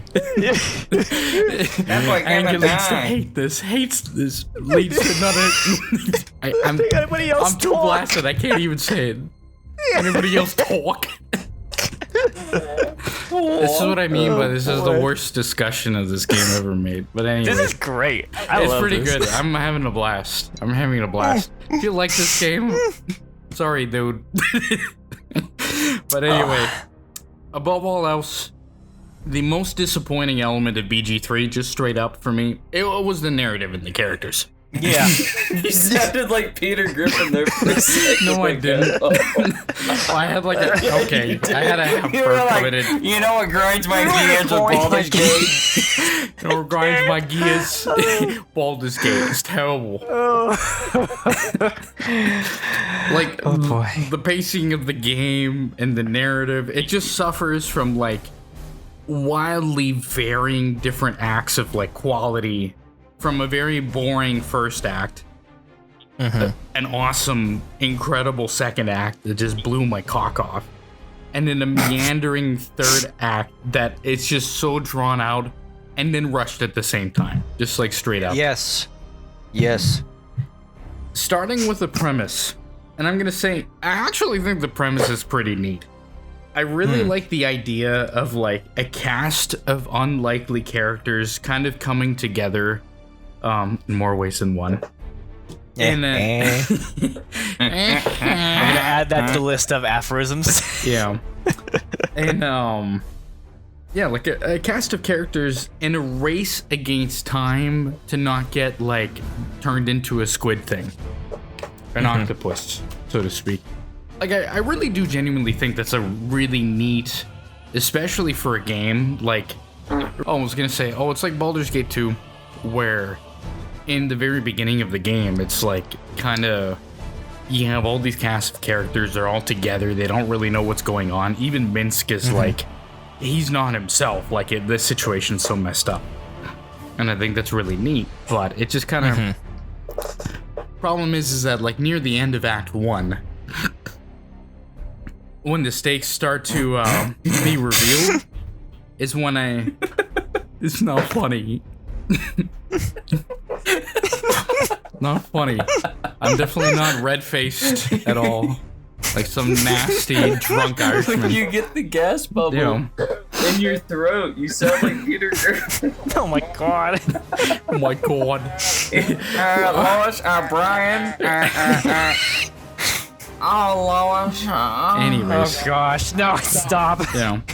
Angela hates this, leads to another. I'm too blasted. I can't even say it. Anybody else talk? This is what I mean by this is the worst discussion of this game ever made. But anyway, This is great. I it's love pretty this. good. I'm having a blast. If you like this game, sorry, dude. But anyway, above all else, the most disappointing element of BG3, just straight up for me, it was the narrative and the characters. Yeah. You sounded like Peter Griffin there for a second. No, I didn't. I had like a I had a half You were like, committed. you know what grinds my gears with Baldur's Gate? Or grinds my gears. Baldur's Gate is terrible. Like, Oh, boy. the pacing of the game and the narrative, it just suffers from like wildly varying different acts of like quality, from a very boring first act, an awesome, incredible second act that just blew my cock off, and then a meandering third act that it's just so drawn out and then rushed at the same time, just like straight up. Yes. Starting with the premise, and I'm gonna say, I actually think the premise is pretty neat. I really like the idea of like a cast of unlikely characters kind of coming together in more ways than one. And I'm gonna add that to the list of aphorisms. yeah. And yeah, like a cast of characters in a race against time to not get like turned into a squid thing. An octopus, so to speak. Like, I really do genuinely think that's a really neat, especially for a game like, I was gonna say, it's like Baldur's Gate 2, where in the very beginning of the game, it's like kind of, you have all these cast of characters, they're all together, they don't really know what's going on. Even Minsk is like, he's not himself, like this situation's so messed up. And I think that's really neat, but it just kind of, problem is that like near the end of Act 1, when the stakes start to be revealed, is when it's not funny. Not funny. I'm definitely not red-faced at all. Like some nasty drunk Irishman. You get the gas bubble in your throat. You sound like Peter Griffin. Oh my god. Oh my god. Lois, Brian. Lois. Anyways. Oh gosh, no, stop.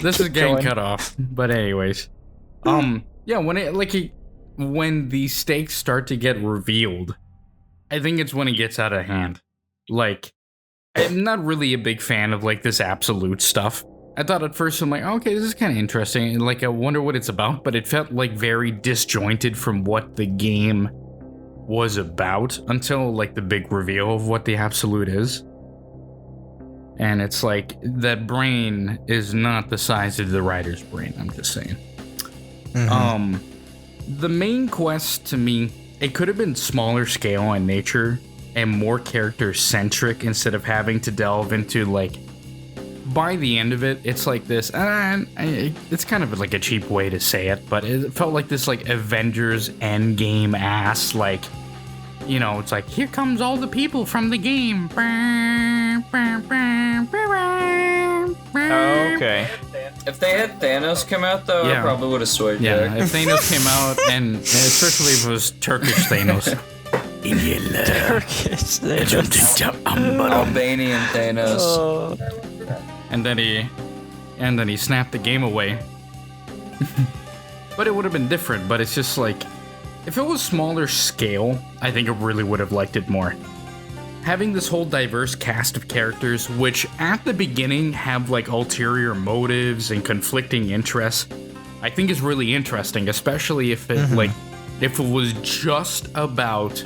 This is getting cut off. But anyways. Yeah, when the stakes start to get revealed, I think it's when it gets out of hand. Like, I'm not really a big fan of like this absolute stuff. I thought at first, I'm like, okay, this is kind of interesting, and like I wonder what it's about, but it felt like very disjointed from what the game was about until like the big reveal of what the absolute is. And it's like, that brain is not the size of the writer's brain, I'm just saying. The main quest, to me, it could have been smaller scale in nature and more character-centric instead of having to delve into, like, by the end of it, it's like this, it's kind of like a cheap way to say it, but it felt like this, like, Avengers Endgame ass, like, you know, it's like, here comes all the people from the game. Oh, okay. If they had Thanos come out, though, I probably would have swayed Yeah, back. if Thanos came out, and especially if it was Turkish Thanos. Turkish. Albanian Thanos. And then he snapped the game away. But it would have been different, but it's just like, if it was smaller scale, I think I really would have liked it more. Having this whole diverse cast of characters, which at the beginning have like ulterior motives and conflicting interests, I think is really interesting, especially if it if it was just about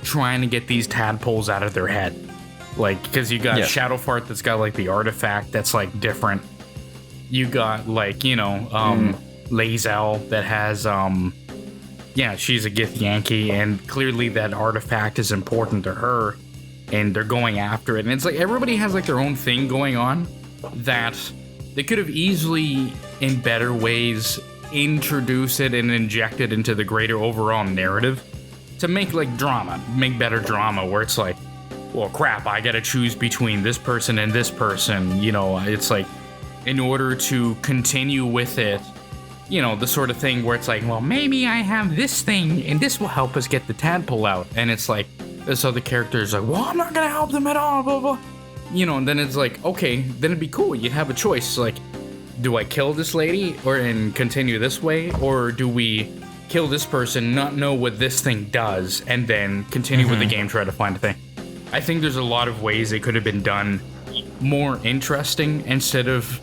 trying to get these tadpoles out of their head. Like, because you got Shadowfart that's got like the artifact that's like different. You got like, you know, Lae'zel that has she's a Gith Yankee, and clearly that artifact is important to her, and they're going after it. And it's like everybody has like their own thing going on that they could have easily, in better ways, introduced it and injected into the greater overall narrative to make like drama, make better drama, where it's like, well, crap, I gotta choose between this person and this person. You know, it's like, in order to continue with it. You know, the sort of thing where it's like, well, maybe I have this thing and this will help us get the tadpole out. And it's like, this other character is like, well, I'm not going to help them at all, blah, blah. You know, and then it's like, okay, then it'd be cool. You have a choice. Like, do I kill this lady and continue this way? Or do we kill this person, not know what this thing does, and then continue with the game, try to find a thing? I think there's a lot of ways it could have been done more interesting instead of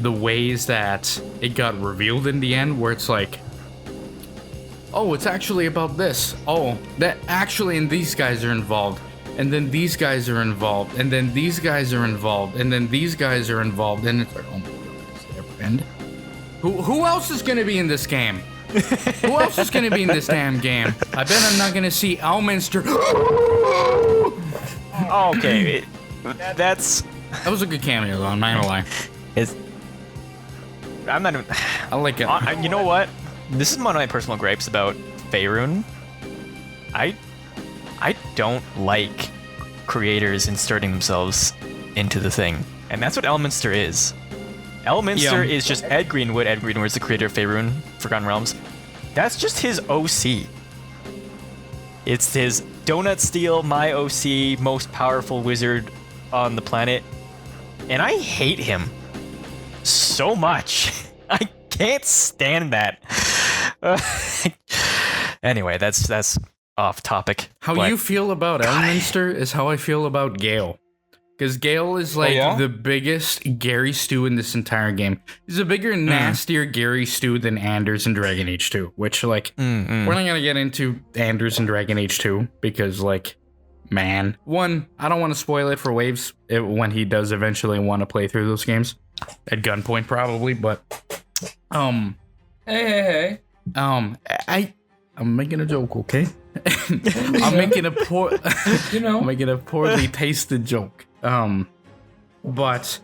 the ways that it got revealed in the end, where it's like, oh, it's actually about this. Oh, that actually, and these guys are involved. And then these guys are involved. And then these guys are involved. And then these guys are involved. And it's like, oh my goodness, it never end. Who else is going to be in this game? Who else is going to be in this damn game? I bet I'm not going to see Elminster. Okay, that was a good cameo, though. I'm not going to lie. I'm not even... I like it. You know what? This is one of my personal gripes about Faerun. I don't like creators inserting themselves into the thing. And that's what Elminster is. Elminster is just Ed Greenwood. Ed Greenwood's the creator of Faerun, Forgotten Realms. That's just his OC. It's his donut steal, my OC, most powerful wizard on the planet. And I hate him so much. I can't stand that. Anyway, that's off topic. How you feel about Elminster is how I feel about Gale. Because Gale is like the biggest Gary Stew in this entire game. He's a bigger, nastier Gary Stew than Anders in Dragon Age 2. Which, like, we're not going to get into Anders in Dragon Age 2. Because, like, man. One, I don't want to spoil it for Waves when he does eventually want to play through those games. At gunpoint, probably, but... Hey. I'm making a joke, okay? I'm making a I'm making a poorly tasted joke. But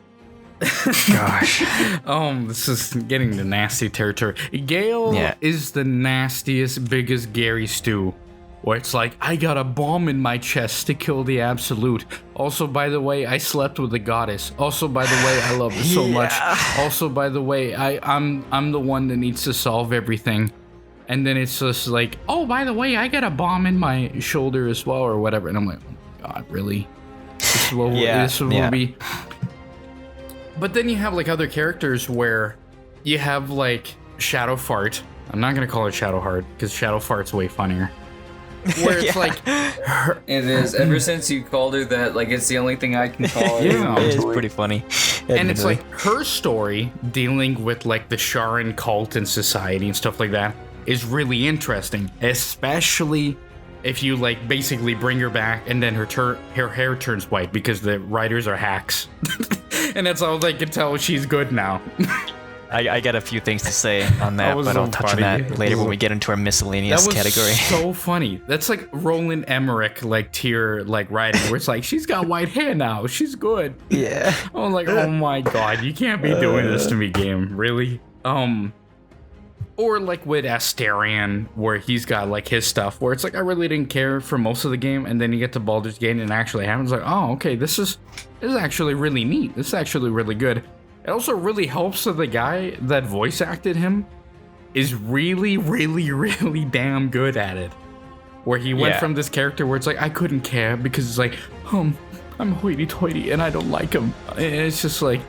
gosh, this is getting to nasty territory. Gale is the nastiest, biggest Gary Stew. Where it's like, I got a bomb in my chest to kill the Absolute. Also, by the way, I slept with the goddess. Also, by the way, I love her so much. Also, by the way, I'm the one that needs to solve everything. And then it's just like, oh, by the way, I got a bomb in my shoulder as well, or whatever. And I'm like, oh my god, really? This will be. But then you have like other characters where you have like Shadow Fart. I'm not gonna call her Shadow Heart because Shadow Fart's way funnier. Where it's like it is. Ever since you called her that, like, it's the only thing I can call her. It's pretty funny. And it's like her story dealing with like the Sharon cult and society and stuff like that is really interesting, especially if you like basically bring her back and then her hair turns white because the writers are hacks. And that's all they can tell. She's good now. I got a few things to say on that, but I'll touch on that later when we get into our miscellaneous category. So funny. That's like Roland Emmerich like tier like writing where it's like, she's got white hair now, she's good. Yeah. I'm like, oh my god, you can't be doing this to me, game. Really? Or like with Astarion, where he's got like his stuff where it's like, I really didn't care for most of the game, and then you get to Baldur's Gate and it actually happens. Like, oh, okay, this is actually really neat. This is actually really good. It also really helps that the guy that voice acted him is really, really, really damn good at it. Where he went from this character where it's like, I couldn't care because it's like, I'm hoity-toity and I don't like him. And it's just like,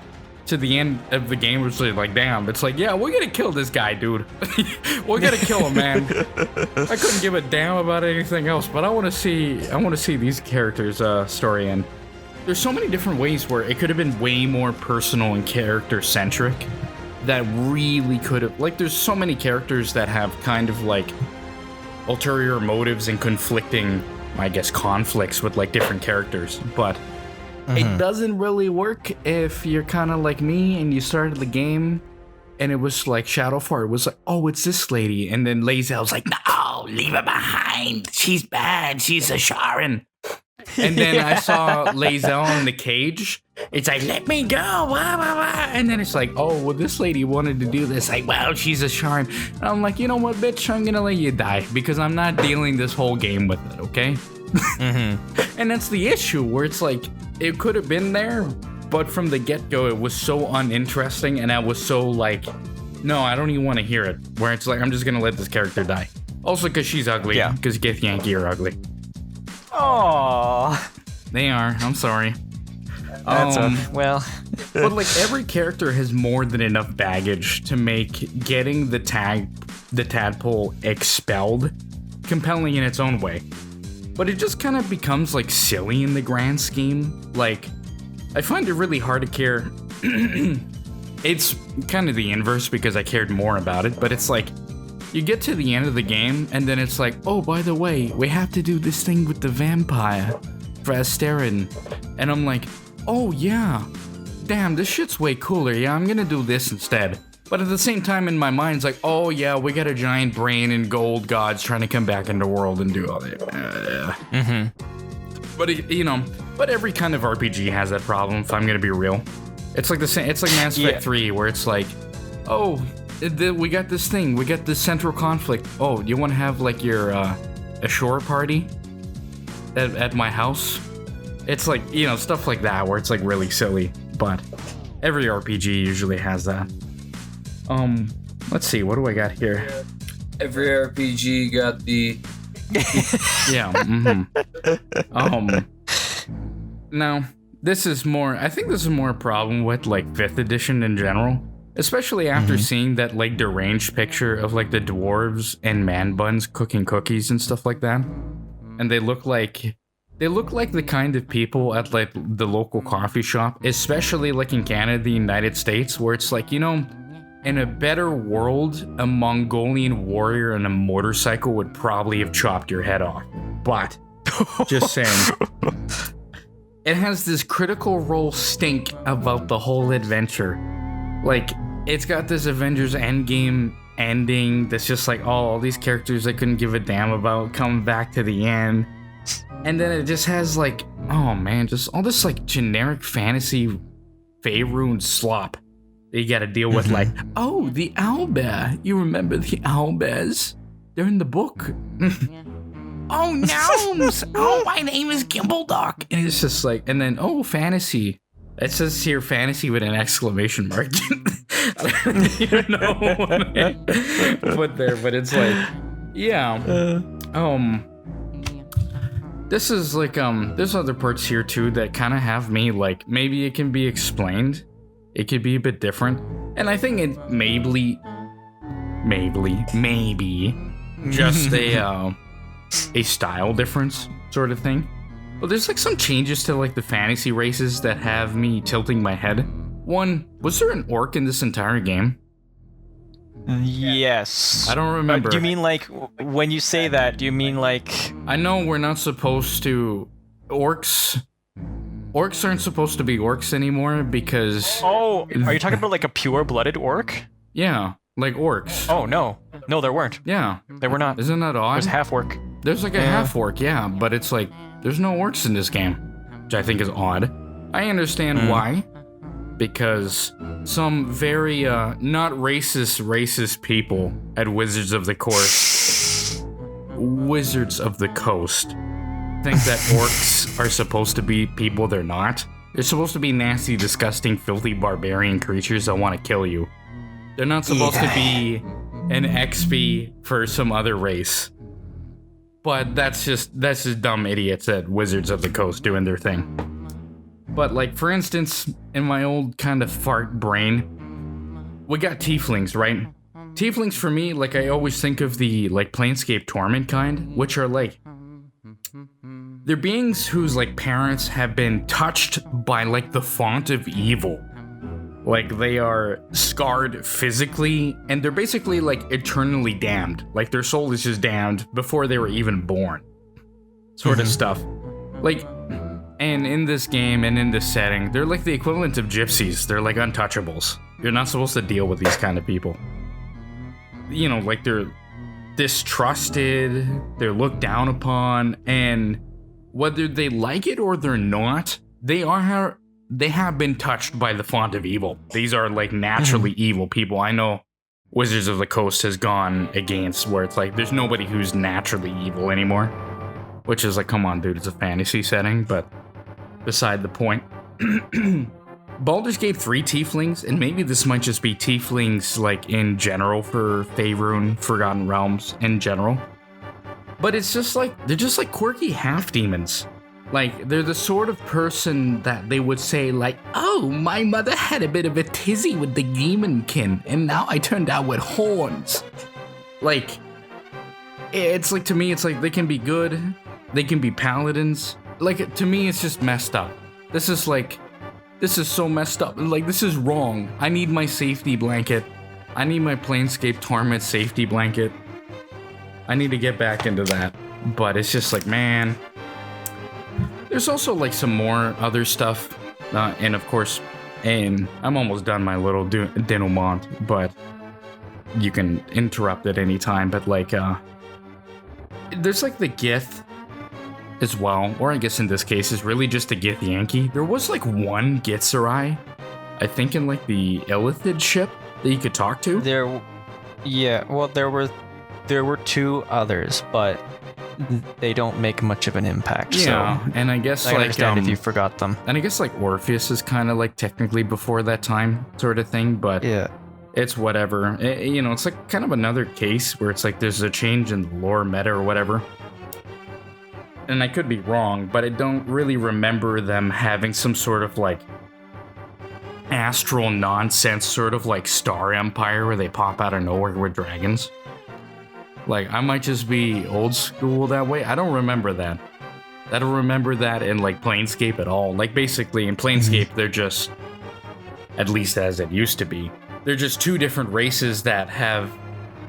to the end of the game, it's like, damn, it's like, yeah, we're gonna kill this guy, dude. We're gonna kill him, man. I couldn't give a damn about anything else, but I want to see these characters' story end. There's so many different ways where it could have been way more personal and character-centric that really could have... Like, there's so many characters that have kind of, like, ulterior motives and conflicting, I guess, conflicts with, like, different characters. But it doesn't really work if you're kind of like me and you started the game and it was, like, Shadowfart was like, oh, it's this lady. And then Lae'zel's like, no, leave her behind. She's bad. She's a Sharon. And then I saw Lae'zel in the cage. It's like, let me go. Wah, wah, wah. And then it's like, oh, well, this lady wanted to do this. Like, well, she's a Sharon. And I'm like, you know what, bitch? I'm going to let you die because I'm not dealing this whole game with it, okay? And that's the issue where it's like, it could have been there, But from the get-go, it was so uninteresting, and I was so like, no, I don't even want to hear it. Where it's like, I'm just gonna let this character die. Also, because she's ugly. Yeah. Because Gith Yankee are ugly. Aww. They are. I'm sorry. That's well. But like every character has more than enough baggage to make getting the tadpole expelled compelling in its own way. But it just kind of becomes like silly in the grand scheme. Like, I find it really hard to care. It's kind of the inverse because I cared more about it, but it's like you get to the end of the game and then it's like, oh, by the way, we have to do this thing with the vampire for Asterin. And I'm like, oh yeah, damn, this shit's way cooler. Yeah, I'm gonna do this instead. But at the same time, in my mind, it's like, oh yeah, we got a giant brain and gold gods trying to come back into the world and do all that. But but every kind of RPG has that problem. If I'm gonna be real, it's like the same. It's like Mass Effect 3, where it's like, oh, we got this thing, we got this central conflict. Oh, you want to have like your a shore party at my house? It's like, stuff like that where it's like really silly. But every RPG usually has that. Let's see, what do I got here? Every RPG got the... Yeah, Now, this is more... I think this is more a problem with, like, 5th edition in general. Especially after seeing that, like, deranged picture of, like, the dwarves and man buns cooking cookies and stuff like that. And they look like... They look like the kind of people at, like, the local coffee shop, especially, like, in Canada, the United States, where it's like, in a better world, a Mongolian warrior on a motorcycle would probably have chopped your head off. But, just saying. It has this Critical Role stink about the whole adventure. Like, it's got this Avengers Endgame ending that's just like, oh, all these characters I couldn't give a damn about come back to the end. And then it just has like, oh man, just all this like generic fantasy Faerun slop that you gotta deal with. Like, oh, the owlbear. You remember the owlbears? They're in the book. Oh, gnomes! Oh, my name is Gimbledock. And it's just like, and then, oh, fantasy. It says here fantasy with an exclamation mark. I don't even know what I put there, but it's like, yeah. This is like, there's other parts here too that kind of have me like, maybe it can be explained. It could be a bit different. And I think it maybe just a style difference sort of thing. But there's like some changes to like the fantasy races that have me tilting my head. One, was there an orc in this entire game? Yes. I don't remember. Do you mean like, when you say that, do you mean like... I know we're not supposed to... Orcs aren't supposed to be orcs anymore because... Oh, are you talking about like a pure-blooded orc? Yeah, like orcs. Oh, no. No, there weren't. Yeah. They were not. Isn't that odd? It was half-orc. There's like a half-orc, yeah, but it's like, there's no orcs in this game, which I think is odd. I understand why. Because some very, not racist people at Wizards of the Coast think that orcs are supposed to be people they're not. They're supposed to be nasty, disgusting, filthy barbarian creatures that want to kill you. They're not supposed to be an XP for some other race. But that's just dumb idiots at Wizards of the Coast doing their thing. But like, for instance, in my old kind of fart brain, we got tieflings, right? Tieflings for me, like I always think of the like Planescape Torment kind, which are like, they're beings whose like parents have been touched by like the font of evil. Like they are scarred physically, and they're basically like eternally damned. Like their soul is just damned before they were even born. Sort of stuff. Like, and in this game and in this setting, they're like the equivalent of gypsies. They're like untouchables. You're not supposed to deal with these kind of people. Like they're distrusted, they're looked down upon, and whether they like it or they're not, they have been touched by the font of evil. These are like naturally evil people. I know Wizards of the Coast has gone against where it's like there's nobody who's naturally evil anymore. Which is like, come on, dude, it's a fantasy setting, but beside the point. Baldur's Gate 3 tieflings, and maybe this might just be tieflings like in general for Faerun, Forgotten Realms in general. But it's just like, they're just like quirky half demons. Like, they're the sort of person that they would say like, oh, my mother had a bit of a tizzy with the demonkin, and now I turned out with horns. Like, it's like, to me, it's like they can be good, they can be paladins. Like, to me, it's just messed up. This is so messed up. Like, this is wrong. I need my safety blanket. I need my Planescape Torment safety blanket. I need to get back into that. But it's just like, man. There's also like some more other stuff. And of course, and I'm almost done my little denouement, but you can interrupt at any time. But like, there's like the Gith as well, or I guess in this case is really just a Gith Yankee. There was like one Githzerai, I think, in like the Illithid ship that you could talk to. There were two others, but they don't make much of an impact. Yeah, so and I guess I like understand if you forgot them. And I guess like Orpheus is kind of like technically before that time sort of thing, but Yeah. it's whatever. It's like kind of another case where it's like there's a change in the lore meta or whatever. And I could be wrong, but I don't really remember them having some sort of like astral nonsense sort of like Star Empire where they pop out of nowhere with dragons. Like, I might just be old school that way. I don't remember that. I don't remember that in like Planescape at all. Like, basically in Planescape, they're just, at least as it used to be, they're just two different races that have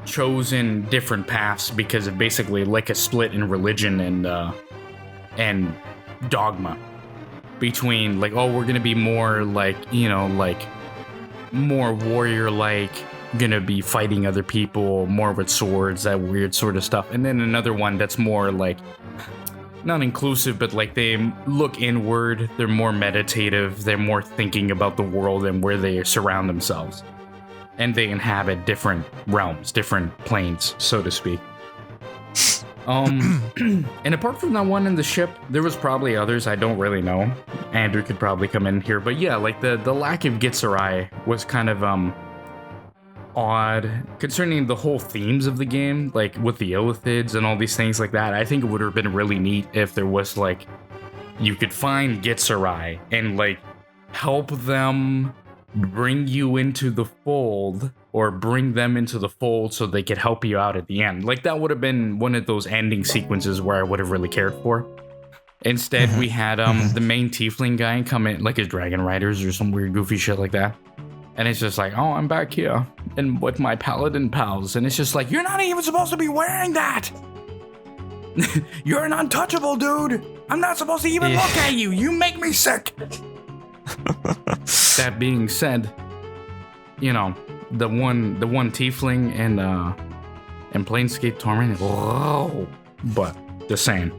chosen different paths because of basically like a split in religion and dogma between like, oh, we're gonna be more like, like more warrior like, gonna be fighting other people more with swords, that weird sort of stuff, and then another one that's more like not inclusive, but like they look inward, they're more meditative, they're more thinking about the world and where they surround themselves, and they inhabit different realms, different planes, so to speak. And apart from that one in the ship, there was probably others I don't really know. Andrew could probably come in here, but yeah, like the lack of Githzerai was kind of odd concerning the whole themes of the game, like with the Illithids and all these things like that. I think it would have been really neat if there was like, you could find Githzerai and like help them bring you into the fold, or bring them into the fold so they could help you out at the end. Like, that would have been one of those ending sequences where I would have really cared for. Instead, we had the main tiefling guy come in, like his dragon riders or some weird goofy shit like that. And it's just like, oh, I'm back here and with my paladin pals. And it's just like, you're not even supposed to be wearing that. You're an untouchable, dude. I'm not supposed to even look at you. You make me sick. That being said, the one tiefling and Planescape Torment, whoa, but just saying.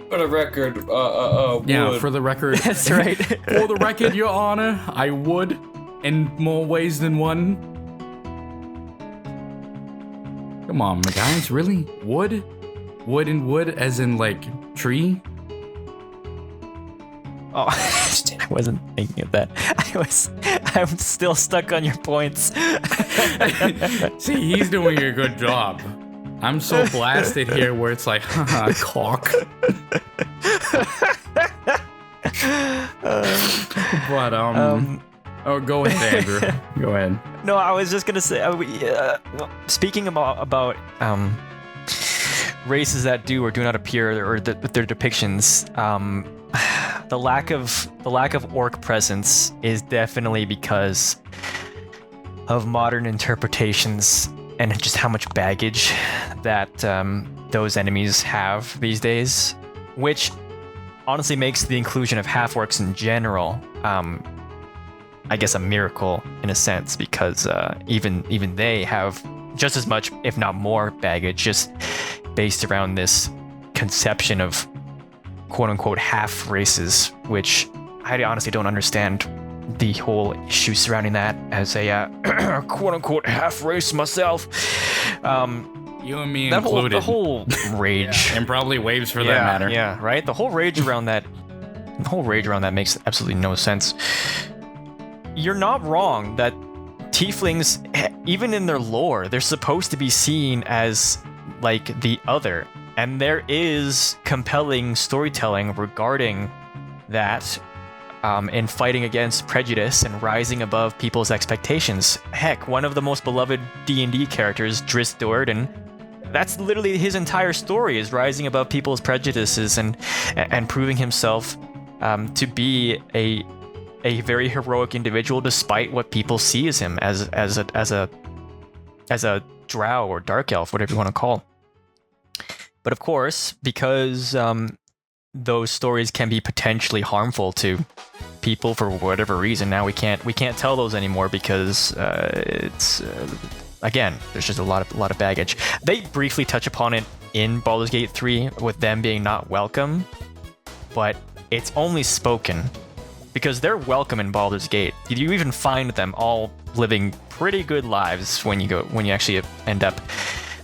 For the record, yeah, would. for the record. That's right. For the record, Your Honor, I would, in more ways than one. Come on, my guys, really? Wood? Wood and wood, as in like tree? Oh, I wasn't thinking of that. I'm still stuck on your points. See, he's doing a good job. I'm so blasted here where it's like, haha, cock. But, oh, go ahead, Andrew. Go ahead. No, I was just gonna say, speaking about races that do or do not appear, or with their depictions, the lack of orc presence is definitely because of modern interpretations and just how much baggage that those enemies have these days, which honestly makes the inclusion of half-orcs in general, I guess, a miracle in a sense, because even they have just as much, if not more, baggage, just based around this conception of quote-unquote half races, which I honestly don't understand the whole issue surrounding that as a quote-unquote half race myself. You and me the included. whole rage. And probably waves for that matter. Yeah, right? The whole rage around that The whole rage around that makes absolutely no sense. You're not wrong that tieflings, even in their lore, they're supposed to be seen as like the other. And there is compelling storytelling regarding that in fighting against prejudice and rising above people's expectations. Heck, one of the most beloved D&D characters, Driss Do'Urden, that's literally his entire story, is rising above people's prejudices and proving himself to be a very heroic individual despite what people see as him as a drow or dark elf, whatever you want to call. But of course, because those stories can be potentially harmful to people for whatever reason, now we can't tell those anymore because it's again, there's just a lot of baggage. They briefly touch upon it in Baldur's Gate 3 with them being not welcome, but it's only spoken because they're welcome in Baldur's Gate. You even find them all living pretty good lives when you actually end up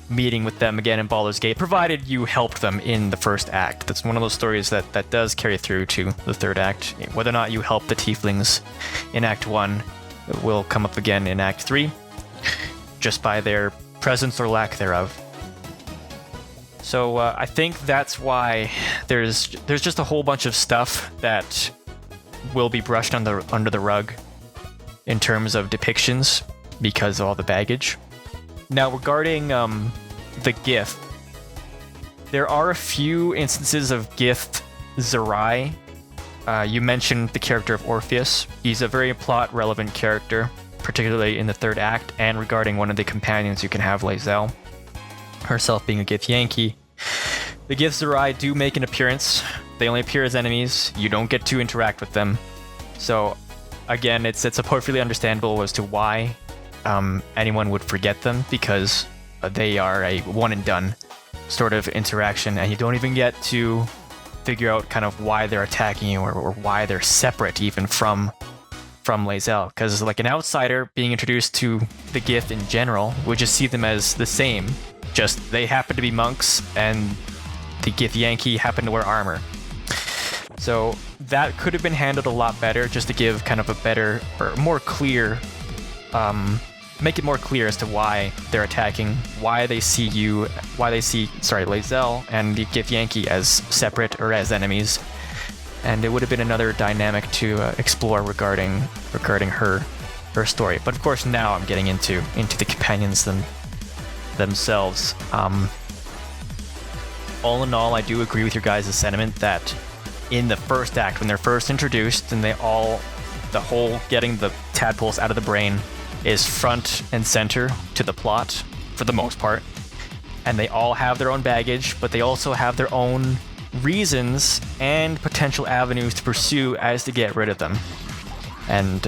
meeting with them again in Baldur's Gate, provided you helped them in the first act. That's one of those stories that does carry through to the third act. Whether or not you help the tieflings in Act 1 will come up again in Act 3, just by their presence or lack thereof. So I think that's why there's just a whole bunch of stuff that will be brushed under the rug in terms of depictions because of all the baggage. Now, regarding the Gith, there are a few instances of Gith Zerai. You mentioned the character of Orpheus. He's a very plot-relevant character, particularly in the third act, and regarding one of the companions you can have, Lae'zel, herself being a Gith Yankee. The Gith Zerai do make an appearance. They only appear as enemies. You don't get to interact with them. So, again, it's a perfectly understandable as to why anyone would forget them, because they are a one and done sort of interaction, and you don't even get to figure out kind of why they're attacking you or why they're separate even from Lae'zel. Because like an outsider being introduced to the Gith in general would just see them as the same, just they happen to be monks and the Gith Yankee happen to wear armor. So that could have been handled a lot better, just to give kind of a better or more clear make it more clear as to why they're attacking, why they see Lae'zel and the Gith Yankee as separate or as enemies. And it would have been another dynamic to explore regarding her story. But of course now I'm getting into the companions themselves. All in all, I do agree with your guys' sentiment that in the first act, when they're first introduced and the whole getting the tadpoles out of the brain is front and center to the plot for the most part, and they all have their own baggage, but they also have their own reasons and potential avenues to pursue as to get rid of them. And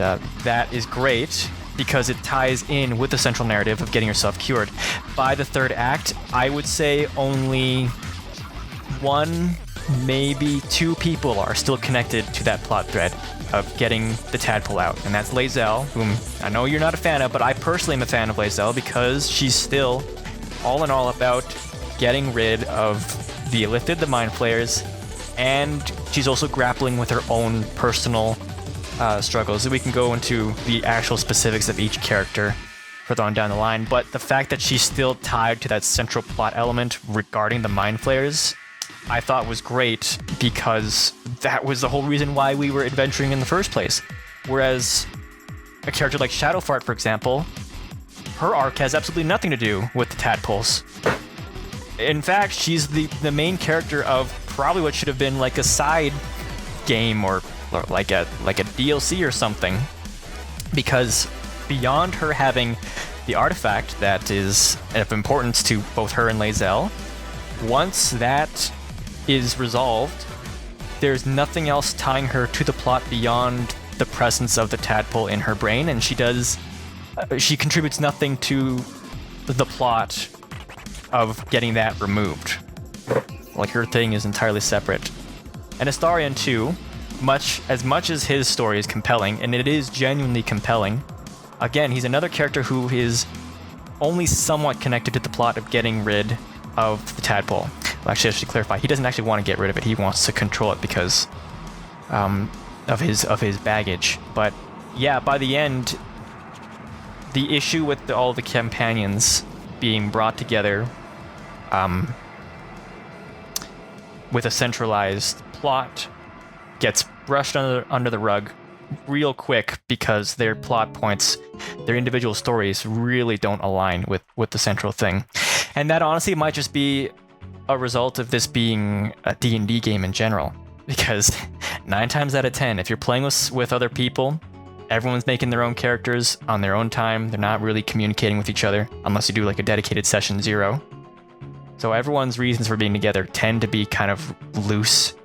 that is great because it ties in with the central narrative of getting yourself cured. By the third act, I would say only one, maybe two people are still connected to that plot thread of getting the tadpole out, and that's Lae'zel, whom I know you're not a fan of, but I personally am a fan of Lae'zel because she's still, all in all, about getting rid of the Illithid, the Mind Flayers, and she's also grappling with her own personal struggles. We can go into the actual specifics of each character further on down the line, but the fact that she's still tied to that central plot element regarding the Mind Flayers, I thought was great, because that was the whole reason why we were adventuring in the first place. Whereas a character like Shadowfart, for example, her arc has absolutely nothing to do with the tadpoles. In fact, she's the main character of probably what should have been like a side game or like a DLC or something, because beyond her having the artifact that is of importance to both her and Lae'zel, once that is resolved, there's nothing else tying her to the plot beyond the presence of the tadpole in her brain, and she contributes nothing to the plot of getting that removed. Like, her thing is entirely separate. And Astarion too, much as his story is compelling, and it is genuinely compelling, again, he's another character who is only somewhat connected to the plot of getting rid of the tadpole. Well, actually, I should clarify, he doesn't actually want to get rid of it, he wants to control it because of his baggage. But yeah, by the end, the issue with all the companions being brought together with a centralized plot gets brushed under the rug real quick because their plot points, their individual stories really don't align with the central thing. And that honestly might just be a result of this being a D&D game in general, because 9 times out of 10, if you're playing with other people, everyone's making their own characters on their own time. They're not really communicating with each other unless you do like a dedicated session 0. So everyone's reasons for being together tend to be kind of loose,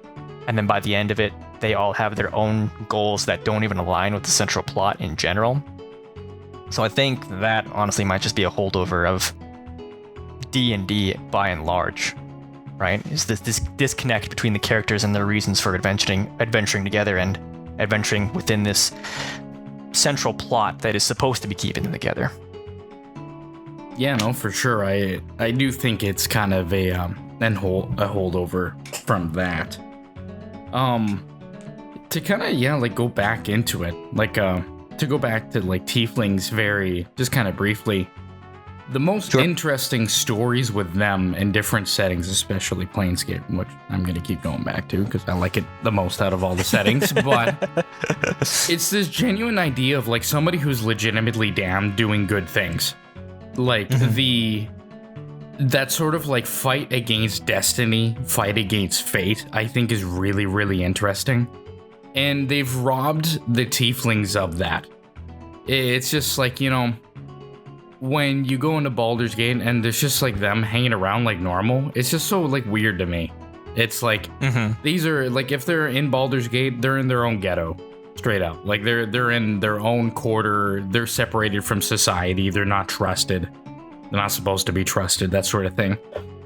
and then by the end of it, they all have their own goals that don't even align with the central plot in general. So I think that honestly might just be a holdover of D&D by and large, right? Is this disconnect between the characters and their reasons for adventuring together and adventuring within this central plot that is supposed to be keeping them together. Yeah, no, for sure. I do think it's kind of a holdover from that. To kind of like go back into it, like to go back to like Tieflings just kind of briefly. The most interesting stories with them in different settings, especially Planescape, which I'm going to keep going back to because I like it the most out of all the settings, but it's this genuine idea of like somebody who's legitimately damned doing good things. Like that sort of like fight against destiny, fight against fate, I think is really, really interesting. And they've robbed the Tieflings of that. It's just like, when you go into Baldur's Gate and there's just like them hanging around like normal, it's just so like weird to me. It's like these are like, if they're in Baldur's Gate, they're in their own ghetto, straight up. Like they're in their own quarter. They're separated from society. They're not trusted. They're not supposed to be trusted. That sort of thing.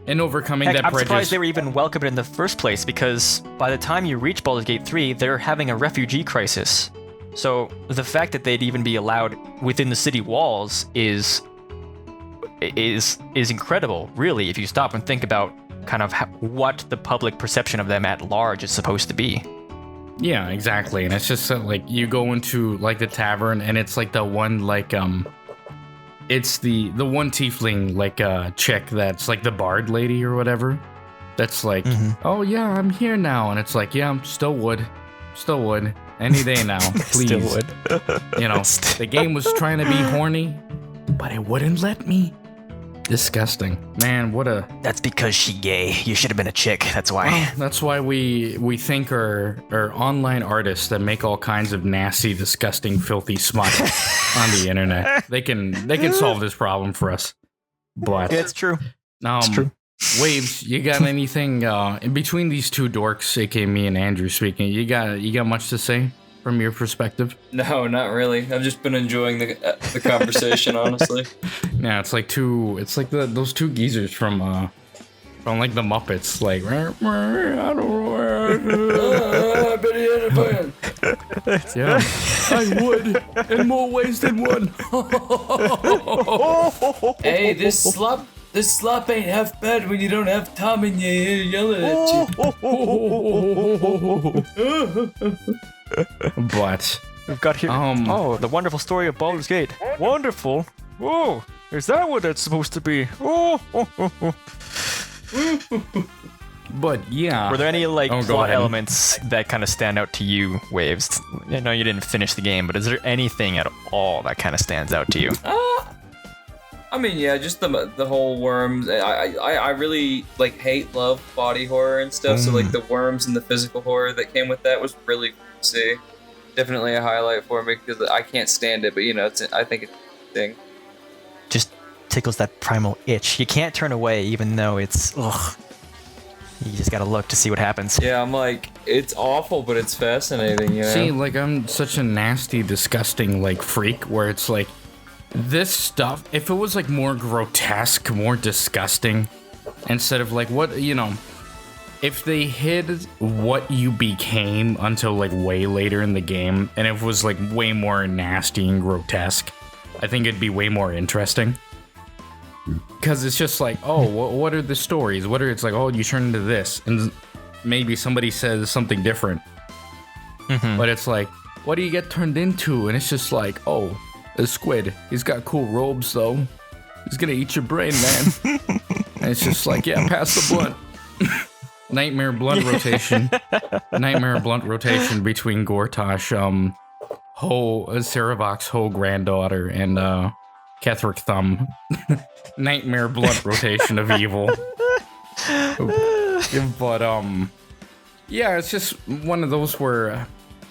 And overcoming that prejudice. I'm surprised they were even welcomed in the first place, because by the time you reach Baldur's Gate 3, they're having a refugee crisis. So the fact that they'd even be allowed within the city walls is incredible, really, if you stop and think about kind of what the public perception of them at large is supposed to be. Yeah, exactly. And it's just that, like, you go into like the tavern and it's like the one like it's the one tiefling like chick that's like the bard lady or whatever. That's like, oh yeah, I'm here now, and it's like, yeah, I'm still would. Any day now, please. Still would. The game was trying to be horny, but it wouldn't let me. Disgusting. Man, That's because she gay. You should have been a chick, that's why. Well, that's why we think our online artists that make all kinds of nasty, disgusting, filthy smut on the internet. They can solve this problem for us. But yeah, it's true. It's true. Waves, you got anything in between these two dorks, aka me and Andrew speaking? You got much to say from your perspective? No, not really. I've just been enjoying the conversation, honestly. Yeah, it's like those two geezers from like the Muppets, like I don't know. Yeah, I would in more ways than one. Hey, this slop ain't half bad when you don't have Tom in your ear yelling at you. But we've got here. The wonderful story of Baldur's Gate. Wonderful. Oh, is that what that's supposed to be? But yeah. Were there any like plot elements that kind of stand out to you, Waves? I know you didn't finish the game, but is there anything at all that kind of stands out to you? I mean, yeah, just the whole worms. I really like love body horror and stuff. So like the worms and the physical horror that came with that was really cool to see. Definitely a highlight for me because I can't stand it, but I think it's a thing. Just tickles that primal itch. You can't turn away, even though it's ugh. You just gotta look to see what happens. Yeah, I'm like, it's awful, but it's fascinating. See, like I'm such a nasty, disgusting like freak where it's like. This stuff, if it was like more grotesque, more disgusting, instead of like if they hid what you became until like way later in the game, and it was like way more nasty and grotesque, I think it'd be way more interesting. Because it's just like, oh, what are the stories? It's like, oh, you turn into this, and maybe somebody says something different. But it's like, what do you get turned into? And it's just like, oh, a squid. He's got cool robes, though. He's gonna eat your brain, man. And it's just like, yeah, pass the blunt. Nightmare blunt rotation. Nightmare blunt rotation between Gortash, Saravok's whole granddaughter, and Ketheric Thumb. Nightmare blunt rotation of evil. But yeah, it's just one of those where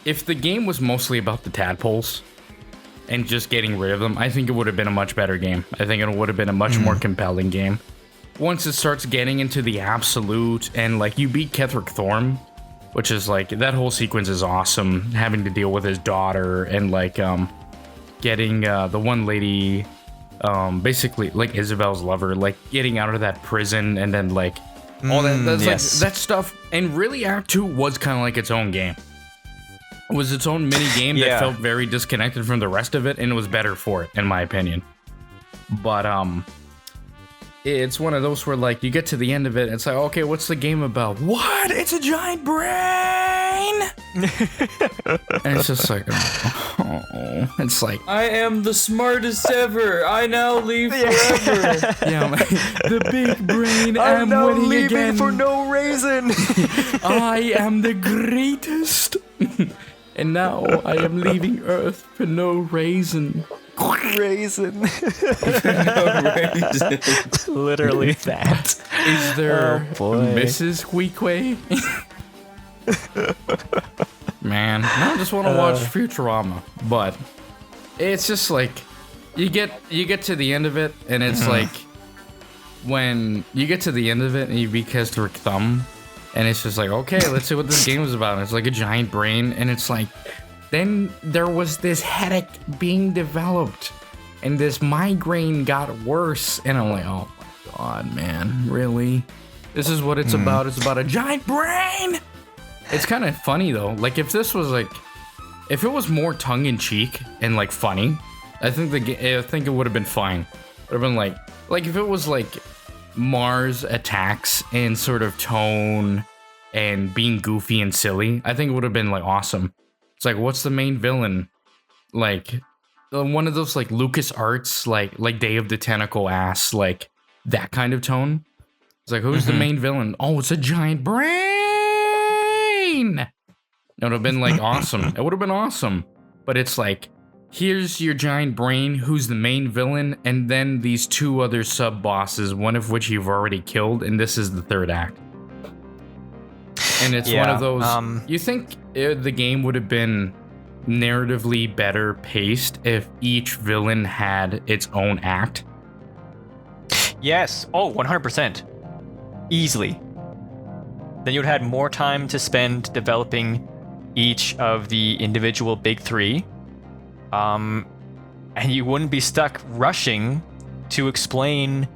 if the game was mostly about the tadpoles and just getting rid of them, I think it would have been a much better game. I think it would have been a much more compelling game. Once it starts getting into the absolute, and like you beat Ketheric Thorm, which is like, that whole sequence is awesome, having to deal with his daughter and like getting the one lady, basically like Isabel's lover, like getting out of that prison, and then like all that's yes. like that stuff. And really Act 2 was kind of like its own game. It was its own mini game that felt very disconnected from the rest of it, and it was better for it, in my opinion. But it's one of those where like you get to the end of it, and it's like, okay, what's the game about? What? It's a giant brain. And it's just like, oh, it's like, I am the smartest ever. I now leave forever. yeah, the big brain. I'm now winning leaving again. for no reason. I am the greatest. And now I am leaving Earth for no reason. Raisin. No reason. Literally that. Is there boy. Mrs. Weequay? Man, I just want to watch Futurama, but it's just like you get to the end of it, and it's like when you get to the end of it and you beat Ketheric Thumb, and it's just like, okay, let's see what this game is about. And it's like a giant brain, and it's like, then there was this headache being developed, and this migraine got worse, and I'm like, oh my god, man, really? This is what it's about? It's about a giant brain? It's kind of funny though. Like if this was like, if it was more tongue-in-cheek and like funny, I think it would have been fine. It would have been like if it was like Mars attacks in sort of tone and being goofy and silly, I think it would have been like awesome. It's like, what's the main villain? Like one of those like LucasArts, like Day of the Tentacle ass, like that kind of tone. It's like, who's the main villain? Oh, it's a giant brain. It would have been like awesome. It would have been awesome. But it's like, here's your giant brain, who's the main villain, and then these two other sub-bosses, one of which you've already killed, and this is the third act. And it's one of those, you think the game would have been narratively better paced if each villain had its own act? Yes. Oh, 100%. Easily. Then you'd had more time to spend developing each of the individual big three. And you wouldn't be stuck rushing to explain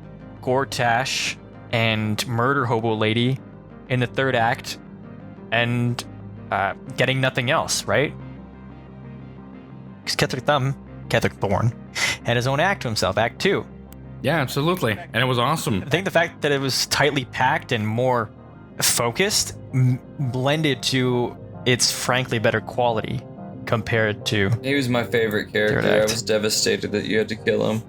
Gortash and Murder Hobo Lady in the third act and getting nothing else, right? Because Ketheric Thorn, had his own act to himself, Act 2. Yeah, absolutely. And it was awesome. I think the fact that it was tightly packed and more focused blended to its frankly better quality compared to... He was my favorite character. I was devastated that you had to kill him.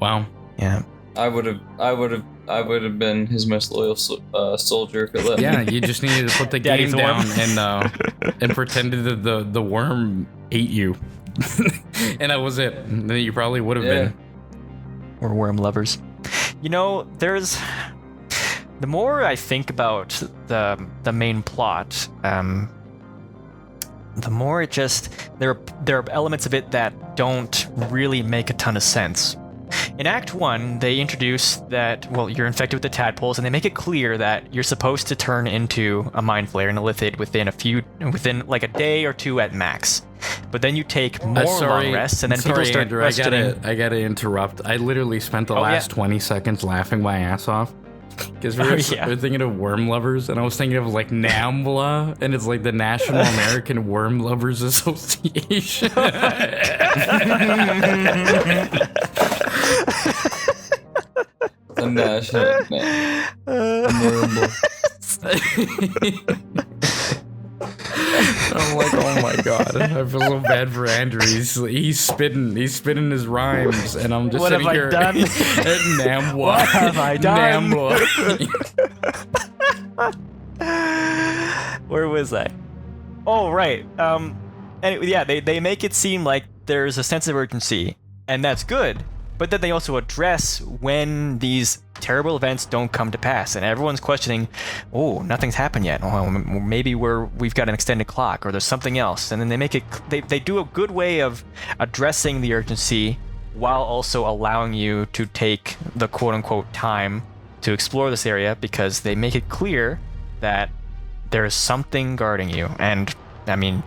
Wow. Yeah. I would have been his most loyal soldier if it let me. Yeah, you just needed to put the game down and pretended that the worm ate you. And that was it. And then you probably would have been. We're worm lovers. You know, there's... The more I think about the main plot, the more it just... There are elements of it that don't really make a ton of sense. In Act 1, they introduce that, well, you're infected with the tadpoles, and they make it clear that you're supposed to turn into a mind flayer and a lithid within like a day or two at max. But then you take more long rests, and then people start Andrew, questioning... I gotta interrupt. I literally spent the last 20 seconds laughing my ass off. Because we were thinking of worm lovers, and I was thinking of like NAMBLA, and it's like the National American Worm Lovers Association. The National. I'm like, oh my god, I feel so bad for Andrew. He's spitting his rhymes, and I'm just What sitting have I here. done? Namwa. What have I done? Namwa. Where was I? Oh, right. Anyway, yeah, they make it seem like there's a sense of urgency, and that's good. But then they also address when these terrible events don't come to pass, and everyone's questioning, oh, nothing's happened yet. Oh, maybe we've got an extended clock, or there's something else. And then they make it. They do a good way of addressing the urgency while also allowing you to take the quote-unquote time to explore this area, because they make it clear that there's something guarding you. And I mean,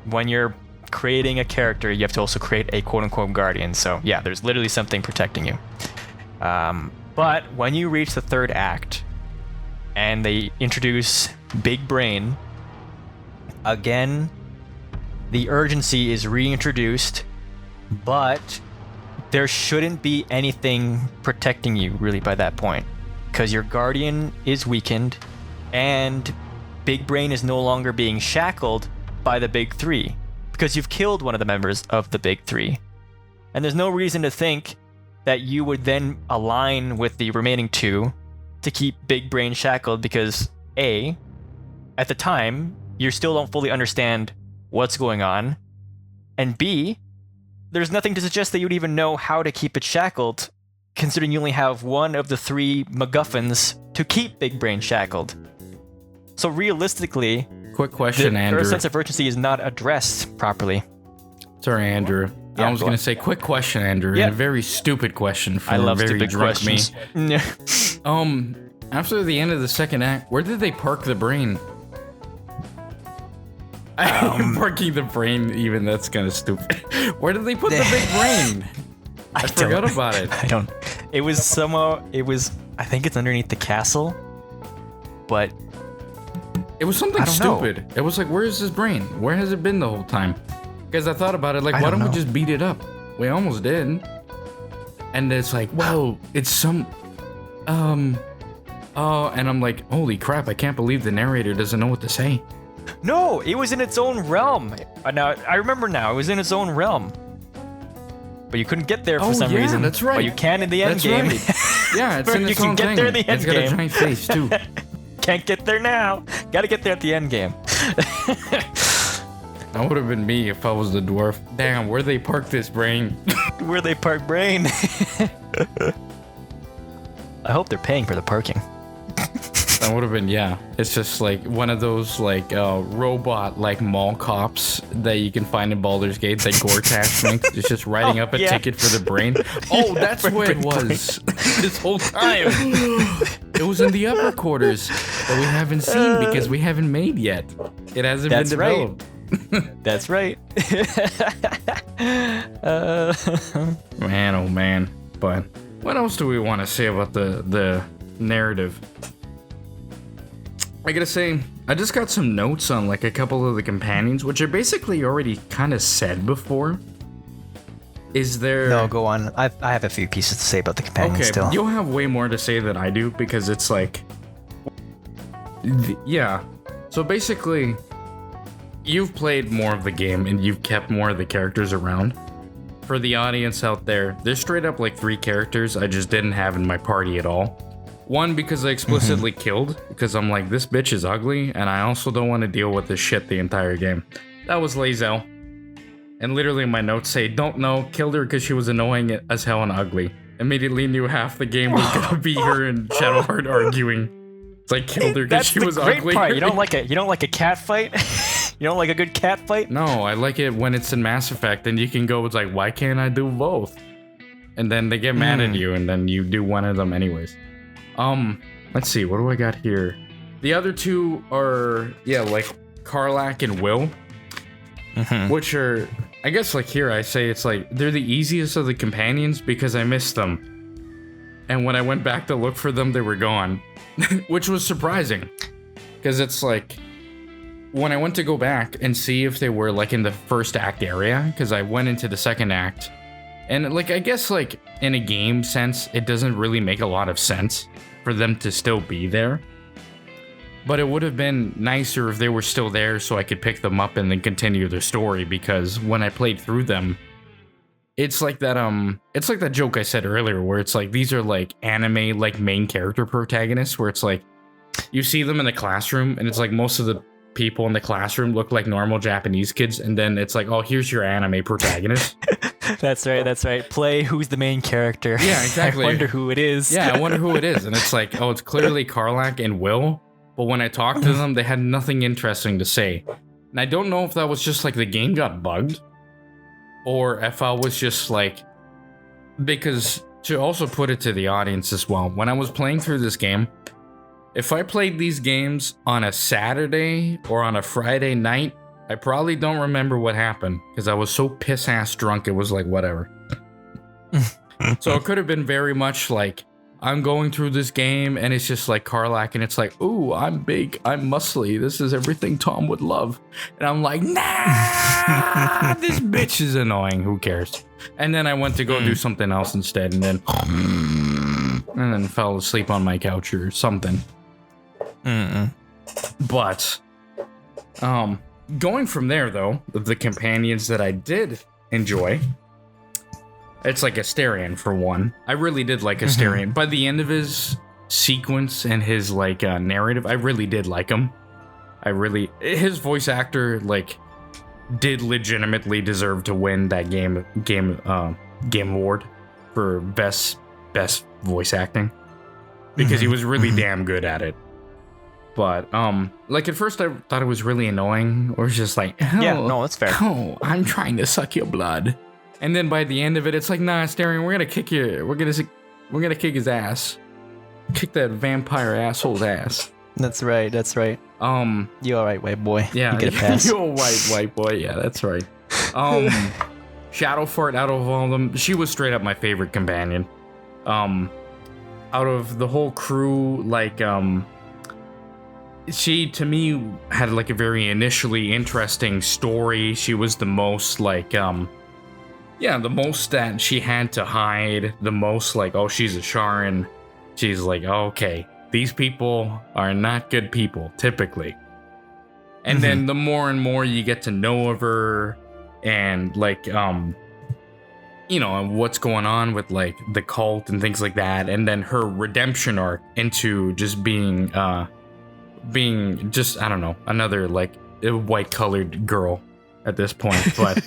when you're creating a character, you have to also create a quote-unquote guardian. So yeah, there's literally something protecting you. But when you reach the third act and they introduce Big Brain, again, the urgency is reintroduced, but there shouldn't be anything protecting you really by that point, because your guardian is weakened and Big Brain is no longer being shackled by the Big Three, because you've killed one of the members of the Big Three. And there's no reason to think that you would then align with the remaining two to keep Big Brain shackled, because A, at the time, you still don't fully understand what's going on, and B, there's nothing to suggest that you'd even know how to keep it shackled, considering you only have one of the three MacGuffins to keep Big Brain shackled. So realistically, Quick question, Andrew. Her sense of urgency is not addressed properly. Sorry, Andrew. Yeah, I was going to say, quick question, Andrew, Yeah. and a very stupid question for I love a very stupid drunk questions. me. After the end of the second act, where did they park the brain? Parking the brain, even that's kind of stupid. Where did they put the big brain? I forgot about it. I don't. It was somehow. I think it's underneath the castle, but It was something I don't know. stupid. It was like, where is his brain? Where has it been the whole time? Because I thought about it, like, I why don't don't we know. just beat it up? We almost did. And it's like, whoa, it's some, and I'm like, holy crap, I can't believe the narrator doesn't know what to say. no, it was in its own realm. Now I remember. Now it was in its own realm, but you couldn't get there for some reason. That's right. But you can in the end That's game. right. Yeah, it's in You its can own get thing. there in the end It's got a game. giant face, too. Can't get there now. Got to get there at the end game. That would have been me if I was the dwarf. Damn, where they park this brain? Where they park brain. I hope they're paying for the parking. That would have been, yeah. It's just like one of those like robot like mall cops that you can find in Baldur's Gate, like Gortash Link. It's just writing up a ticket for the brain. Oh, that's where it was this whole time. It was in the upper quarters that we haven't seen because we haven't made yet. It hasn't been developed. That's right. Man, oh man. But what else do we want to say about the narrative? I gotta say, I just got some notes on like a couple of the companions, which are basically already kind of said before. Is there... No, go on. I have a few pieces to say about the companions Okay, still. you'll have way more to say than I do because it's like... Yeah. So basically, you've played more of the game and you've kept more of the characters around. For the audience out there, there's straight up like 3 characters I just didn't have in my party at all. One, because I explicitly killed, because I'm like, this bitch is ugly, and I also don't want to deal with this shit the entire game. That was Lae'zel. And literally my notes say, don't know, killed her because she was annoying as hell and ugly. Immediately knew half the game was gonna be her and Shadowheart arguing. It's like, killed her because That's she the was great ugly. part. You don't like a cat fight? You don't like a good cat fight? No, I like it when it's in Mass Effect, and you can go, it's like, why can't I do both? And then they get mad at you, and then you do one of them anyways. Let's see, what do I got here? The other 2 are, yeah, like Karlach and Will, which are, I guess like here I say it's like, they're the easiest of the companions because I missed them. And when I went back to look for them, they were gone, which was surprising. Because it's like, when I went to go back and see if they were like in the first act area, because I went into the second act, and like, I guess like in a game sense, it doesn't really make a lot of sense for them to still be there. But it would have been nicer if they were still there so I could pick them up and then continue their story, because when I played through them, it's like that joke I said earlier where it's like these are like anime like main character protagonists, where it's like you see them in the classroom and it's like most of the people in the classroom look like normal Japanese kids, and then it's like, oh, here's your anime protagonist. That's right. Play who's the main character. Yeah, exactly. I wonder who it is. Yeah, I wonder who it is. And it's like, oh, it's clearly Karlach and Will. But when I talked to them, they had nothing interesting to say. And I don't know if that was just like the game got bugged, or if I was just like, because to also put it to the audience as well, when I was playing through this game, if I played these games on a Saturday or on a Friday night, I probably don't remember what happened because I was so piss-ass drunk, it was like, whatever. So it could have been very much like, I'm going through this game and it's just like Karlach and it's like, ooh, I'm big, I'm muscly, this is everything Tom would love. And I'm like, nah, this bitch is annoying, who cares? And then I went to go do something else instead, and then fell asleep on my couch or something. But going from there though, the companions that I did enjoy, it's like Asterion for one. I really did like Asterion. By the end of his sequence and his like narrative, I really did like him. His voice actor like did legitimately deserve to win that game award for best voice acting, because he was really damn good at it. But like at first I thought it was really annoying, or just like, oh, Yeah, no, that's fair. Oh, I'm trying to suck your blood. And then by the end of it, it's like, nah, Asterion, we're gonna kick you. We're gonna kick his ass. Kick that vampire asshole's ass. That's right. You all right, white boy? Yeah, you get a pass. You're a white boy. Yeah, that's right. Shadowfart, out of all of them, she was straight up my favorite companion. Out of the whole crew, like she to me had like a very initially interesting story. She was the most like the most that she had to hide, the most like, oh, she's a Sharan. She's like, oh, okay, these people are not good people, typically. And then the more and more you get to know of her, and like, what's going on with like the cult and things like that, and then her redemption arc into just being just, I don't know, another like a white colored girl at this point. But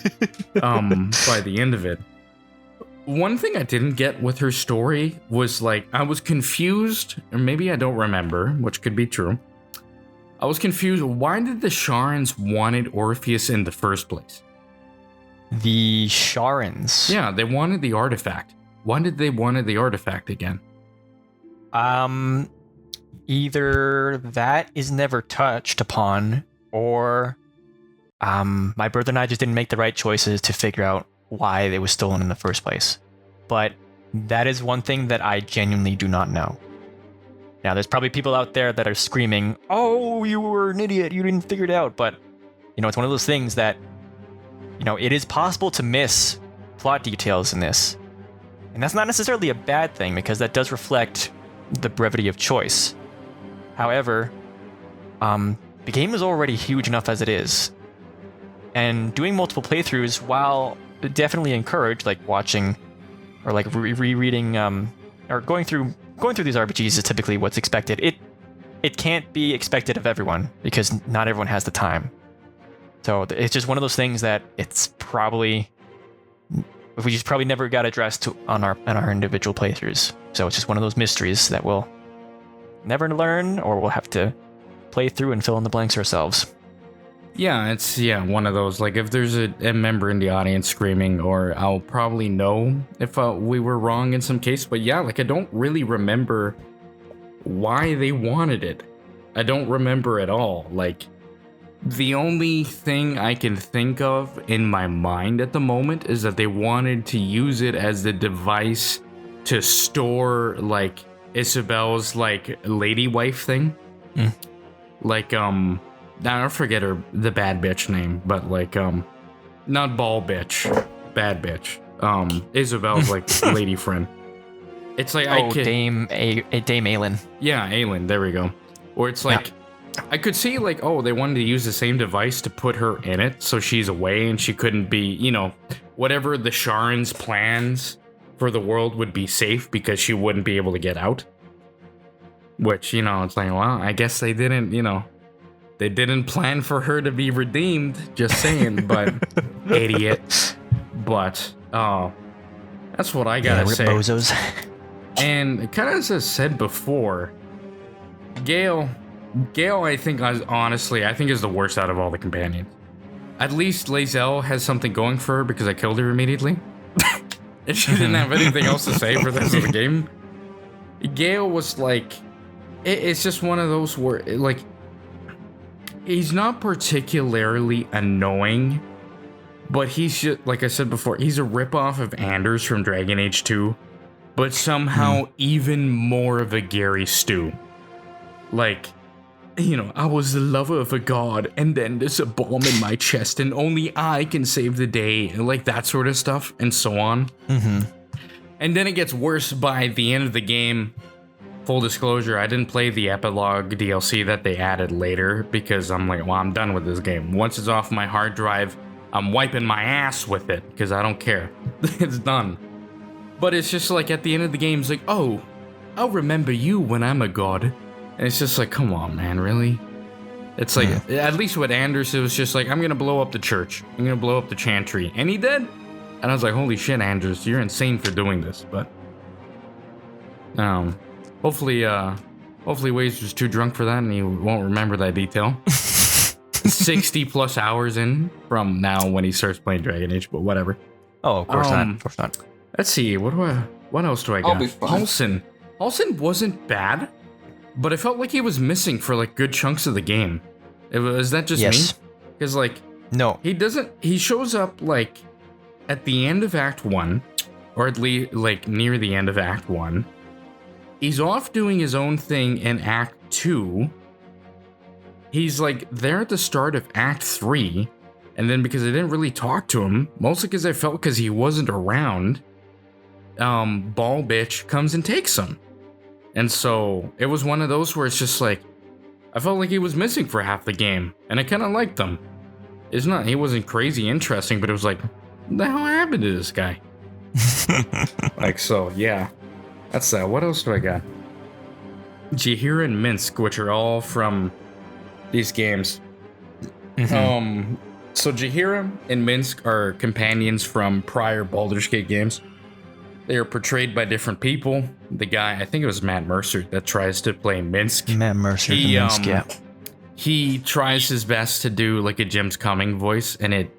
by the end of it, one thing I didn't get with her story was like, I was confused, or maybe I don't remember, which could be true. I was confused. Why did the Sharans wanted Orpheus in the first place? The Sharans. Yeah, they wanted the artifact. Why did they wanted the artifact again? Either that is never touched upon, or my brother and I just didn't make the right choices to figure out why it was stolen in the first place. But that is one thing that I genuinely do not know. Now, there's probably people out there that are screaming, oh, you were an idiot, you didn't figure it out. But, it's one of those things that, it is possible to miss plot details in this. And that's not necessarily a bad thing, because that does reflect the brevity of choice. However, the game is already huge enough as it is. And doing multiple playthroughs, while definitely encouraged, like watching or like rereading or going through these RPGs is typically what's expected. It can't be expected of everyone, because not everyone has the time. So it's just one of those things that we just probably never got addressed on our individual playthroughs. So it's just one of those mysteries that we'll never learn, or we'll have to play through and fill in the blanks ourselves. Yeah, it's one of those, like, if there's a member in the audience screaming, or I'll probably know if we were wrong in some case. But yeah, like, I don't really remember why they wanted it. I don't remember at all. Like, the only thing I can think of in my mind at the moment is that they wanted to use it as the device to store, like, Isabel's, like, lady wife thing. Like, I forget the bad bitch name, but like, not ball bitch, bad bitch. Isabel's like lady friend. It's like, Dame Aelin. Yeah, Aelin. There we go. Or it's like, I could see like, oh, they wanted to use the same device to put her in it, so she's away and she couldn't be, you know, whatever the Sharon's plans for the world would be safe because she wouldn't be able to get out. Which, you know, it's like, well, I guess they didn't, you know, they didn't plan for her to be redeemed. Just saying, but idiot. But that's what I gotta say. Bozos. And kind of as I said before, Gale, I think, honestly, I think is the worst out of all the companions. At least Lae'zel has something going for her because I killed her immediately. And she didn't have anything else to say for the rest of the game. Gale was like, it's just one of those where, like, he's not particularly annoying, but he's just, like I said before, he's a ripoff of Anders from Dragon Age 2, but somehow even more of a Gary Stu. Like, you know, I was the lover of a god, and then there's a bomb in my chest, and only I can save the day, and like that sort of stuff, and so on. And then it gets worse by the end of the game. Full disclosure, I didn't play the epilogue DLC that they added later, because I'm like, well, I'm done with this game. Once it's off my hard drive, I'm wiping my ass with it, because I don't care. It's done. But it's just like, at the end of the game, it's like, oh, I'll remember you when I'm a god. And it's just like, come on, man, really? It's like, at least with Anders, it was just like, I'm gonna blow up the church. I'm gonna blow up the chantry. And he did? And I was like, holy shit, Anders, you're insane for doing this. But, hopefully Wade's just too drunk for that and he won't remember that detail. 60 plus hours in from now when he starts playing Dragon Age, but whatever. Oh, of course not. Of course not. Let's see, what else do I got? I'll be fine. Halsin wasn't bad, but I felt like he was missing for like good chunks of the game. Is that just me? Because like, no, he shows up like at the end of Act 1, or at least like near the end of Act 1. He's off doing his own thing in Act 2. He's like there at the start of Act 3, and then because I didn't really talk to him, mostly because I felt because he wasn't around, Ball Bitch comes and takes him. And so it was one of those where it's just like, I felt like he was missing for half the game, and I kind of liked him. He wasn't crazy interesting, but it was like, what the hell happened to this guy? Like, so, yeah. That's that. What else do I got? Jaheira and Minsk, which are all from these games. So Jaheira and Minsk are companions from prior Baldur's Gate games. They are portrayed by different people. The guy, I think it was Matt Mercer, that tries to play Minsk. Matt Mercer from Minsk, yeah. He tries his best to do like a Jim's Cumming voice, and it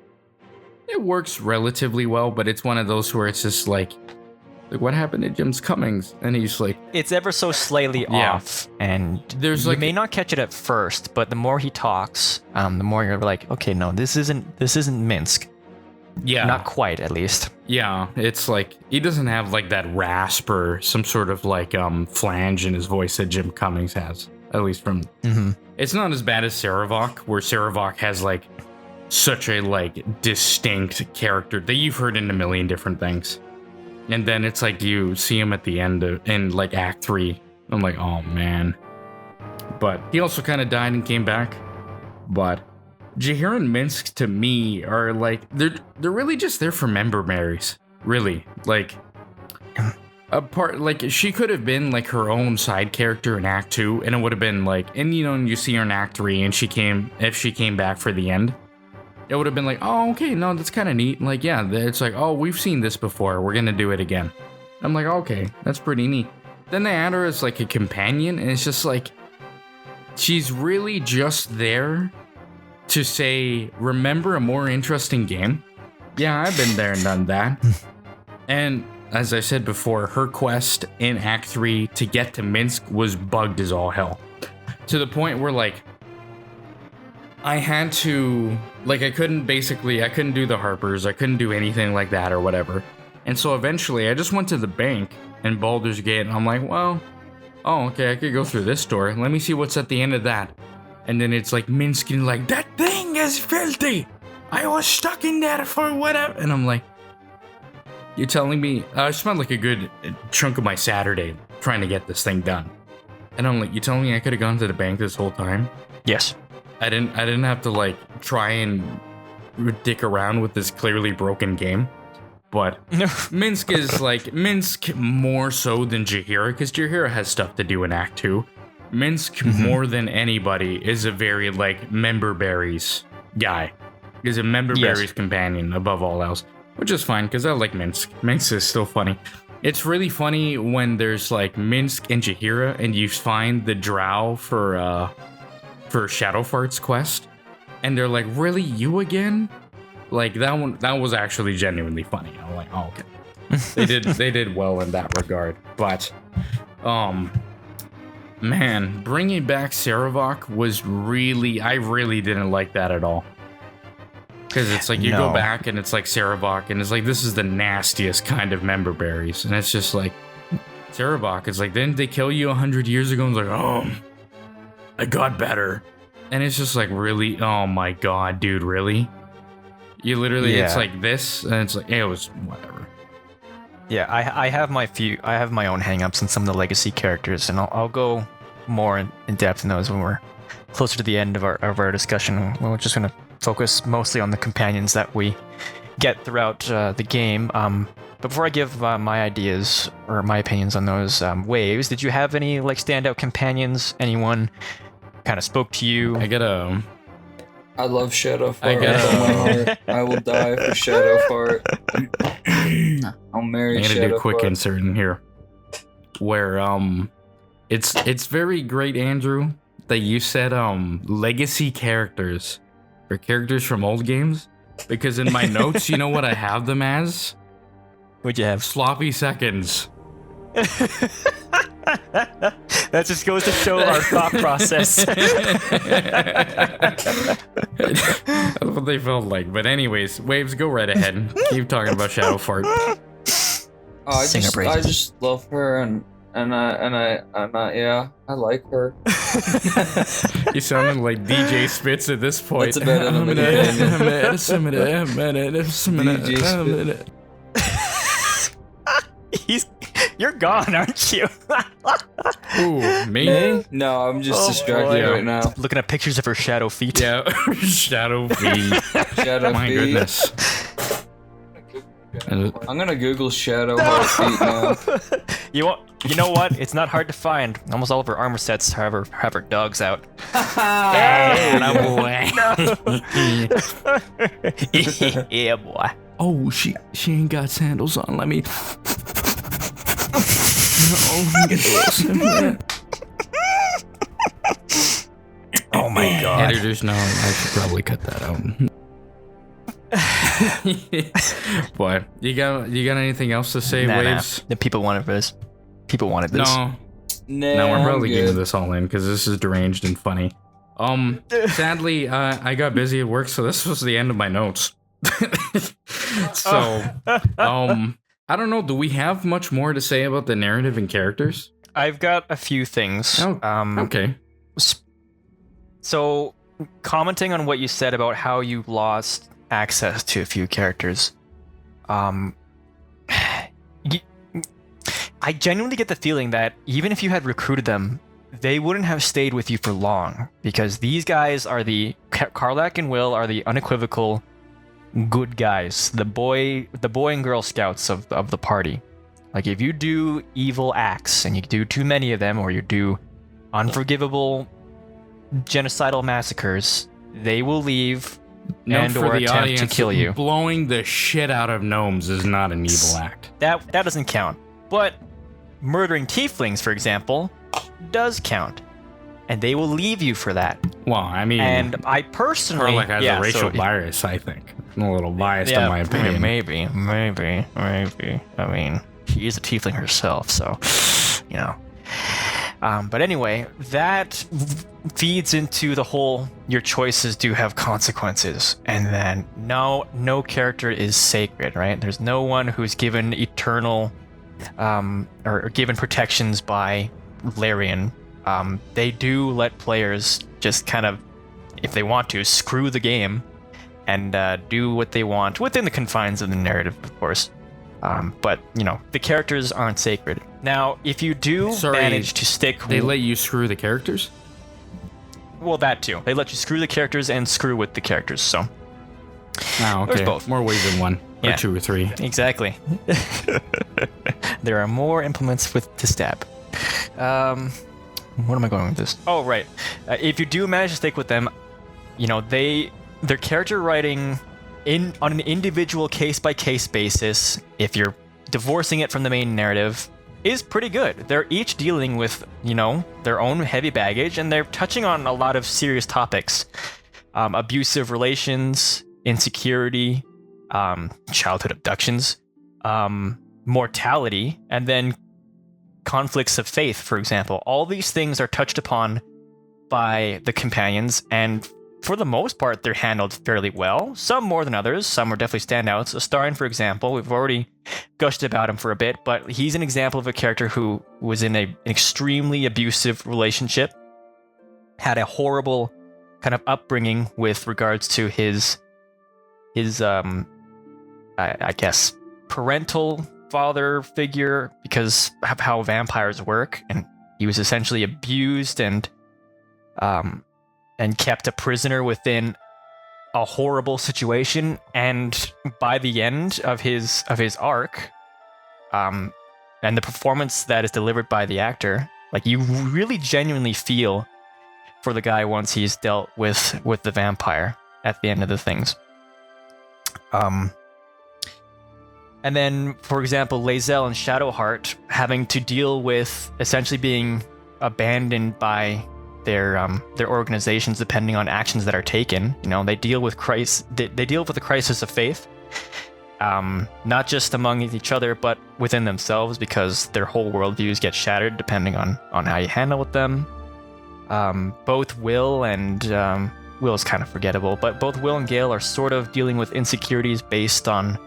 works relatively well, but it's one of those where it's just like what happened to Jim's Cummings? And he's like, it's ever so slightly off, and there's you may not catch it at first, but the more he talks, the more you're like, okay, no, this isn't Minsk. Yeah, not quite, at least. Yeah, it's like he doesn't have like that rasp or some sort of like flange in his voice that Jim Cummings has. At least from it's not as bad as Saravok, where Saravok has like such a like distinct character that you've heard in a million different things. And then it's like you see him at the end in like Act 3. I'm like, oh man. But he also kind of died and came back. But Jaheira and Minsk to me are like they're really just there for member berries. Really. Like a part like she could have been like her own side character in Act 2, and it would have been like, and you know, you see her in Act 3 and if she came back for the end, it would have been like, oh, okay, no, that's kind of neat. Like, yeah, it's like, oh, we've seen this before. We're going to do it again. I'm like, okay, that's pretty neat. Then they add her as like a companion, and it's just like, she's really just there to say, remember a more interesting game? Yeah, I've been there and done that. And as I said before, her quest in Act 3 to get to Minsk was bugged as all hell. To the point where, like, I had to, like, I couldn't do the Harpers, I couldn't do anything like that or whatever. And so eventually I just went to the bank in Baldur's Gate, and I'm like, well, oh, okay, I could go through this door. Let me see what's at the end of that. And then it's like Minsk and like, that thing is filthy. I was stuck in there for whatever. And I'm like, you're telling me I spent like a good chunk of my Saturday trying to get this thing done. And I'm like, you telling me I could have gone to the bank this whole time? Yes. I didn't have to like try and dick around with this clearly broken game. But Minsk is like Minsk more so than Jaheira, because Jaheira has stuff to do in Act 2. Minsk more than anybody is a very like member berries guy. Is a member berries companion above all else, which is fine because I like Minsk. Minsk is still funny. It's really funny when there's like Minsk and Jaheira and you find the drow for Shadowfart's quest, and they're like, "Really, you again?" Like that was actually genuinely funny. I'm like, "Oh, okay." They did well in that regard. But man, bringing back Saravok was I really didn't like that at all. Because it's like you go back and it's like Saravok, and it's like this is the nastiest kind of member berries, and it's just like Saravok. It's like, didn't they kill you 100 years ago? And it's like, oh, I got better, and it's just like, really, oh my god, dude, really? You literally, it's like this, and it's like it was whatever. Yeah, I have my own hangups on some of the legacy characters, and I'll go more in depth in those when we're closer to the end of our discussion. We're just gonna focus mostly on the companions that we get throughout the game. But before I give my ideas or my opinions on those waves, did you have any like standout companions? Anyone kind of spoke to you? I love Shadowfart. I will die for Shadowfart. I'll marry Shadowfart. I'm gonna do a quick insert in here, where it's very great, Andrew, that you said legacy characters or characters from old games, because in my notes, you know what I have them as? What'd you have? Sloppy seconds. That just goes to show our thought process. That's what they felt like. But anyways, Waves, go right ahead. Keep talking about Shadowfart. I just love her, and I like her. You sounded like DJ Spitz at this point. That's about it. You're gone, aren't you? Ooh, me? No, I'm just distracted right now. Looking at pictures of her shadow feet. Yeah, shadow feet. Shadow My feet. goodness. I'm gonna Google Shadowheart feet now. You know what? It's not hard to find. Almost all of her armor sets have her dogs out. Yeah, boy. Oh, she ain't got sandals on. Let me. Oh my god. Editors, no, I should probably cut that out. Boy, you got anything else to say, Waves? The people wanted this. People wanted this. No, we're probably getting this all in because this is deranged and funny. Sadly, I got busy at work, so this was the end of my notes. So, I don't know. Do we have much more to say about the narrative and characters? I've got a few things. Okay. So, commenting on what you said about how you lost access to a few characters, I genuinely get the feeling that even if you had recruited them, they wouldn't have stayed with you for long, because these guys are Karlach and Will are the unequivocal good guys, the boy and girl scouts of the party. Like, if you do evil acts and you do too many of them, or you do unforgivable genocidal massacres, they will leave or attempt to kill you. Blowing the shit out of gnomes is not an evil act. That doesn't count. But murdering tieflings, for example, does count. And they will leave you for that. Well, I mean... And I personally... Karlach has a racial bias, I think. I'm a little biased in my opinion. Maybe. I mean, she is a tiefling herself, so, you know. But anyway, that feeds into the whole, your choices do have consequences. And then, no character is sacred, right? There's no one who's given eternal, or given protections by Larian. They do let players just kind of, if they want to, screw the game and do what they want within the confines of the narrative, of course. But, the characters aren't sacred. Now, if you do manage to stick... They let you screw the characters? Well, that too. They let you screw the characters and screw with the characters, so... Oh, okay. There's both. More ways than one. Or Yeah. 2 or 3. Exactly. There are more implements to stab. What am I going with this? Oh, right. If you do manage to stick with them, their character writing on an individual case-by-case basis, if you're divorcing it from the main narrative, is pretty good. They're each dealing with, their own heavy baggage, and they're touching on a lot of serious topics. Abusive relations, insecurity, childhood abductions, mortality, and then conflicts of faith, for example. All these things are touched upon by the companions, and for the most part, they're handled fairly well. Some more than others. Some are definitely standouts. Astarion, for example, we've already gushed about him for a bit, but he's an example of a character who was in an extremely abusive relationship, had a horrible kind of upbringing with regards to his I guess, parental father figure, because of how vampires work, and he was essentially abused and kept a prisoner within a horrible situation. And by the end of his arc, and the performance that is delivered by the actor, like, you really genuinely feel for the guy once he's dealt with the vampire at the end of the things. And then, for example, Lae'zel and Shadowheart having to deal with essentially being abandoned by their organizations, depending on actions that are taken. They deal with They deal with the crisis of faith, not just among each other, but within themselves, because their whole worldviews get shattered depending on how you handle with them. Both Will and Will's kind of forgettable, but both Will and Gale are sort of dealing with insecurities based on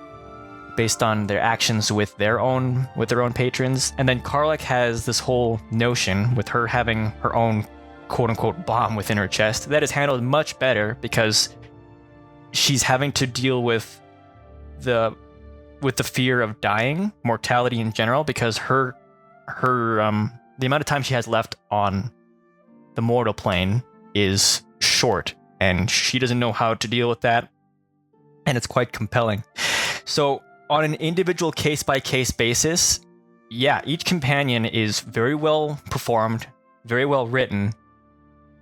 their actions with their own patrons. And then Karlach has this whole notion with her having her own quote-unquote bomb within her chest that is handled much better, because she's having to deal with the fear of dying, mortality in general, because her the amount of time she has left on the mortal plane is short, and she doesn't know how to deal with that, and it's quite compelling. So on an individual case-by-case basis, yeah, each companion is very well performed, very well written,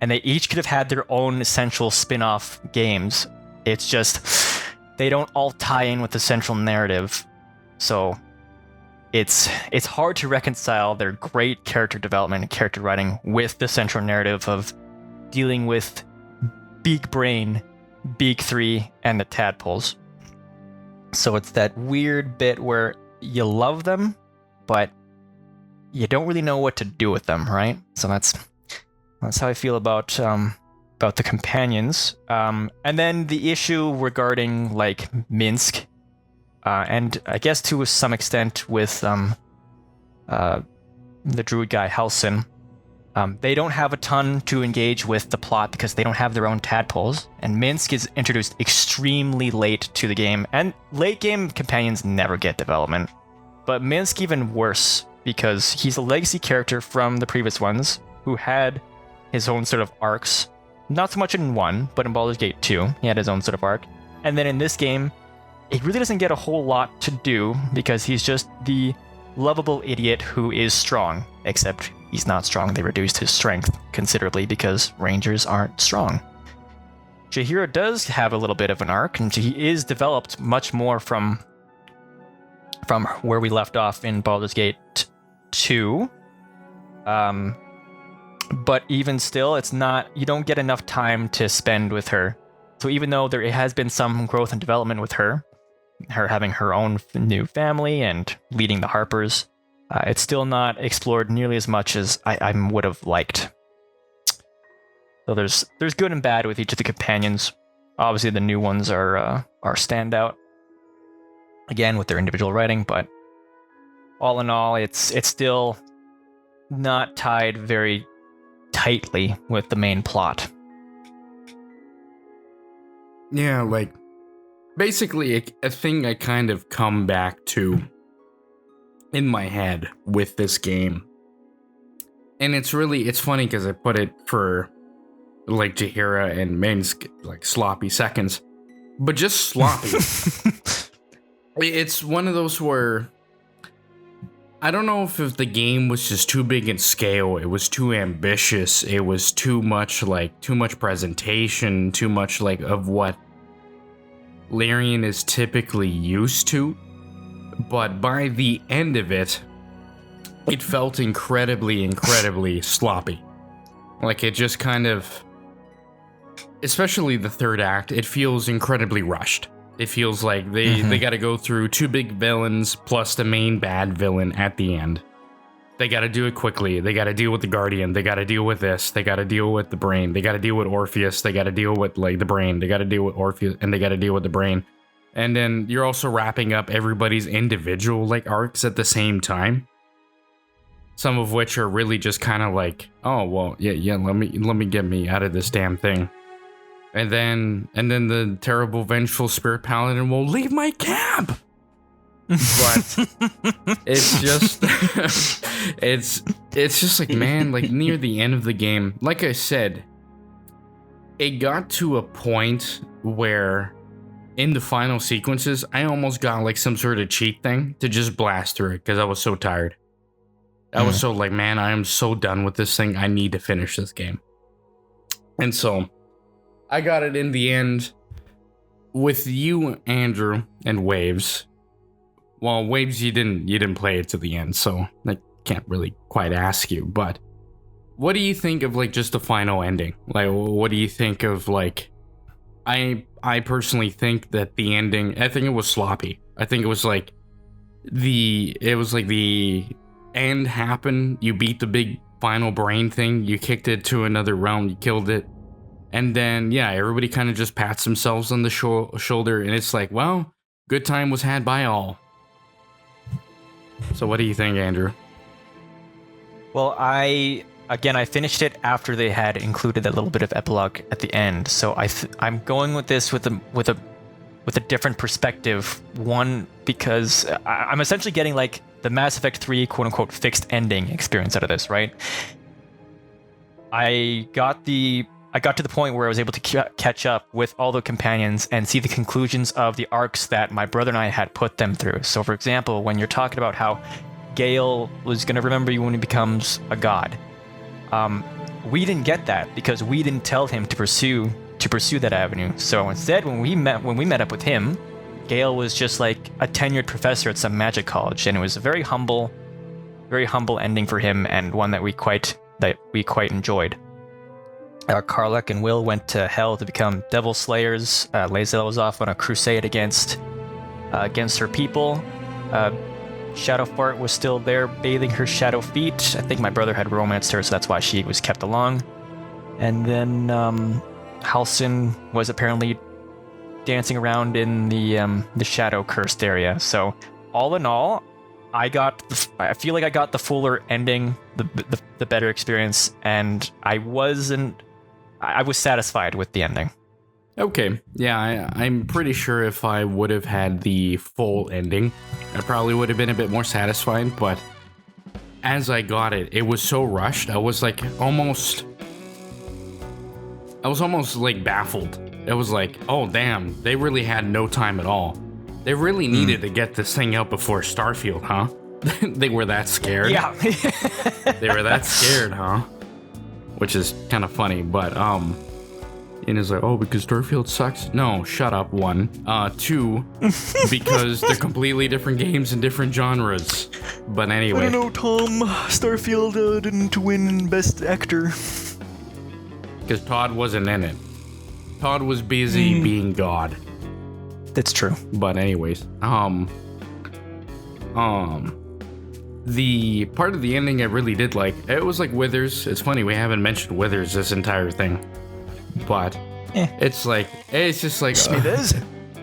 and they each could have had their own essential spin-off games. It's just they don't all tie in with the central narrative, so it's hard to reconcile their great character development and character writing with the central narrative of dealing with Big Brain, Big 3, and the Tadpoles. So it's that weird bit where you love them, but you don't really know what to do with them, right? So that's how I feel about the companions. And then the issue regarding, like, Minsk, and I guess to some extent with the druid guy Halsin. They don't have a ton to engage with the plot because they don't have their own tadpoles, and Minsk is introduced extremely late to the game, and late game companions never get development. But Minsk even worse, because he's a legacy character from the previous ones, who had his own sort of arcs. Not so much in 1, but in Baldur's Gate 2, he had his own sort of arc. And then in this game, he really doesn't get a whole lot to do, because he's just the lovable idiot who is strong, except he's not strong. They reduced his strength considerably because rangers aren't strong. Jaheira does have a little bit of an arc, and he is developed much more from where we left off in Baldur's Gate 2. But even still, you don't get enough time to spend with her. So even though there has been some growth and development with her having her own new family and leading the Harpers, it's still not explored nearly as much as I would have liked. So there's good and bad with each of the companions. Obviously, the new ones are standout, again with their individual writing, but all in all, it's still not tied very tightly with the main plot. Yeah, like, basically a thing I kind of come back to in my head with this game. And it's funny because I put it for like Jahira and Minsk, like sloppy seconds, but just sloppy. It's one of those where I don't know if the game was just too big in scale, it was too ambitious, it was too much presentation, too much like of what Larian is typically used to. But by the end of it, it felt incredibly sloppy. Like it just kind of, especially the third act, it feels incredibly rushed. It feels like they got to go through two big villains plus the main bad villain at the end. They got to do it quickly. They got to deal with the Guardian. They got to deal with this. They got to deal with the brain. They got to deal with Orpheus. They got to deal with like the brain. They got to deal with Orpheus, and they got to deal with the brain. And then you're also wrapping up everybody's individual like arcs at the same time. Some of which are really just kind of like, oh well, yeah, let me get me out of this damn thing. And then the terrible vengeful spirit paladin will leave my camp. But it's just it's just like, man, like near the end of the game, like I said, it got to a point where in the final sequences, I almost got like some sort of cheat thing to just blast through it because I was so tired. I was so like, man, I am so done with this thing. I need to finish this game. And so I got it in the end with you, Andrew, and Waves. Well, Waves, you didn't play it to the end, so I can't really quite ask you. But what do you think of like just the final ending? Like, what do you think of like? I personally think that the ending, I think it was sloppy. I think it was like the end happened. You beat the big final brain thing. You kicked it to another realm. You killed it. And then, yeah, everybody kind of just pats themselves on the shoulder, and it's like, well, good time was had by all. So what do you think, Andrew? Well, I finished it after they had included that little bit of epilogue at the end. So I'm going with this with a different perspective. One, because I'm essentially getting like the Mass Effect 3 quote-unquote fixed ending experience out of this, right? I got to the point where I was able to catch up with all the companions and see the conclusions of the arcs that my brother and I had put them through. So, for example, when you're talking about how Gale was going to remember you when he becomes a god, we didn't get that because we didn't tell him to pursue that avenue. So instead, when we met up with him, Gale was just like a tenured professor at some magic college, and it was a very humble ending for him, and one that we quite enjoyed. Karlach and Will went to hell to become devil slayers. Lae'zel was off on a crusade against her people. Shadowfart was still there bathing her shadow feet. I think my brother had romanced her, so that's why she was kept along. And then Halsin was apparently dancing around in the shadow cursed area. So all in all, I feel like I got the fuller ending, the better experience, and I was satisfied with the ending. Okay, yeah, I'm pretty sure if I would have had the full ending, I probably would have been a bit more satisfied, but as I got it, it was so rushed, I was almost like baffled. It was like, oh damn, they really had no time at all. They really needed to get this thing out before Starfield, huh? They were that scared? Yeah. They were that scared, huh? Which is kind of funny, but, and it's like, oh, because Starfield sucks? No, shut up, one. Two, because they're completely different games and different genres. But anyway. I don't know, Tom. Starfield didn't win Best Actor. Because Todd wasn't in it. Todd was busy being God. That's true. But anyways, the part of the ending I really did like, it was like Withers. It's funny, we haven't mentioned Withers this entire thing. But it's just like Smithers.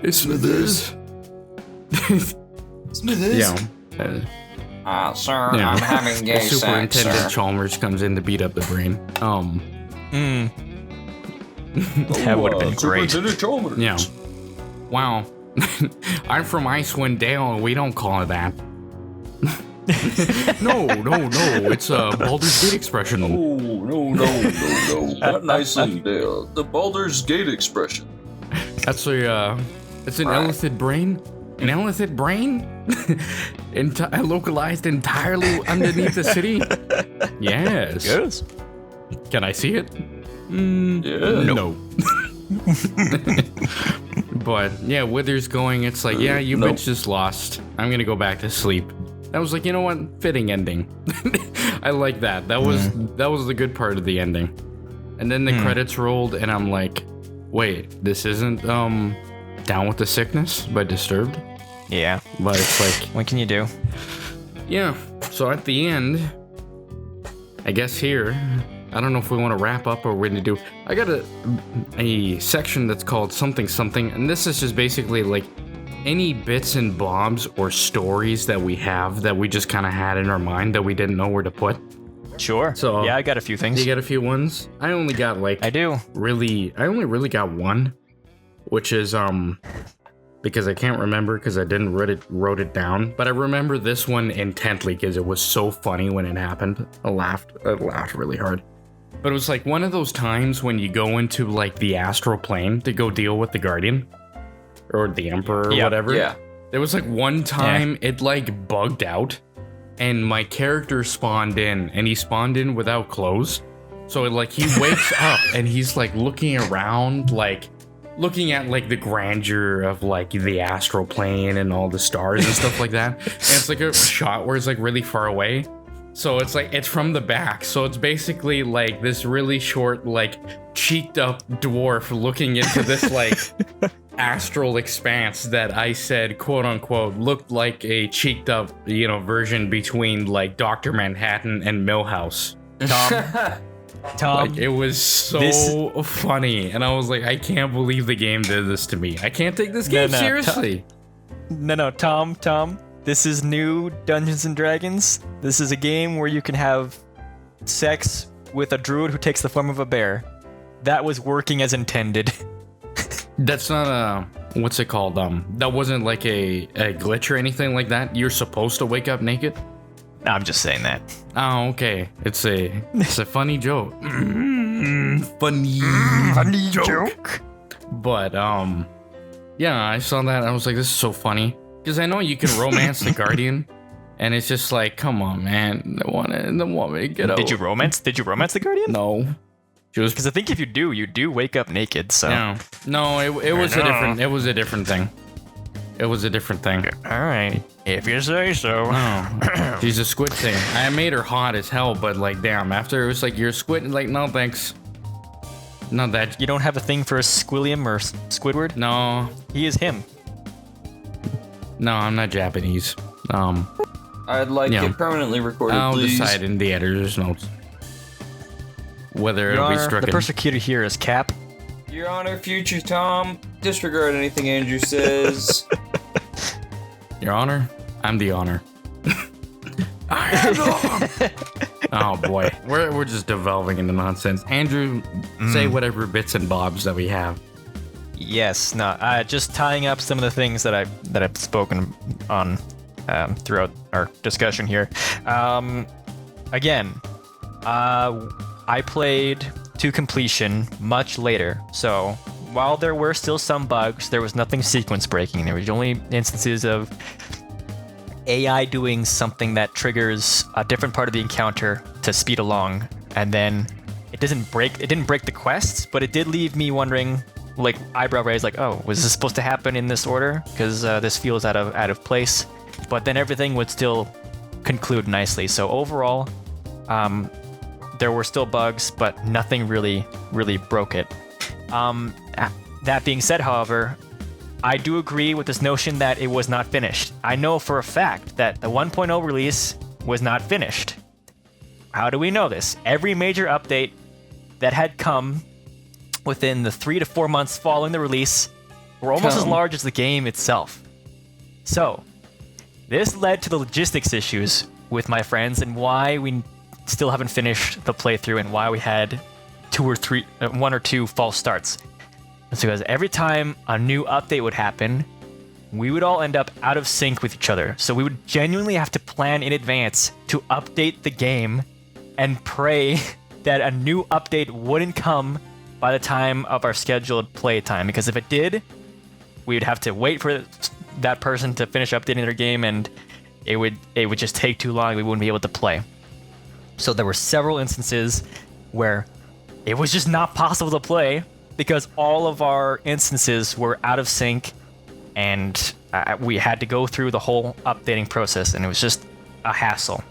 It's Smithers. Smithers. Yeah. Sir, I'm having gay sex, Superintendent sir. Chalmers comes in to beat up the brain. That would have been great. Superintendent Chalmers. Yeah. Wow. I'm from Icewind Dale and we don't call it that. No, it's Baldur's Gate expression. No. Not nicely. The Baldur's Gate expression. That's it's an illithid brain. An illithid brain? Localized entirely underneath the city? Yes. Yes. Can I see it? Yeah. No. But yeah, Wither's going, it's like, yeah, you bitch just lost. I'm gonna go back to sleep. I was like, you know what? Fitting ending. I like that. That was the good part of the ending. And then the credits rolled, and I'm like, wait, this isn't Down with the Sickness by Disturbed? Yeah. But it's like, What can you do? yeah. So at the end, I guess here, I don't know if we want to wrap up or we're gonna do. I got a section that's called something, and this is just basically like any bits and bobs or stories that we have that we just kind of had in our mind that we didn't know where to put. Sure. So yeah, I got a few things. You got a few ones? I only got like I do. I only really got one, which is because I can't remember because I didn't wrote it down, but I remember this one intently because it was so funny when it happened. I laughed really hard. But it was like one of those times when you go into like the astral plane to go deal with the Guardian or the Emperor or whatever. Yeah. There was like one time it like bugged out and my character spawned in and he spawned in without clothes. So it, like he wakes up and he's like looking around, like looking at like the grandeur of like the astral plane and all the stars and stuff like that. And it's like a shot where it's like really far away. So it's like, it's from the back. So it's basically like this really short, like cheeked up dwarf looking into this like astral expanse that I said, quote unquote, looked like a cheeked up, version between like Dr. Manhattan and Millhouse. Tom, Like, it was so funny. And I was like, I can't believe the game did this to me. I can't take this game seriously. Tom. This is new Dungeons and Dragons. This is a game where you can have sex with a druid who takes the form of a bear. That was working as intended. That's not a, what's it called? That wasn't like a glitch or anything like that. You're supposed to wake up naked? I'm just saying that. Oh, okay. It's a funny joke. Funny joke. But yeah, I saw that. I was like, this is so funny. Because I know you can romance the Guardian, and it's just like, come on, man. They want me to get out. Did you romance the Guardian? No. Because I think if you do wake up naked. So no, it was a different. It was a different thing. It was a different thing. All right, if you say so. Oh, she's a squid thing. I made her hot as hell, but like, damn. After it was like, you're a squid. Like, no, thanks. Not that. You don't have a thing for Squilliam or Squidward? No. He is him. No, I'm not Japanese. I'd like it permanently recorded, I'll please. decide in the editor's notes whether Your it'll be Honor, stricken. the persecutor here is Cap. Your Honor, future Tom, disregard anything Andrew says. Your Honor, I'm the honor. I am the Oh boy, we're just devolving into nonsense. Andrew, say whatever bits and bobs that we have. Yes, just tying up some of the things that I've spoken on throughout our discussion here. Again, I played to completion much later, so while there were still some bugs, there was nothing sequence breaking. There was only instances of AI doing something that triggers a different part of the encounter to speed along, and then it didn't break the quests, but it did leave me wondering, like eyebrow raised, like, oh, was this supposed to happen in this order? Because this feels out of place. But then everything would still conclude nicely. So overall, there were still bugs, but nothing really broke it. That being said, however, I do agree with this notion that it was not finished. I know for a fact that the 1.0 release was not finished. How do we know this? Every major update that had come within the 3 to 4 months following the release were almost as large as the game itself. So, this led to the logistics issues with my friends and why we still haven't finished the playthrough and why we had 1 or 2 false starts. It's because every time a new update would happen, we would all end up out of sync with each other. So we would genuinely have to plan in advance to update the game and pray that a new update wouldn't come by the time of our scheduled playtime. Because if it did, we would have to wait for that person to finish updating their game, and it would just take too long. We wouldn't be able to play. So there were several instances where it was just not possible to play because all of our instances were out of sync, and we had to go through the whole updating process, and it was just a hassle.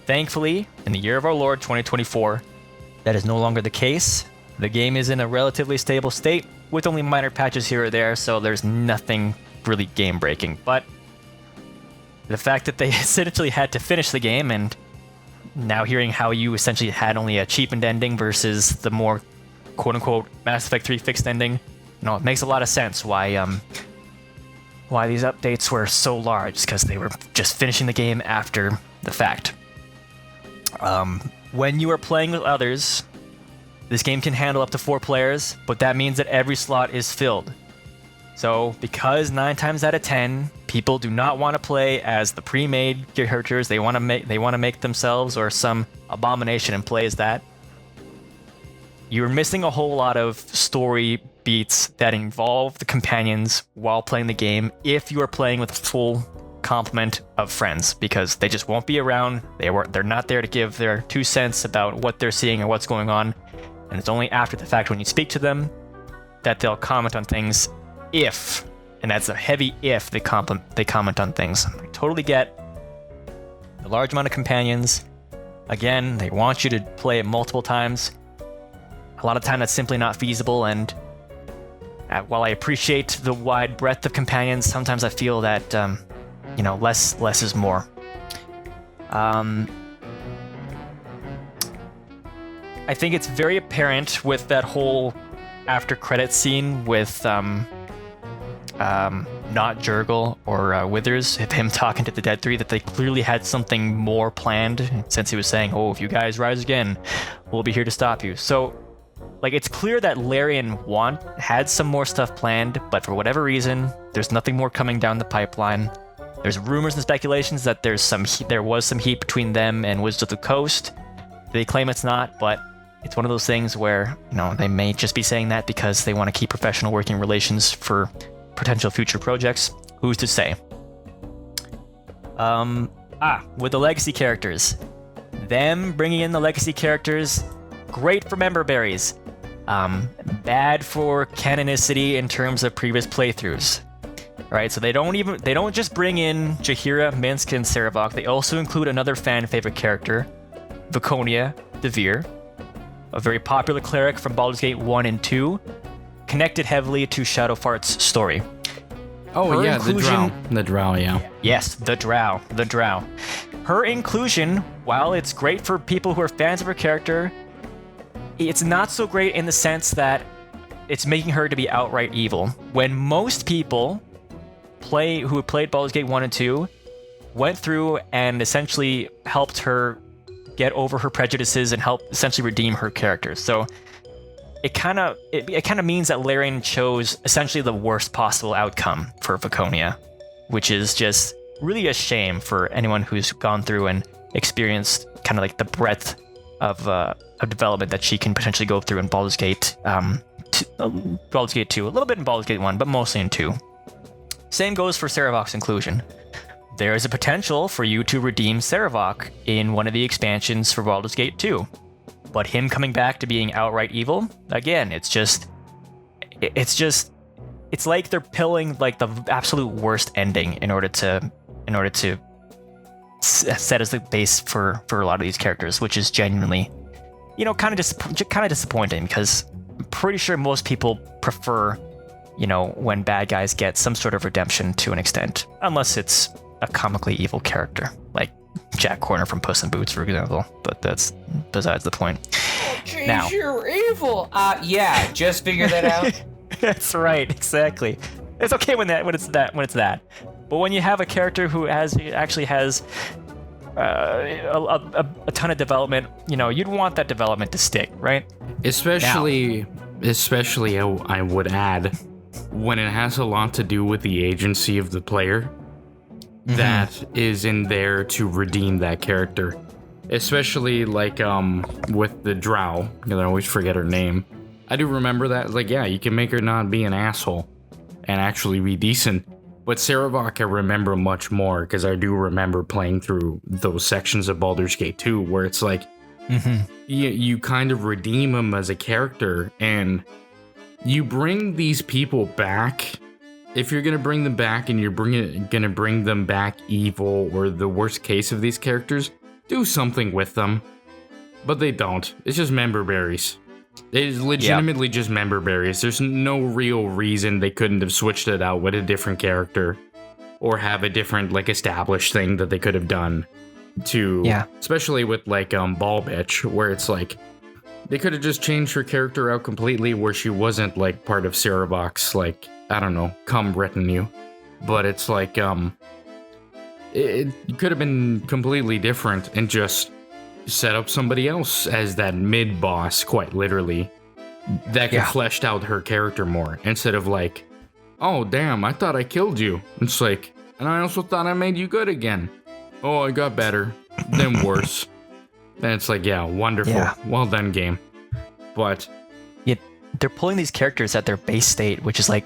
Thankfully, in the year of our Lord 2024, that is no longer the case. The game is in a relatively stable state with only minor patches here or there, so there's nothing really game-breaking. But the fact that they essentially had to finish the game, and now hearing how you essentially had only a cheapened ending versus the more quote-unquote Mass Effect 3 fixed ending, it makes a lot of sense why these updates were so large, because they were just finishing the game after the fact. When you are playing with others, this game can handle up to 4 players, but that means that every slot is filled. So, because 9 times out of 10, people do not want to play as the pre-made characters, they want to make themselves or some abomination and play as that. You're missing a whole lot of story beats that involve the companions while playing the game if you are playing with a full complement of friends, because they just won't be around. They're not there to give their 2 cents about what they're seeing or what's going on. And it's only after the fact when you speak to them that they'll comment on things if, and that's a heavy if, they comment on things. I totally get the large amount of companions. Again, they want you to play it multiple times. A lot of time that's simply not feasible, and while I appreciate the wide breadth of companions, sometimes I feel that, less is more. I think it's very apparent with that whole after credit scene with not Jurgle or Withers, him talking to the Dead 3, that they clearly had something more planned, since he was saying, if you guys rise again, we'll be here to stop you. So, it's clear that Larian had some more stuff planned, but for whatever reason, there's nothing more coming down the pipeline. There's rumors and speculations that there was some heat between them and Wizards of the Coast. They claim it's not, but it's one of those things where, they may just be saying that because they want to keep professional working relations for potential future projects. Who's to say? With the legacy characters. Them bringing in the legacy characters, great for member berries. Bad for canonicity in terms of previous playthroughs. Right, so they don't just bring in Jaheira, Minsk, and Sarevok. They also include another fan favorite character, Viconia Devere, a very popular cleric from Baldur's Gate 1 and 2, connected heavily to Shadowfart's story. The Drow, yeah. Yes, the Drow. Her inclusion, while it's great for people who are fans of her character, it's not so great in the sense that it's making her to be outright evil. When most people who played Baldur's Gate 1 and 2 went through and essentially helped her get over her prejudices and help essentially redeem her character. So it kind of means that Larian chose essentially the worst possible outcome for Viconia, which is just really a shame for anyone who's gone through and experienced kind of the breadth of development that she can potentially go through in Baldur's Gate 2, a little bit in Baldur's Gate 1, but mostly in 2. Same goes for Sarevok's inclusion. There is a potential for you to redeem Sarevok in one of the expansions for Baldur's Gate 2. But him coming back to being outright evil, again, it's like they're pilling the absolute worst ending in order to set as the base for a lot of these characters, which is genuinely, kind of disappointing, because I'm pretty sure most people prefer, when bad guys get some sort of redemption to an extent, unless it's a comically evil character, like Jack Horner from Puss in Boots, for example. But that's besides the point. Jeez, you're evil. Yeah, just figure that out. That's right, exactly. It's okay when it's that. But when you have a character who actually has a ton of development, you'd want that development to stick, right? Especially, I would add, when it has a lot to do with the agency of the player, that is in there to redeem that character. Especially like with the drow, because I always forget her name. I do remember that. Like, yeah, you can make her not be an asshole and actually be decent. But Sarevok I remember much more, because I do remember playing through those sections of Baldur's Gate 2 where it's like you kind of redeem him as a character, and you bring these people back. If you're going to bring them back and you're going to bring them back evil, or the worst case of these characters, do something with them. But they don't. It's just member berries. It is legitimately just member berries. There's no real reason they couldn't have switched it out with a different character, or have a different, like, established thing that they could have done to, especially with, like, Ball Bitch, where it's like, they could have just changed her character out completely where she wasn't, like, part of Sarevok's, like, I don't know, come retinue. But it's like, it could have been completely different and just set up somebody else as that mid-boss, quite literally, that could fleshed out her character more, instead of like, oh, damn, I thought I killed you. It's like, and I also thought I made you good again. Oh, I got better, then worse. And it's like, yeah, wonderful. Yeah. Well done, game. But they're pulling these characters at their base state, which is like,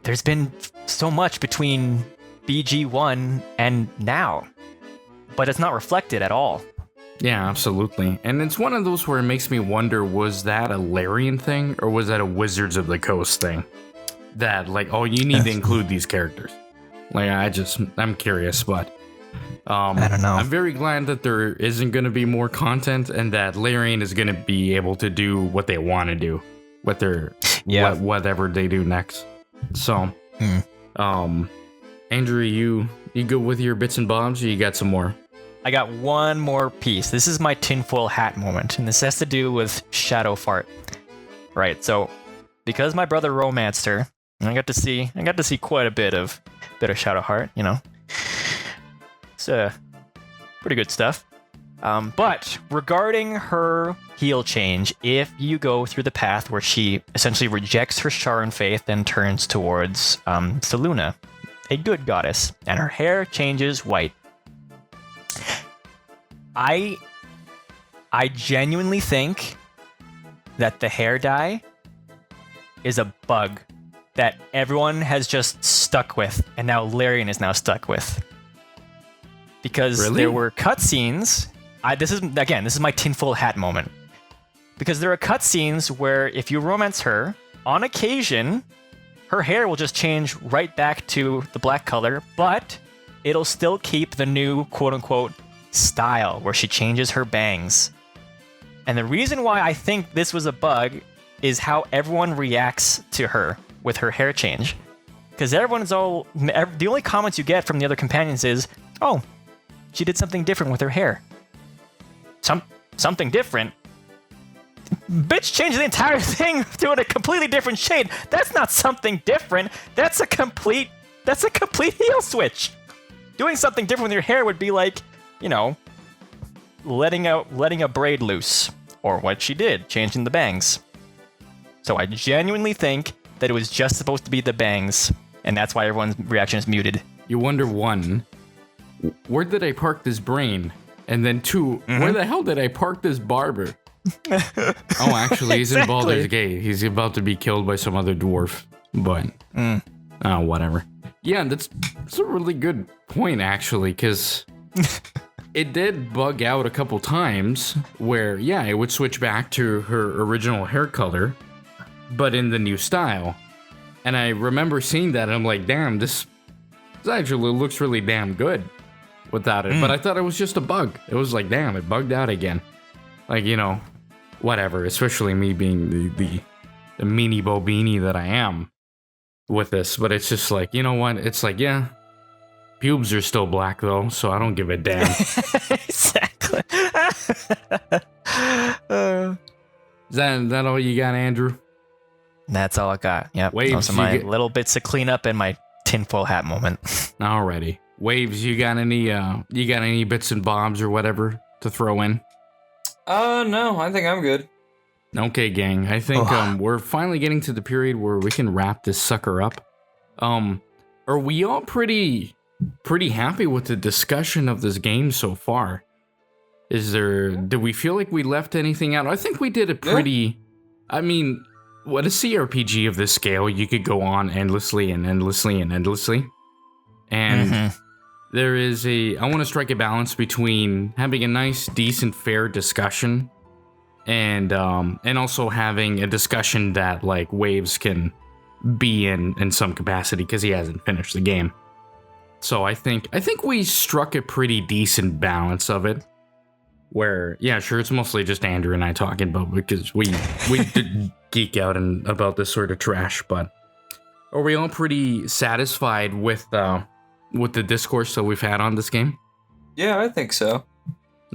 there's been so much between BG1 and now, but it's not reflected at all. Yeah, absolutely. And it's one of those where it makes me wonder, was that a Larian thing, or was that a Wizards of the Coast thing? That, like, oh, you need to include these characters. Like, I'm curious, but I don't know. I'm very glad that there isn't going to be more content, and that Larian is going to be able to do what they want to do with their whatever they do next. So, Andrew, you go with your bits and bobs, or you got some more? I got one more piece. This is my tinfoil hat moment, and this has to do with Shadow Fart. Right, so because my brother romanced her, I got to see quite a bit of Shadow Heart, you know. It's pretty good stuff. But regarding her heal change, if you go through the path where she essentially rejects her Sharan faith and turns towards Selûne, a good goddess, and her hair changes white. I genuinely think that the hair dye is a bug that everyone has just stuck with, and now Larian is now stuck with. Because there were cutscenes. This is my tinfoil hat moment. Because there are cutscenes where if you romance her, on occasion, her hair will just change right back to the black color, but it'll still keep the new quote-unquote style where she changes her bangs. And the reason why I think this was a bug is how everyone reacts to her with her hair change. Because the only comments you get from the other companions is, oh, she did something different with her hair. Something different? Bitch changed the entire thing to a completely different shade. That's not something different. That's a complete heel switch. Doing something different with your hair would be like, you know, letting a braid loose, or what she did, changing the bangs. So I genuinely think that it was just supposed to be the bangs, and that's why everyone's reaction is muted. You wonder, one, where did I park this brain? And then two, where the hell did I park this barber? Oh, actually, he's in Baldur's Gate. He's about to be killed by some other dwarf. But, whatever. Yeah, that's a really good point, actually, because it did bug out a couple times where, yeah, it would switch back to her original hair color, but in the new style. And I remember seeing that, and I'm like, damn, this actually looks really damn good without it. But I thought it was just a bug. It was like, damn, it bugged out again. Like, you know, whatever, especially me being the meanie bobini that I am with this. But it's just like, you know what? It's like, yeah, pubes are still black, though, so I don't give a damn. Exactly. Is that all you got, Andrew? That's all I got. Yep. Waves, those are my little bits of cleanup and my tinfoil hat moment. Alrighty. Waves, you got any bits and bobs or whatever to throw in? No, I think I'm good. Okay, gang. I think we're finally getting to the period where we can wrap this sucker up. Are we all pretty happy with the discussion of this game so far? Do we feel like we left anything out? I think we did a pretty... I mean, what a CRPG of this scale, you could go on endlessly and endlessly and endlessly. And there is I want to strike a balance between having a nice, decent, fair discussion and also having a discussion that like Waves can be in some capacity because he hasn't finished the game. So I think we struck a pretty decent balance of it. Where, yeah, sure, it's mostly just Andrew and I talking about because we geek out about this sort of trash. But are we all pretty satisfied with the discourse that we've had on this game? Yeah, I think so.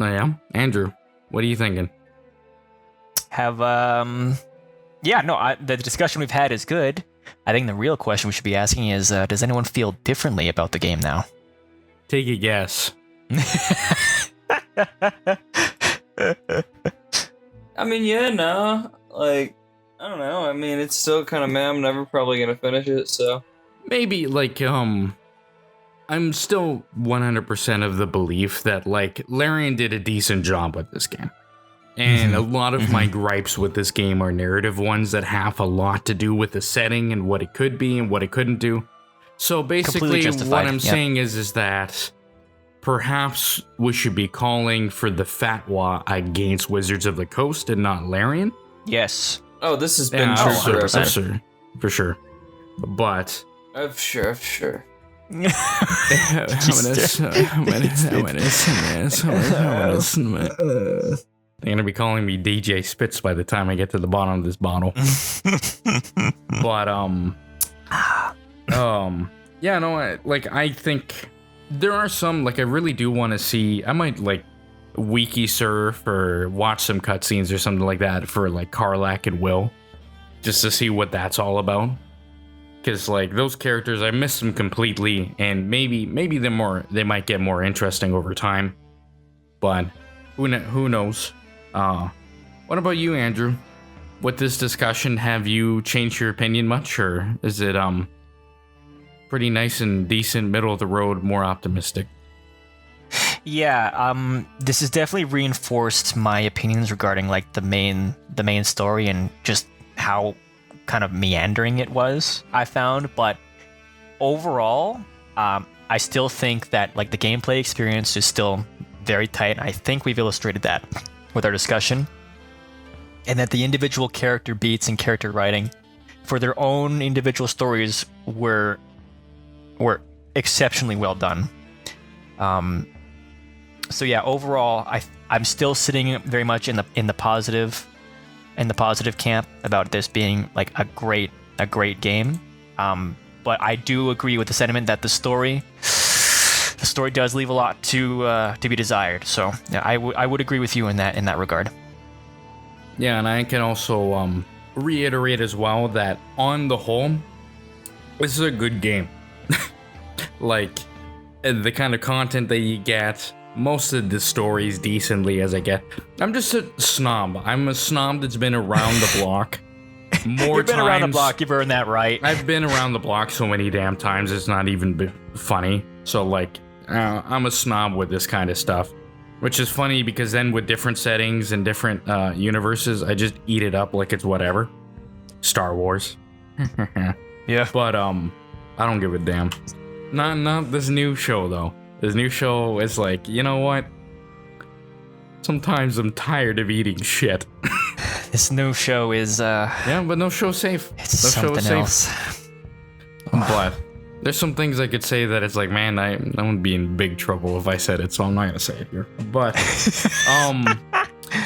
Oh, yeah, Andrew, what are you thinking? The discussion we've had is good. I think the real question we should be asking is, does anyone feel differently about the game now? Take a guess. I mean, yeah, no. Like, I don't know. I mean, it's still kind of meh. I'm never probably going to finish it, so. Maybe, like, I'm still 100% of the belief that, like, Larian did a decent job with this game. And a lot of my gripes with this game are narrative ones that have a lot to do with the setting and what it could be and what it couldn't do. So basically, what I'm saying is that perhaps we should be calling for the fatwa against Wizards of the Coast and not Larian. Yes. Oh, this has been true forever. For sure. But... Sure. They're gonna be calling me DJ Spitz by the time I get to the bottom of this bottle. But yeah, no, I think there are some, like, I really do want to see. I might like wiki surf or watch some cutscenes or something like that for like Karlach and Will, just to see what that's all about. Because like those characters, I miss them completely, and maybe they might get more interesting over time. But who knows? What about you, Andrew? With this discussion, have you changed your opinion much, or is it pretty nice and decent, middle of the road, more optimistic? Yeah, this has definitely reinforced my opinions regarding like the main story and just how kind of meandering it was, I found. But overall, I still think that like the gameplay experience is still very tight. I think we've illustrated that with our discussion, and that the individual character beats and character writing for their own individual stories were exceptionally well done. So yeah, overall, I'm still sitting very much in the positive camp about this being like a great game. But I do agree with the sentiment that the story does leave a lot to be desired. So yeah, I would agree with you in that regard. Yeah, and I can also reiterate as well that on the whole, this is a good game. Like, the kind of content that you get, most of the stories decently as I get. I'm just a snob. I'm a snob that's been around the block more You've been times. around the block, you've earned that right. I've been around the block so many damn times, it's not even funny. So, like, I'm a snob with this kind of stuff. Which is funny because then with different settings and different universes, I just eat it up like it's whatever. Star Wars. Yeah. But, I don't give a damn. Not this new show, though. This new show is like, you know what? Sometimes I'm tired of eating shit. This new show is, Yeah, but no show's safe. It's no something show is safe. else. But there's some things I could say that it's like, man, I would be in big trouble if I said it, so I'm not gonna say it here. But,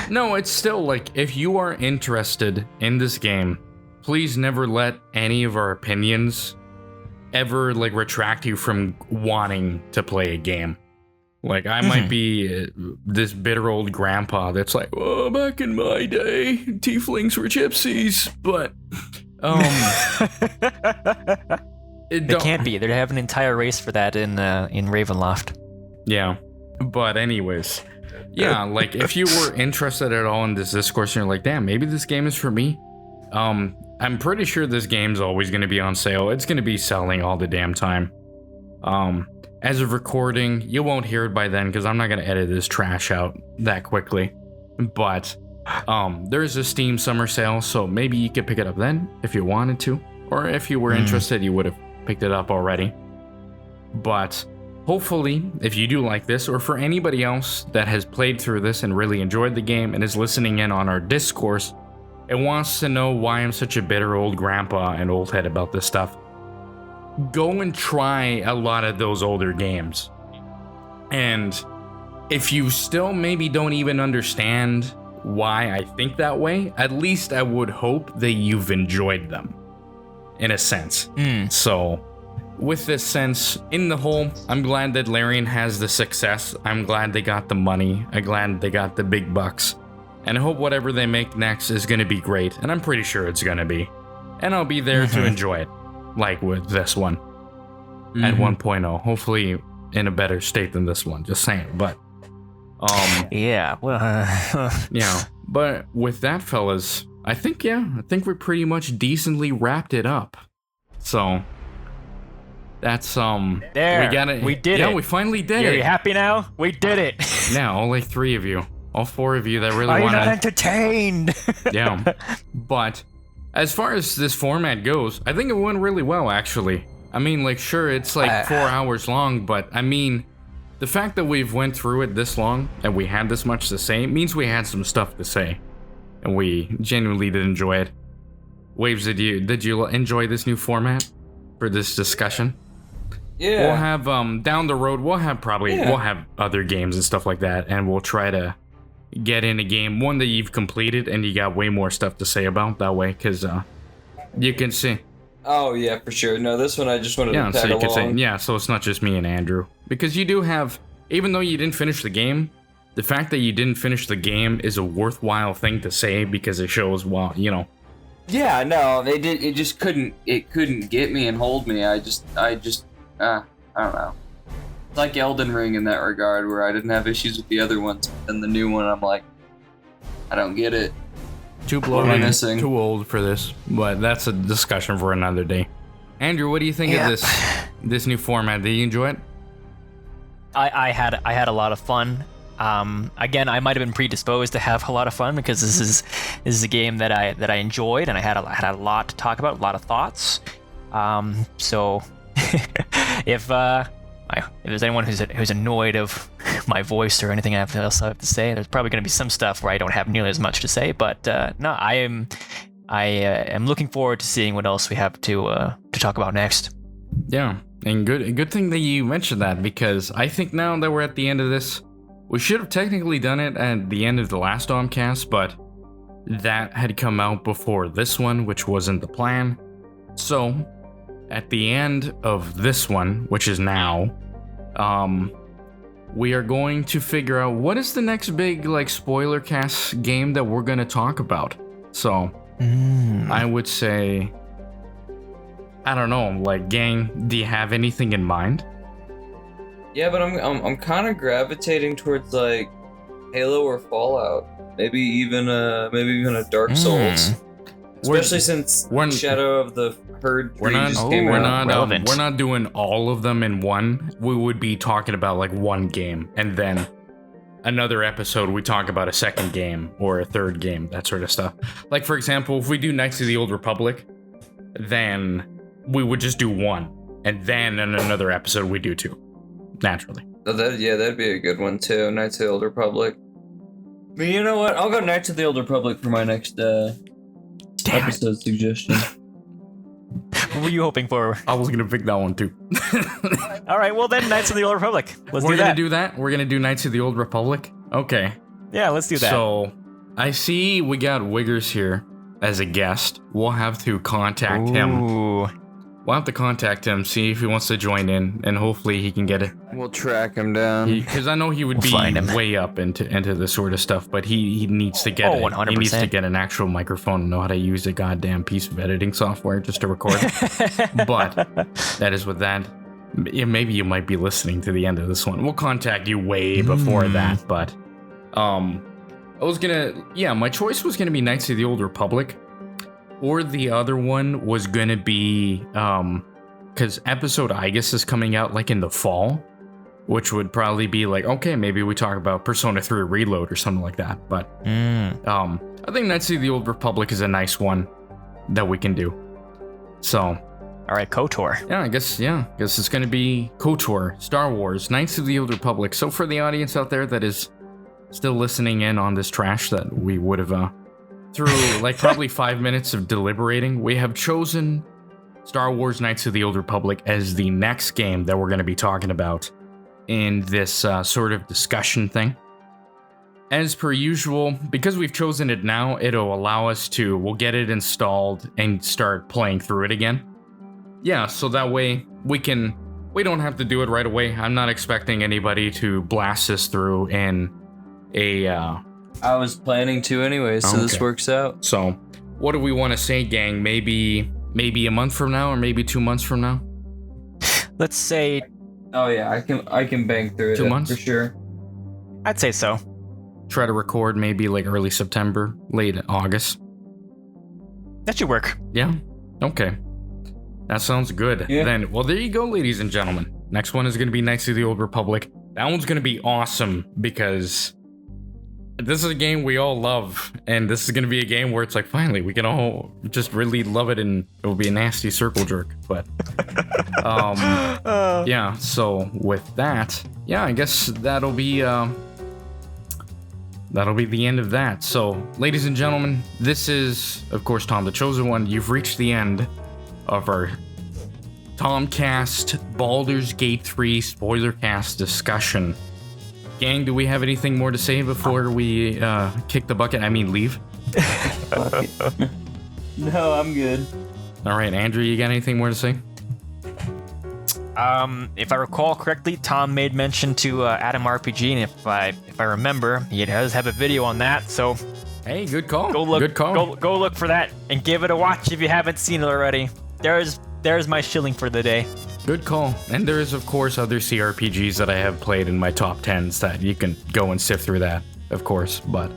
no, it's still like, if you are interested in this game, please never let any of our opinions ever like retract you from wanting to play a game. Like, I might be this bitter old grandpa that's like, oh, back in my day, tieflings were gypsies, but They can't be. They have an entire race for that in Ravenloft. Yeah, but anyways, Yeah, like if you were interested at all in this discourse and you're like, damn, maybe this game is for me. I'm pretty sure this game's always going to be on sale. It's going to be selling all the damn time. As of recording, you won't hear it by then because I'm not going to edit this trash out that quickly. But there's a Steam summer sale, so maybe you could pick it up then if you wanted to. Or if you were interested, you would have picked it up already. But hopefully, if you do like this, or for anybody else that has played through this and really enjoyed the game and is listening in on our discourse, and wants to know why I'm such a bitter old grandpa and old head about this stuff, go and try a lot of those older games. And if you still maybe don't even understand why I think that way, at least I would hope that you've enjoyed them, in a sense. So, with this sense, in the whole, I'm glad that Larian has the success. I'm glad they got the money. I'm glad they got the big bucks. And I hope whatever they make next is going to be great. And I'm pretty sure it's going to be. And I'll be there to enjoy it. Like with this one. At 1.0. Hopefully in a better state than this one. Just saying. But, yeah, well... yeah. But with that, fellas, I think we pretty much decently wrapped it up. So... That's, There, we did it. Yeah, we finally did it. Are you happy now? We did it. Yeah, all like 3 of you. All 4 of you that really Are want to... you not entertained? Yeah. But as far as this format goes, I think it went really well, actually. I mean, like, sure, it's like 4 hours long, but I mean, the fact that we've went through it this long and we had this much to say means we had some stuff to say. And we genuinely did enjoy it. Waves, did you enjoy this new format for this discussion? Yeah. We'll have, down the road, we'll have other games and stuff like that, and we'll try to get in a game, one that you've completed and you got way more stuff to say about that way, because you can see. Oh yeah, for sure. No, this one I just wanted to tag along. So it's not just me and Andrew, because you do have, even though you didn't finish the game, the fact that you didn't finish the game is a worthwhile thing to say, because it shows, well, you know. Yeah, no, they did. It just couldn't get me and hold me. I don't know. It's like Elden Ring in that regard, where I didn't have issues with the other ones, and the new one, I'm like, I don't get it. Too bloated, too old for this, but that's a discussion for another day. Andrew, what do you think of this new format? Did you enjoy it? I had a lot of fun. Again, I might have been predisposed to have a lot of fun because this is a game that I enjoyed, and I had a lot to talk about, a lot of thoughts. So if there's anyone who's annoyed of my voice or anything else I have to say, there's probably going to be some stuff where I don't have nearly as much to say. But no, I am looking forward to seeing what else we have to talk about next. Yeah, and good thing that you mentioned that, because I think now that we're at the end of this, we should have technically done it at the end of the last TomCast, but that had come out before this one, which wasn't the plan. So, at the end of this one, which is now, we are going to figure out what is the next big, like, spoiler cast game that we're going to talk about. So, I would say, I don't know, like, gang, do you have anything in mind? Yeah, but I'm kind of gravitating towards like Halo or Fallout, maybe even a Dark Souls, especially since Shadow of the Herd 3 just came out. We're not doing all of them in one. We would be talking about like one game, and then another episode we talk about a second game or a third game, that sort of stuff. Like, for example, if we do Knights of the Old Republic, then we would just do one, and then in another episode we do two. Naturally. That'd be a good one too. Knights of the Old Republic. But you know what? I'll go Knights of the Old Republic for my next episode suggestion. What were you hoping for? I was gonna pick that one too. All right, well then, Knights of the Old Republic. We're gonna do that. We're gonna do Knights of the Old Republic. Okay. Yeah, let's do that. So, I see we got Wiggers here as a guest. We'll have to contact him. We'll have to contact him, see if he wants to join in, and hopefully he can get it. We'll track him down. Because I know he would be way up into this sort of stuff, but he needs to get 100%. He needs to get an actual microphone and know how to use a goddamn piece of editing software just to record. But that is with that. Maybe you might be listening to the end of this one. We'll contact you way before that, but My choice was gonna be Knights of the Old Republic, or the other one was gonna be, because episode I guess is coming out like in the fall, which would probably be like, okay, maybe we talk about Persona 3 Reload or something like that. But I think Knights of the Old Republic is a nice one that we can do. So, All right, KOTOR. yeah, I guess it's gonna be KOTOR, Star Wars, Knights of the Old Republic. So for the audience out there that is still listening in on this trash that we would have through like probably 5 minutes of deliberating, we have chosen Star Wars Knights of the Old Republic as the next game that we're going to be talking about in this sort of discussion thing. As per usual, because we've chosen it now, it'll allow us to, we'll get it installed and start playing through it again. Yeah, so that way we don't have to do it right away. I'm not expecting anybody to blast us through in a... I was planning to anyway, so this works out. So, what do we want to say, gang? Maybe a month from now, or maybe 2 months from now? Let's say... Oh yeah, I can bang through it 2 months? for sure. I'd say so. Try to record maybe like early September, late August. That should work. Yeah? Okay. That sounds good. Yeah. Then, well, there you go, ladies and gentlemen. Next one is going to be Knights of the Old Republic. That one's going to be awesome because this is a game we all love, and this is going to be a game where it's like, finally, we can all just really love it, and it will be a nasty circle jerk. But, yeah, so with that, yeah, I guess that'll be the end of that. So, ladies and gentlemen, this is, of course, Tom, the Chosen One. You've reached the end of our TomCast Baldur's Gate 3 spoiler cast discussion. Gang, do we have anything more to say before we kick the bucket? I mean, leave? No, I'm good. All right, Andrew, you got anything more to say? If I recall correctly, Tom made mention to Adam RPG, and if I remember, he does have a video on that. So, hey, good call. Go look. Good call. Go look for that and give it a watch if you haven't seen it already. There's my shilling for the day. Good call. And there is, of course, other CRPGs that I have played in my top 10s that you can go and sift through that, of course. But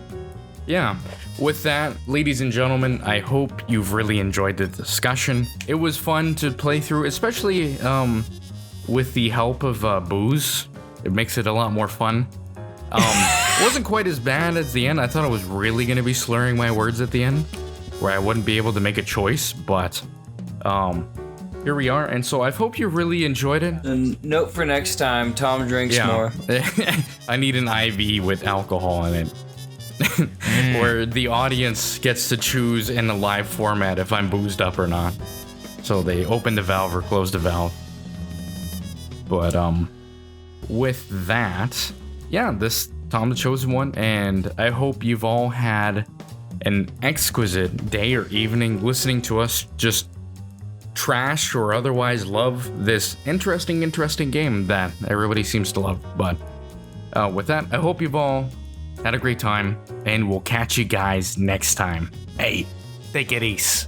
yeah, with that, ladies and gentlemen, I hope you've really enjoyed the discussion. It was fun to play through, especially with the help of booze. It makes it a lot more fun. It wasn't quite as bad as the end. I thought I was really going to be slurring my words at the end, where I wouldn't be able to make a choice, but here we are, and so I hope you really enjoyed it. And note for next time, Tom drinks more. I need an IV with alcohol in it. Where the audience gets to choose in the live format if I'm boozed up or not. So they open the valve or close the valve. But with that, yeah, this Tom the Chosen One, and I hope you've all had an exquisite day or evening listening to us just trash or otherwise love this interesting game that everybody seems to love. But with that, I hope you've all had a great time, and we'll catch you guys next time. Hey, take it easy.